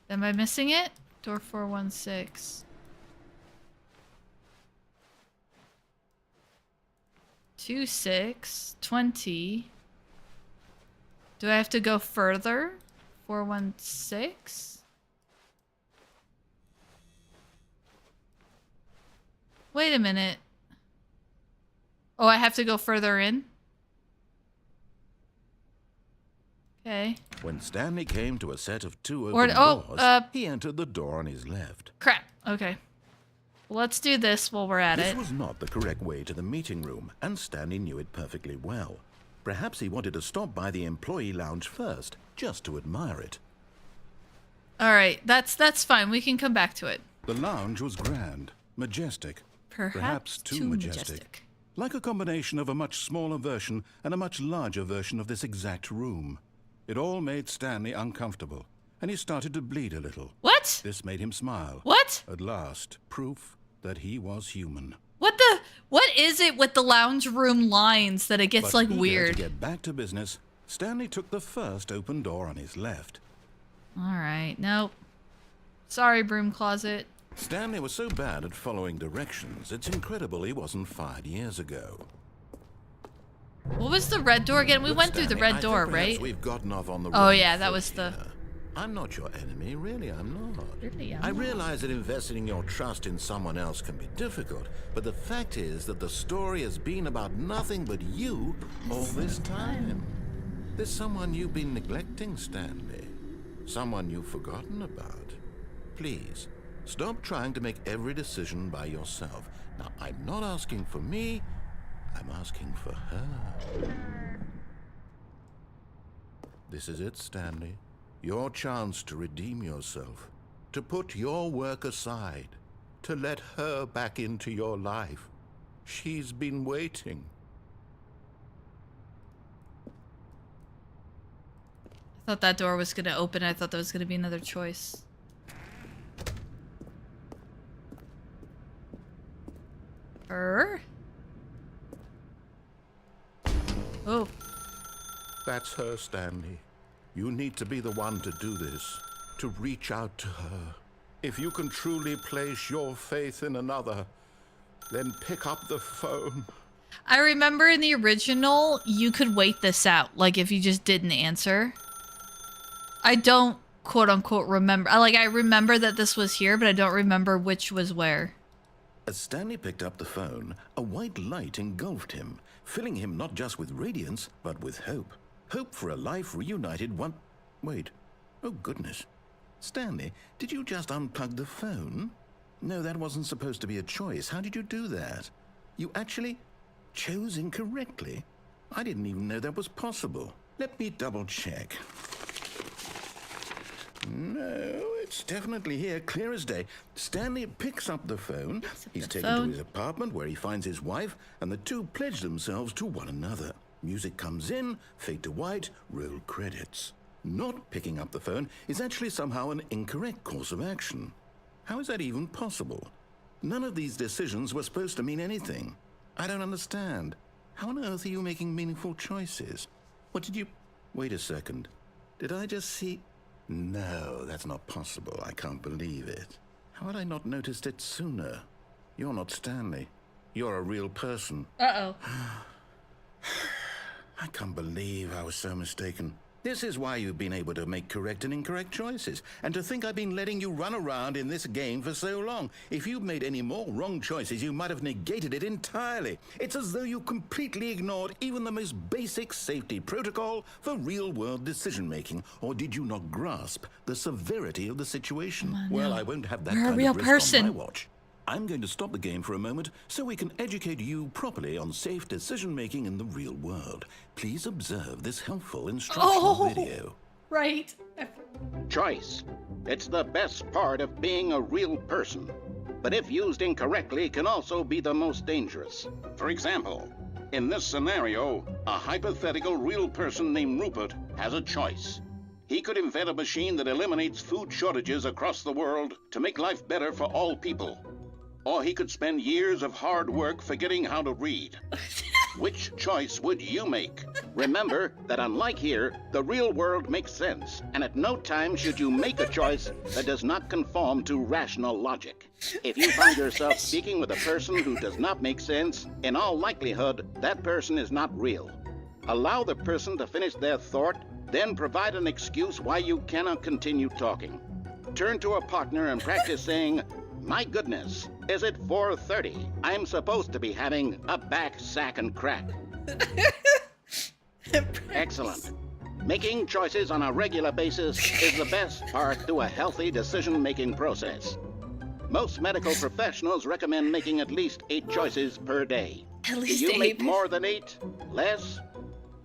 Am I missing it? Door 416. 26, 20. Do I have to go further? 416? Wait a minute. Oh, I have to go further in? Okay. When Stanley came to a set of 2 open doors, he entered the door on his left. Crap. Okay. Let's do this while we're at This it. was not the correct way to the meeting room, and Stanley knew it perfectly well. Perhaps he wanted to stop by the employee lounge first, just to admire it. Alright, that's fine. We can come back to it. The lounge was grand, majestic. Perhaps too majestic. Like a combination of a much smaller version and a much larger version of this exact room. It all made Stanley uncomfortable, and he started to bleed a little. What? This made him smile. What? At last, proof that he was human. What is it with the lounge room lines that it gets like weird? To get back to business, Stanley took the first open door on his left. Alright, nope. Sorry, broom closet. Stanley was so bad at following directions, it's incredible he wasn't fired years ago. What was the red door again? We Look, went through the Stanley, red door, I think perhaps right? We've gotten off on the Oh wrong yeah, that foot was the... here. I'm not your enemy, really, I'm not. Really, I'm I not. realize that investing your trust in someone else can be difficult, but the fact is that the story has been about nothing but you all this time. There's someone you've been neglecting, Stanley. Someone you've forgotten about. Please, stop trying to make every decision by yourself. Now, I'm not asking for me, I'm asking for her. This is it, Stanley. Your chance to redeem yourself, to put your work aside, to let her back into your life. She's been waiting. I thought that door was gonna open. I thought there was gonna be another choice. Her? Oh. That's her, Stanley. You need to be the one to do this, to reach out to her. If you can truly place your faith in another, then pick up the phone. I remember in the original, you could wait this out. Like, if you just didn't answer. I don't, quote-unquote, remember. I remember that this was here, but I don't remember which was where. As Stanley picked up the phone, a white light engulfed him, filling him not just with radiance, but with hope. Hope for a life reunited one... Wait. Oh, goodness. Stanley, did you just unplug the phone? No, that wasn't supposed to be a choice. How did you do that? You actually chose incorrectly? I didn't even know that was possible. Let me double-check. No, it's definitely here, clear as day. Stanley picks up the phone. He's taken to his apartment where he finds his wife, and the two pledge themselves to one another. Music comes in, fade to white, roll credits. Not picking up the phone is actually somehow an incorrect course of action. How is that even possible? None of these decisions were supposed to mean anything. I don't understand. How on earth are you making meaningful choices? What did you... Wait a second. Did I just see... No, that's not possible. I can't believe it. How had I not noticed it sooner? You're not Stanley. You're a real person. Uh-oh. I can't believe I was so mistaken. This is why you've been able to make correct and incorrect choices. And to think I've been letting you run around in this game for so long. If you'd made any more wrong choices, you might have negated it entirely. It's as though you completely ignored even the most basic safety protocol for real-world decision-making. Or did you not grasp the severity of the situation? Well, I won't have that You're a kind real of risk person. on my watch. I'm going to stop the game for a moment so we can educate you properly on safe decision-making in the real world. Please observe this helpful instructional video. Right. Choice. It's the best part of being a real person. But if used incorrectly, can also be the most dangerous. For example, in this scenario, a hypothetical real person named Rupert has a choice. He could invent a machine that eliminates food shortages across the world to make life better for all people. Or he could spend years of hard work forgetting how to read. Which choice would you make? Remember that unlike here, the real world makes sense, and at no time should you make a choice that does not conform to rational logic. If you find yourself speaking with a person who does not make sense, in all likelihood, that person is not real. Allow the person to finish their thought, then provide an excuse why you cannot continue talking. Turn to a partner and practice saying, My goodness, is it 4:30? I'm supposed to be having a back, sack, and crack. Excellent. Making choices on a regular basis is the best part to a healthy decision-making process. Most medical professionals recommend making at least 8 choices per day. At Do least you 8. make more than 8? Less?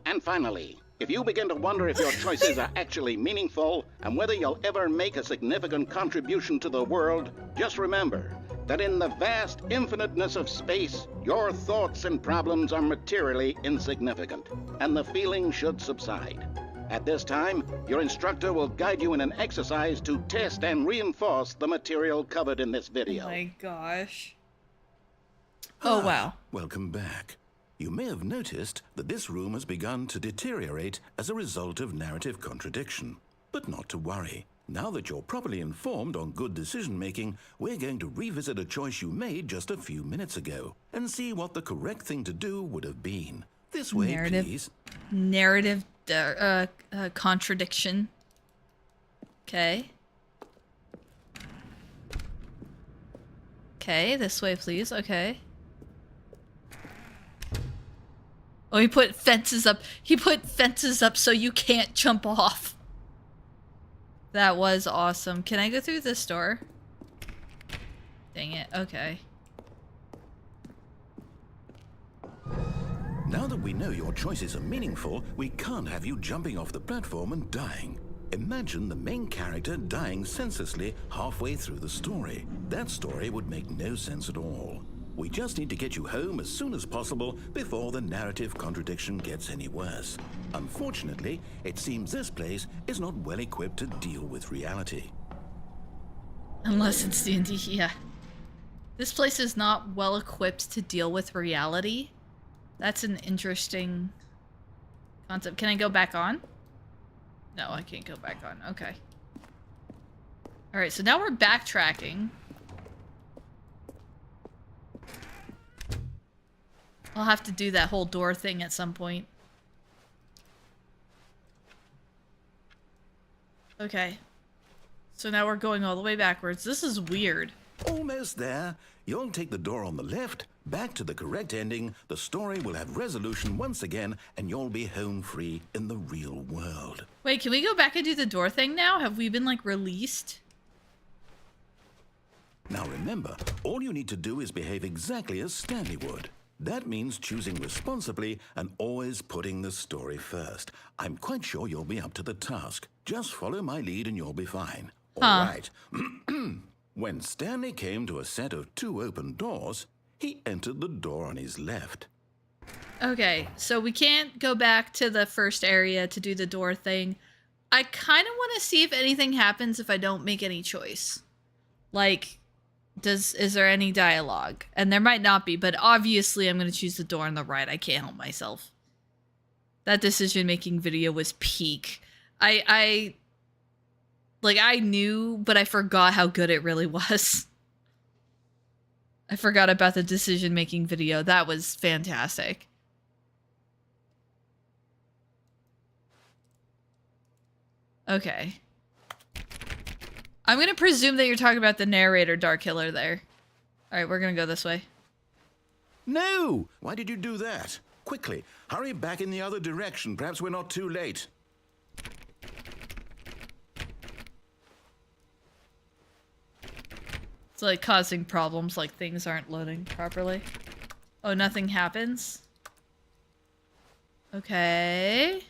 And finally, if you begin to wonder if your choices are actually meaningful and whether you'll ever make a significant contribution to the world, just remember that in the vast infiniteness of space, your thoughts and problems are materially insignificant, and the feeling should subside. At this time, your instructor will guide you in an exercise to test and reinforce the material covered in this video. Oh my gosh. Oh, wow. Welcome back. You may have noticed that this room has begun to deteriorate as a result of narrative contradiction. But not to worry. Now that you're properly informed on good decision-making, we're going to revisit a choice you made just a few minutes ago and see what the correct thing to do would have been. This way, please. Narrative contradiction. Okay. Okay, this way, please. Okay. Oh, he put fences up. He put fences up so you can't jump off. That was awesome. Can I go through this door? Dang it. Okay. Now that we know your choices are meaningful, we can't have you jumping off the platform and dying. Imagine the main character dying senselessly halfway through the story. That story would make no sense at all. We just need to get you home as soon as possible before the narrative contradiction gets any worse. Unfortunately, it seems this place is not well equipped to deal with reality. Unless it's D&D, yeah. This place is not well equipped to deal with reality. That's an interesting concept. Can I go back on? No, I can't go back on. Okay. Alright, so now we're backtracking. I'll have to do that whole door thing at some point. Okay. So now we're going all the way backwards. This is weird. Almost there. You'll take the door on the left, back to the correct ending, the story will have resolution once again, and you'll be home free in the real world. Wait, can we go back and do the door thing now? Have we been, like, released? Now remember, all you need to do is behave exactly as Stanley would. That means choosing responsibly and always putting the story first. I'm quite sure you'll be up to the task. Just follow my lead and you'll be fine. All right. When Stanley came to a set of 2 open doors, he entered the door on his left. Okay, so we can't go back to the first area to do the door thing. I kind of want to see if anything happens if I don't make any choice. Like, is there any dialogue? And there might not be, but obviously I'm going to choose the door on the right. I can't help myself. That decision-making video was peak. I knew, but I forgot how good it really was. I forgot about the decision-making video. That was fantastic. Okay. I'm going to presume that you're talking about the narrator Dark Killer there. Alright, we're going to go this way. No! Why did you do that? Quickly, hurry back in the other direction. Perhaps we're not too late. It's like causing problems, like things aren't loading properly. Oh, nothing happens? Okay.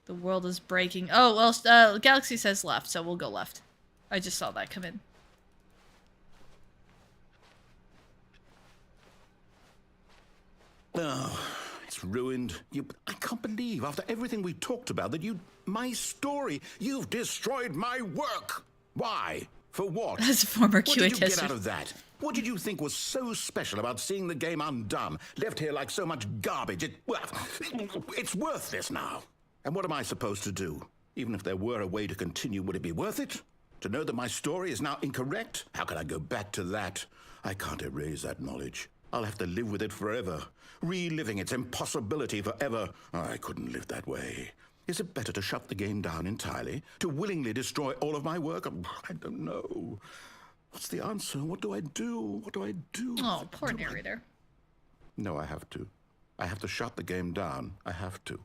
The world is breaking. Oh, well, Galaxy says left, so we'll go left. I just saw that come in. Oh, it's ruined. I can't believe, after everything we talked about, that my story, you've destroyed my work. Why? For what? As a former QA What did you tester. get out of that? What did you think was so special about seeing the game undone, left here like so much garbage? It's worthless now. And what am I supposed to do? Even if there were a way to continue, would it be worth it? To know that my story is now incorrect? How can I go back to that? I can't erase that knowledge. I'll have to live with it forever, reliving its impossibility forever. I couldn't live that way. Is it better to shut the game down entirely? To willingly destroy all of my work? I don't know. What's the answer? What do I do? What do I do? Oh, poor narrator. No, I have to. I have to shut the game down. I have to.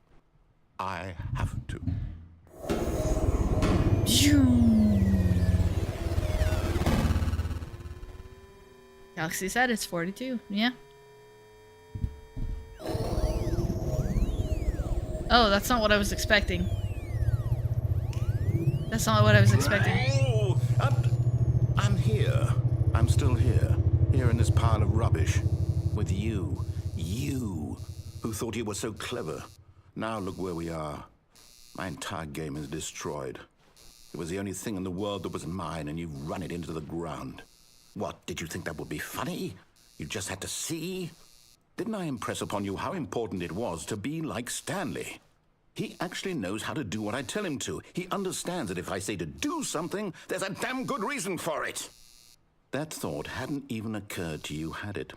I have to. Galaxy said it's 42. Yeah. Oh, that's not what I was expecting. That's not what I was expecting. Oh, I'm here. I'm still here. Here in this pile of rubbish. With you. You, who thought you were so clever. Now look where we are. My entire game is destroyed. It was the only thing in the world that was mine, and you've run it into the ground. What, did you think that would be funny? You just had to see? Didn't I impress upon you how important it was to be like Stanley? He actually knows how to do what I tell him to. He understands that if I say to do something, there's a damn good reason for it. That thought hadn't even occurred to you, had it?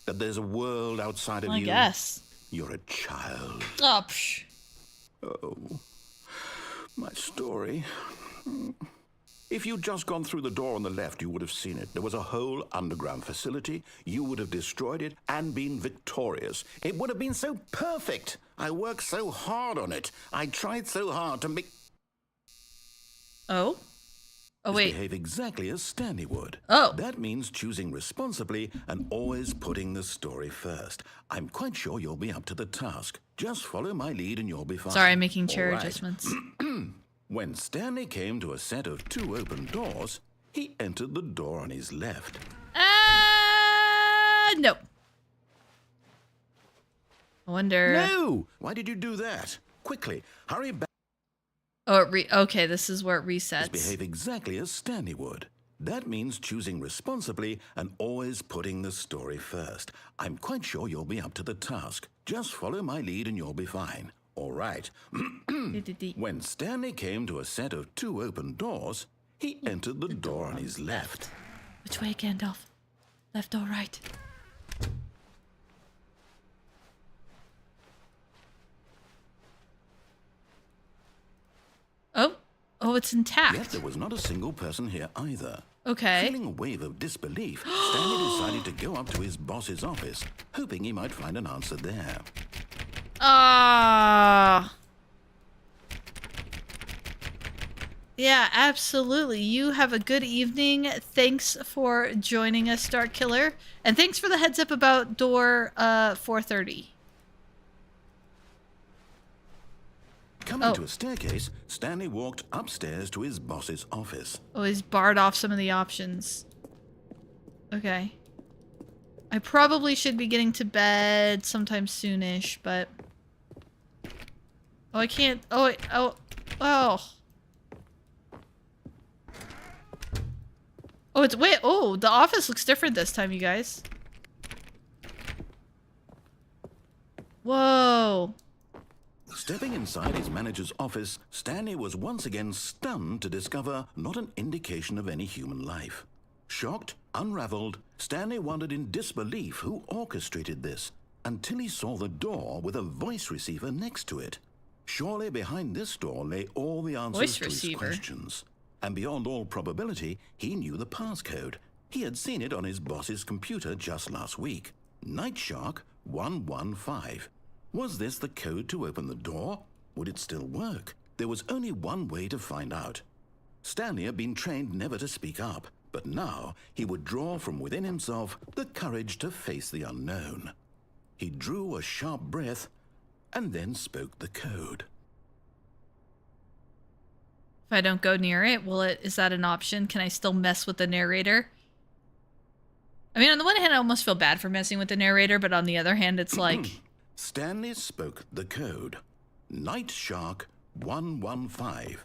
That there's a world outside of you? I guess. You're a child. Oh, psh. Oh, my story. If you'd just gone through the door on the left, you would have seen it. There was a whole underground facility. You would have destroyed it and been victorious. It would have been so perfect. I worked so hard on it. I tried so hard to make... Oh? Oh, wait. Behave exactly as Stanley would. Oh. That means choosing responsibly and always putting the story first. I'm quite sure you'll be up to the task. Just follow my lead and you'll be fine. Sorry, I'm making chair All right. adjustments. When Stanley came to a set of 2 open doors, he entered the door on his left. No. I wonder... No! Why did you do that? Quickly, hurry back. Oh, okay, this is where it resets. Behave exactly as Stanley would. That means choosing responsibly and always putting the story first. I'm quite sure you'll be up to the task. Just follow my lead and you'll be fine. All right. When Stanley came to a set of 2 open doors, he entered the door on his left. Which way, Gandalf? Left or right? Oh, it's intact. Yet there was not a single person here either. Okay. Feeling a wave of disbelief, Stanley decided to go up to his boss's office, hoping he might find an answer there. Yeah, absolutely. You have a good evening. Thanks for joining us, Dark Killer. And thanks for the heads up about door 430. Coming to a staircase, Stanley walked upstairs to his boss's office. Oh, he's barred off some of the options. Okay. I probably should be getting to bed sometime soonish, but... Oh, I can't... Oh, Oh, it's... Wait, oh, the office looks different this time, you guys. Whoa. Stepping inside his manager's office, Stanley was once again stunned to discover not an indication of any human life. Shocked, unraveled, Stanley wondered in disbelief who orchestrated this, until he saw the door with a voice receiver next to it. Surely behind this door lay all the answers to his questions. And beyond all probability, he knew the passcode. He had seen it on his boss's computer just last week. Nightshark 115. Was this the code to open the door? Would it still work? There was only one way to find out. Stanley had been trained never to speak up, but now he would draw from within himself the courage to face the unknown. He drew a sharp breath and then spoke the code. If I don't go near it, is that an option? Can I still mess with the narrator? I mean, on the one hand, I almost feel bad for messing with the narrator, but on the other hand, it's like... Stanley spoke the code. Nightshark 115.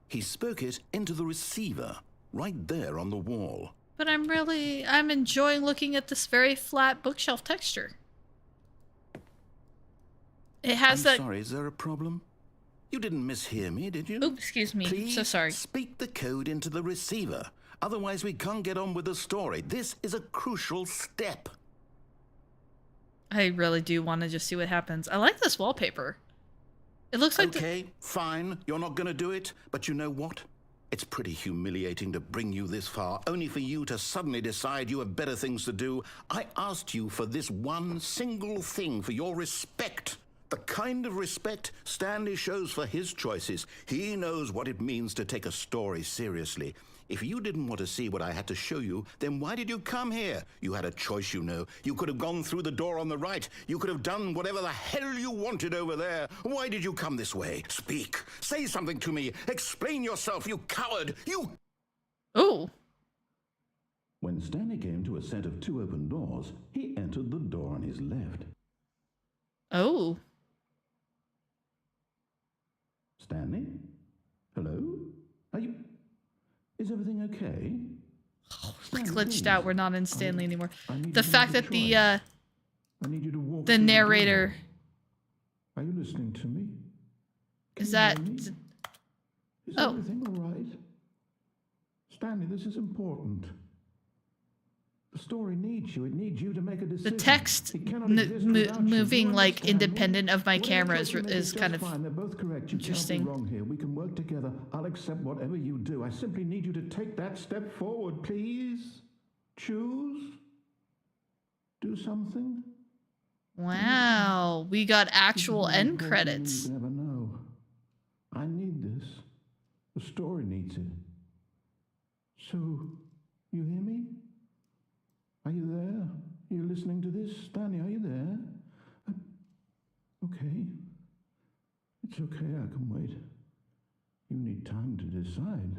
He spoke it into the receiver, right there on the wall. But I'm enjoying looking at this very flat bookshelf texture. It has I'm sorry, is there a problem? You didn't mishear me, did you? Oops, excuse me. Please So sorry. speak the code into the receiver. Otherwise, we can't get on with the story. This is a crucial step. I really do want to just see what happens. I like this wallpaper. It looks like... Okay, fine. You're not going to do it. But you know what? It's pretty humiliating to bring you this far, only for you to suddenly decide you have better things to do. I asked you for this one single thing, for your respect. The kind of respect Stanley shows for his choices. He knows what it means to take a story seriously. If you didn't want to see what I had to show you, then why did you come here? You had a choice, you know. You could have gone through the door on the right. You could have done whatever the hell you wanted over there. Why did you come this way? Speak. Say something to me. Explain yourself, you coward. You... Oh. When Stanley came to a set of 2 open doors, he entered the door on his left. Oh. Stanley? Hello? Are you... Is everything okay? We glitched out. We're not in Stanley anymore. The fact that the narrator... Are you listening to me? Is that... Is everything all right? Stanley, this is important. The story needs you. It needs you to make a decision. The text moving like independent of my camera is kind of They're both correct. You interesting. can't be wrong here. We can work together. I'll accept whatever you do. I simply need you to take that step forward, please. Choose. Do something. Wow, we got actual end credits. You never know. I need this. The story needs it. So, you hear me? Are you there? Are you listening to this? Stanley, are you there? Okay. It's okay, I can wait. You need time to decide.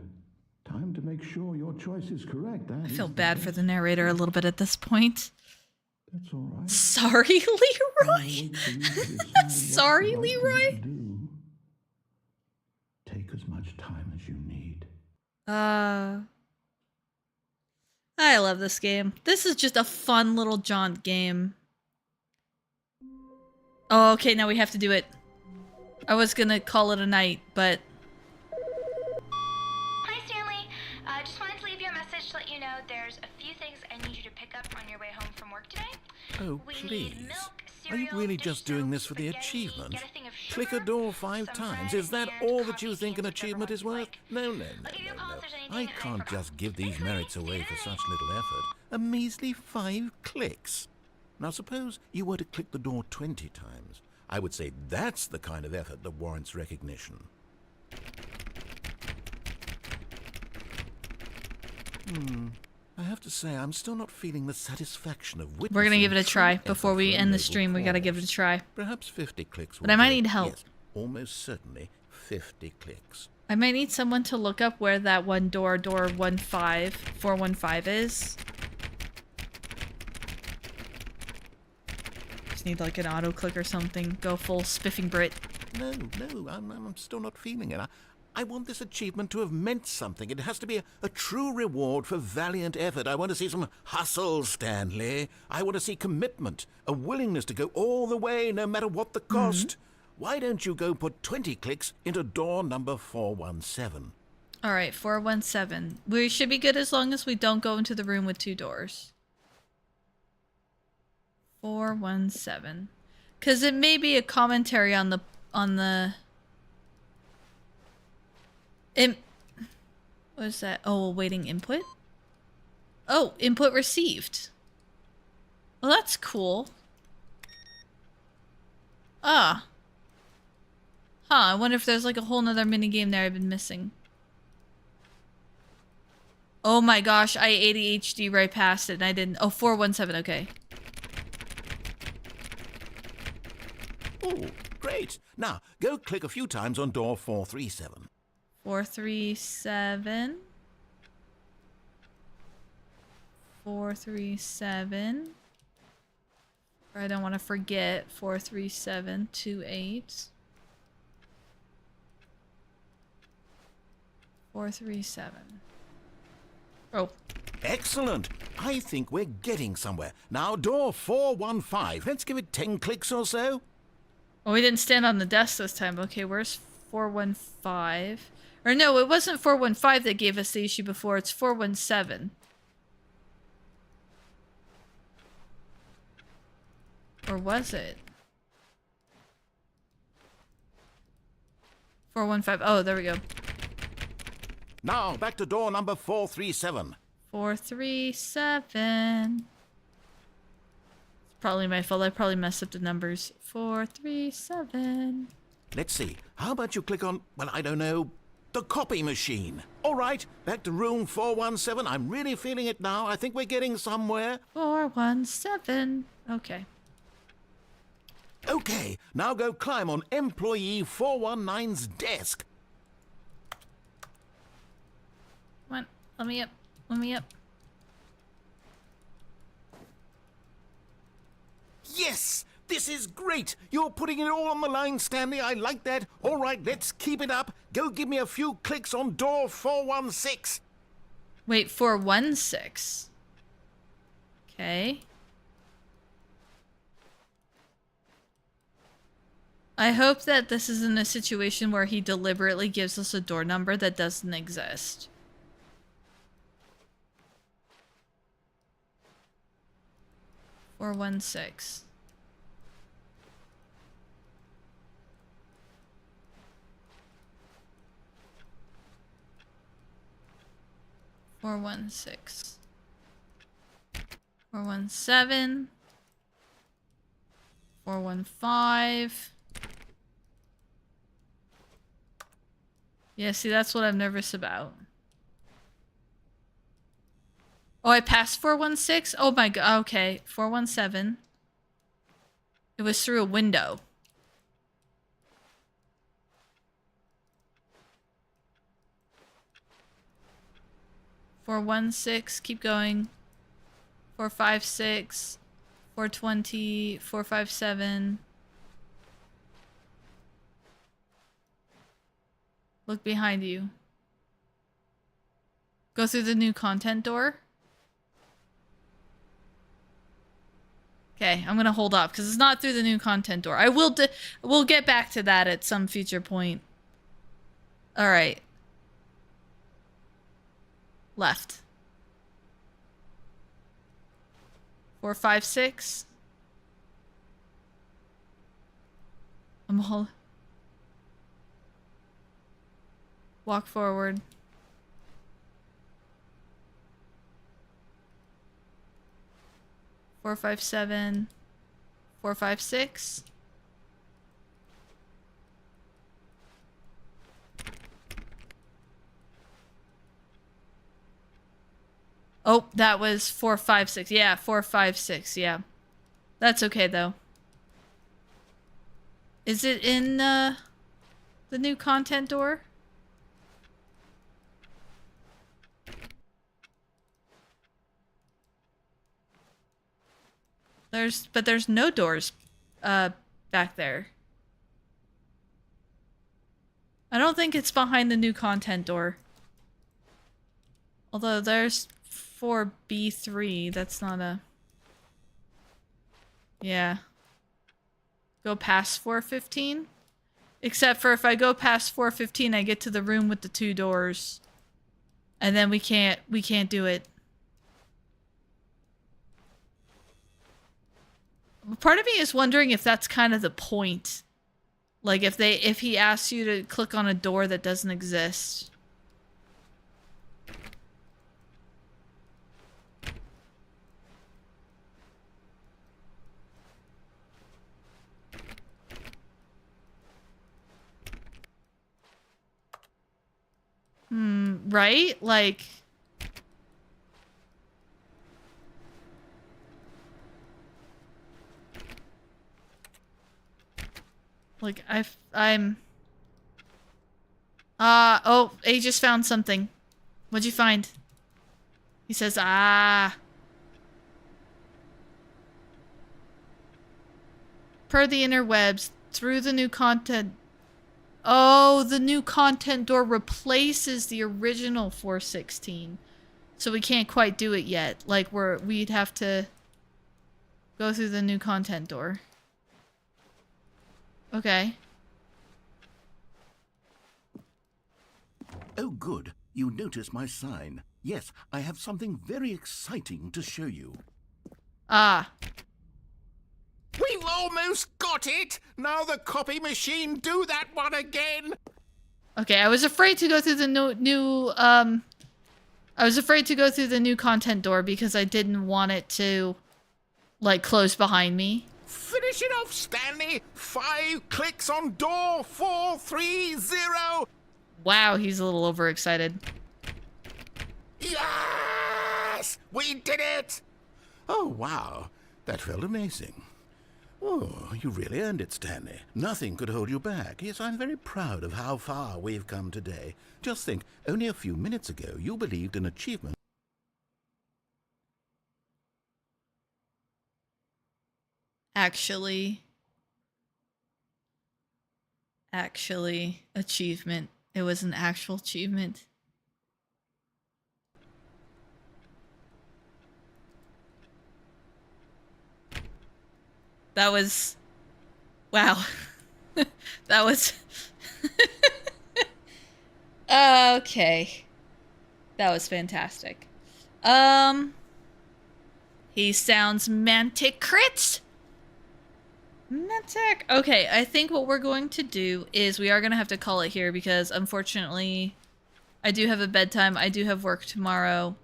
Time to make sure your choice is correct. I feel bad for the narrator a little bit at this point. That's all right. Sorry, Leroy. Sorry, Leroy. Take as much time as you need. I love this game. This is just a fun little jaunt game. Oh, okay, now we have to do it. I was gonna call it a night, but... Hi, Stanley. Just wanted to leave you a message to let you know there's a few things I need you to pick up on your way home from work today. Oh, We please. need milk, Are you cereal, really dish just doing soap, this for the spaghetti, achievement? get a thing of Click a sugar, door 5 some times. bread, Is that and all that coffee you think an beans, whichever achievement ones is you worth? like. No. I'll give you a call if there's anything I I can't forgot. just give these Thanks, merits honey. away See for you such little effort. A measly 5 clicks. Now suppose you were to click the door 20 times. I would say that's the kind of effort that warrants recognition. I have to say, I'm still not feeling the satisfaction of witnessing... We're gonna give it a try. true Before we effort for a end the noble stream, we gotta cause. give it a try. Perhaps 50 clicks But I might do it. need help. Yes, almost certainly 50 clicks. I might need someone to look up where that one door 415 is. Just need like an auto click or something. Go full spiffing Brit. No, I'm still not feeling it. I want this achievement to have meant something. It has to be a true reward for valiant effort. I want to see some hustle, Stanley. I want to see commitment, a willingness to go all the way, no matter what the cost. Why don't you go put 20 clicks into door number 417? Alright, 417. We should be good as long as we don't go into the room with 2 doors. 417. Because it may be a commentary on the... What is that? Oh, awaiting input? Oh, input received. Well, that's cool. Ah. Huh, I wonder if there's like a whole nother minigame there I've been missing. Oh my gosh, I ADHD right past it and I didn't. Oh, 417, okay. Oh, great. Now, go click a few times on door 437. 437. 437. I don't want to forget. 43728. 437. Oh. Excellent. I think we're getting somewhere. Now, door 415. Let's give it 10 clicks or so. Oh, we didn't stand on the desk this time. Okay, where's 415? Or no, it wasn't 415 that gave us the issue before. It's 417. Or was it? 415. Oh, there we go. Now, back to door number 437. 437. It's probably my fault. I probably messed up the numbers. 437. Let's see. How about you click on, well, I don't know, the copy machine. All right, back to room 417. I'm really feeling it now. I think we're getting somewhere. 417. Okay. Okay, now go climb on employee 419's desk. Come on. Let me up. Let me up. Yes! This is great! You're putting it all on the line, Stanley. I like that. All right, let's keep it up. Go give me a few clicks on door 416. Wait, 416. Okay. I hope that this isn't a situation where he deliberately gives us a door number that doesn't exist. Or 416. Four 416. 417. 415. Yeah, see, that's what I'm nervous about. Oh, I passed 416? Oh my god, okay. 417. It was through a window. Four 416, keep going. 456, 420, 457. Look behind you. Go through the new content door. Okay, I'm gonna hold off because it's not through the new content door. We'll get back to that at some future point. All right. Left. 456. I'm all. Walk forward. 457. 456. Oh, that was 456. Yeah, 456. Yeah. That's okay, though. Is it in the new content door? But there's no doors back there. I don't think it's behind the new content door. Although there's 4B3, that's not a... Yeah. Go past 415? Except for if I go past 415, I get to the room with the 2 doors. And then we can't do it. Part of me is wondering if that's kind of the point. Like if he asks you to click on a door that doesn't exist. Right? Like... Like, I'm... oh, A just found something. What'd you find? He says, ah. Per the interwebs, through the new content... Oh, the new content door replaces the original 416. So we can't quite do it yet. Like, we'd have to go through the new content door. Okay. Oh, good. You notice my sign. Yes, I have something very exciting to show you. Ah. We've almost got it! Now the copy machine, do that one again! Okay, I was afraid to go through the new I was afraid to go through the new content door because I didn't want it to, like, close behind me. Finish it off, Stanley! 5 clicks on door 430! Wow, he's a little overexcited. Yes! We did it! Oh, wow. That felt amazing. Oh, you really earned it, Stanley. Nothing could hold you back. Yes, I'm very proud of how far we've come today. Just think, only a few minutes ago, you believed an achievement. Actually, achievement. It was an actual achievement. That was... Wow. That was... Okay. That was fantastic. He sounds mantic-crit! Mantic! Okay, I think what we're going to do is we are going to have to call it here because, unfortunately, I do have a bedtime. I do have work tomorrow.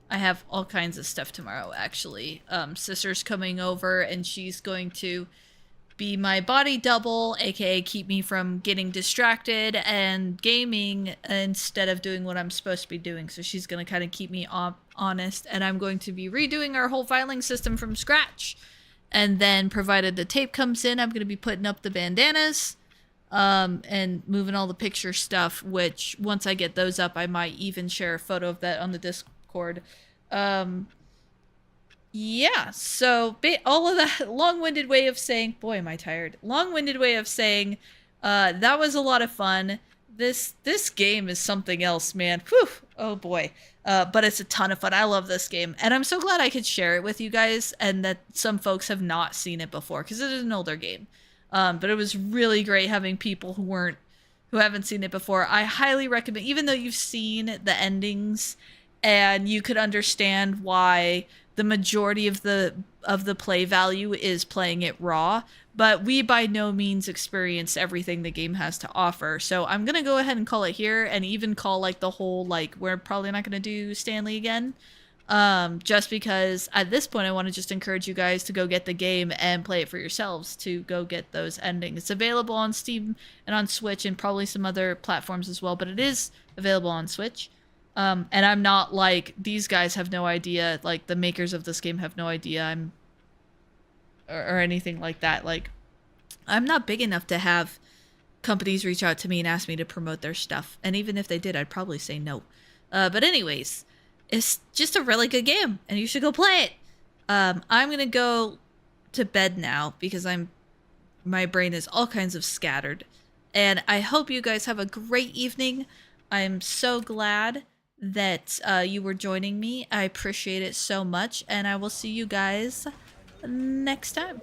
I have all kinds of stuff tomorrow, actually. Sister's coming over, and she's going to be my body double, aka keep me from getting distracted and gaming instead of doing what I'm supposed to be doing. So she's going to kind of keep me honest, and I'm going to be redoing our whole filing system from scratch. And then, provided the tape comes in, I'm going to be putting up the bandanas and moving all the picture stuff, which once I get those up, I might even share a photo of that on the Discord. Yeah, so all of that long-winded way of saying, boy, am I tired. Long-winded way of saying, that was a lot of fun. This game is something else, man. Whew, oh boy. But it's a ton of fun. I love this game, and I'm so glad I could share it with you guys, and that some folks have not seen it before, because it is an older game. But it was really great having people who haven't seen it before. I highly recommend, even though you've seen the endings, and you could understand why the majority of the play value is playing it raw, but we by no means experienced everything the game has to offer. So I'm gonna go ahead and call it here, and even call like the whole, like, we're probably not gonna do Stanley again, just because at this point I want to just encourage you guys to go get the game and play it for yourselves, to go get those endings. It's available on Steam and on Switch and probably some other platforms as well, but it is available on Switch. And I'm not like, these guys have no idea, like the makers of this game have no idea or anything like that. Like, I'm not big enough to have companies reach out to me and ask me to promote their stuff. And even if they did, I'd probably say no. But anyways, it's just a really good game and you should go play it. I'm going to go to bed now because my brain is all kinds of scattered. And I hope you guys have a great evening. I'm so glad that you were joining me. I appreciate it so much, and I will see you guys next time.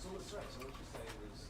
So let's just say it was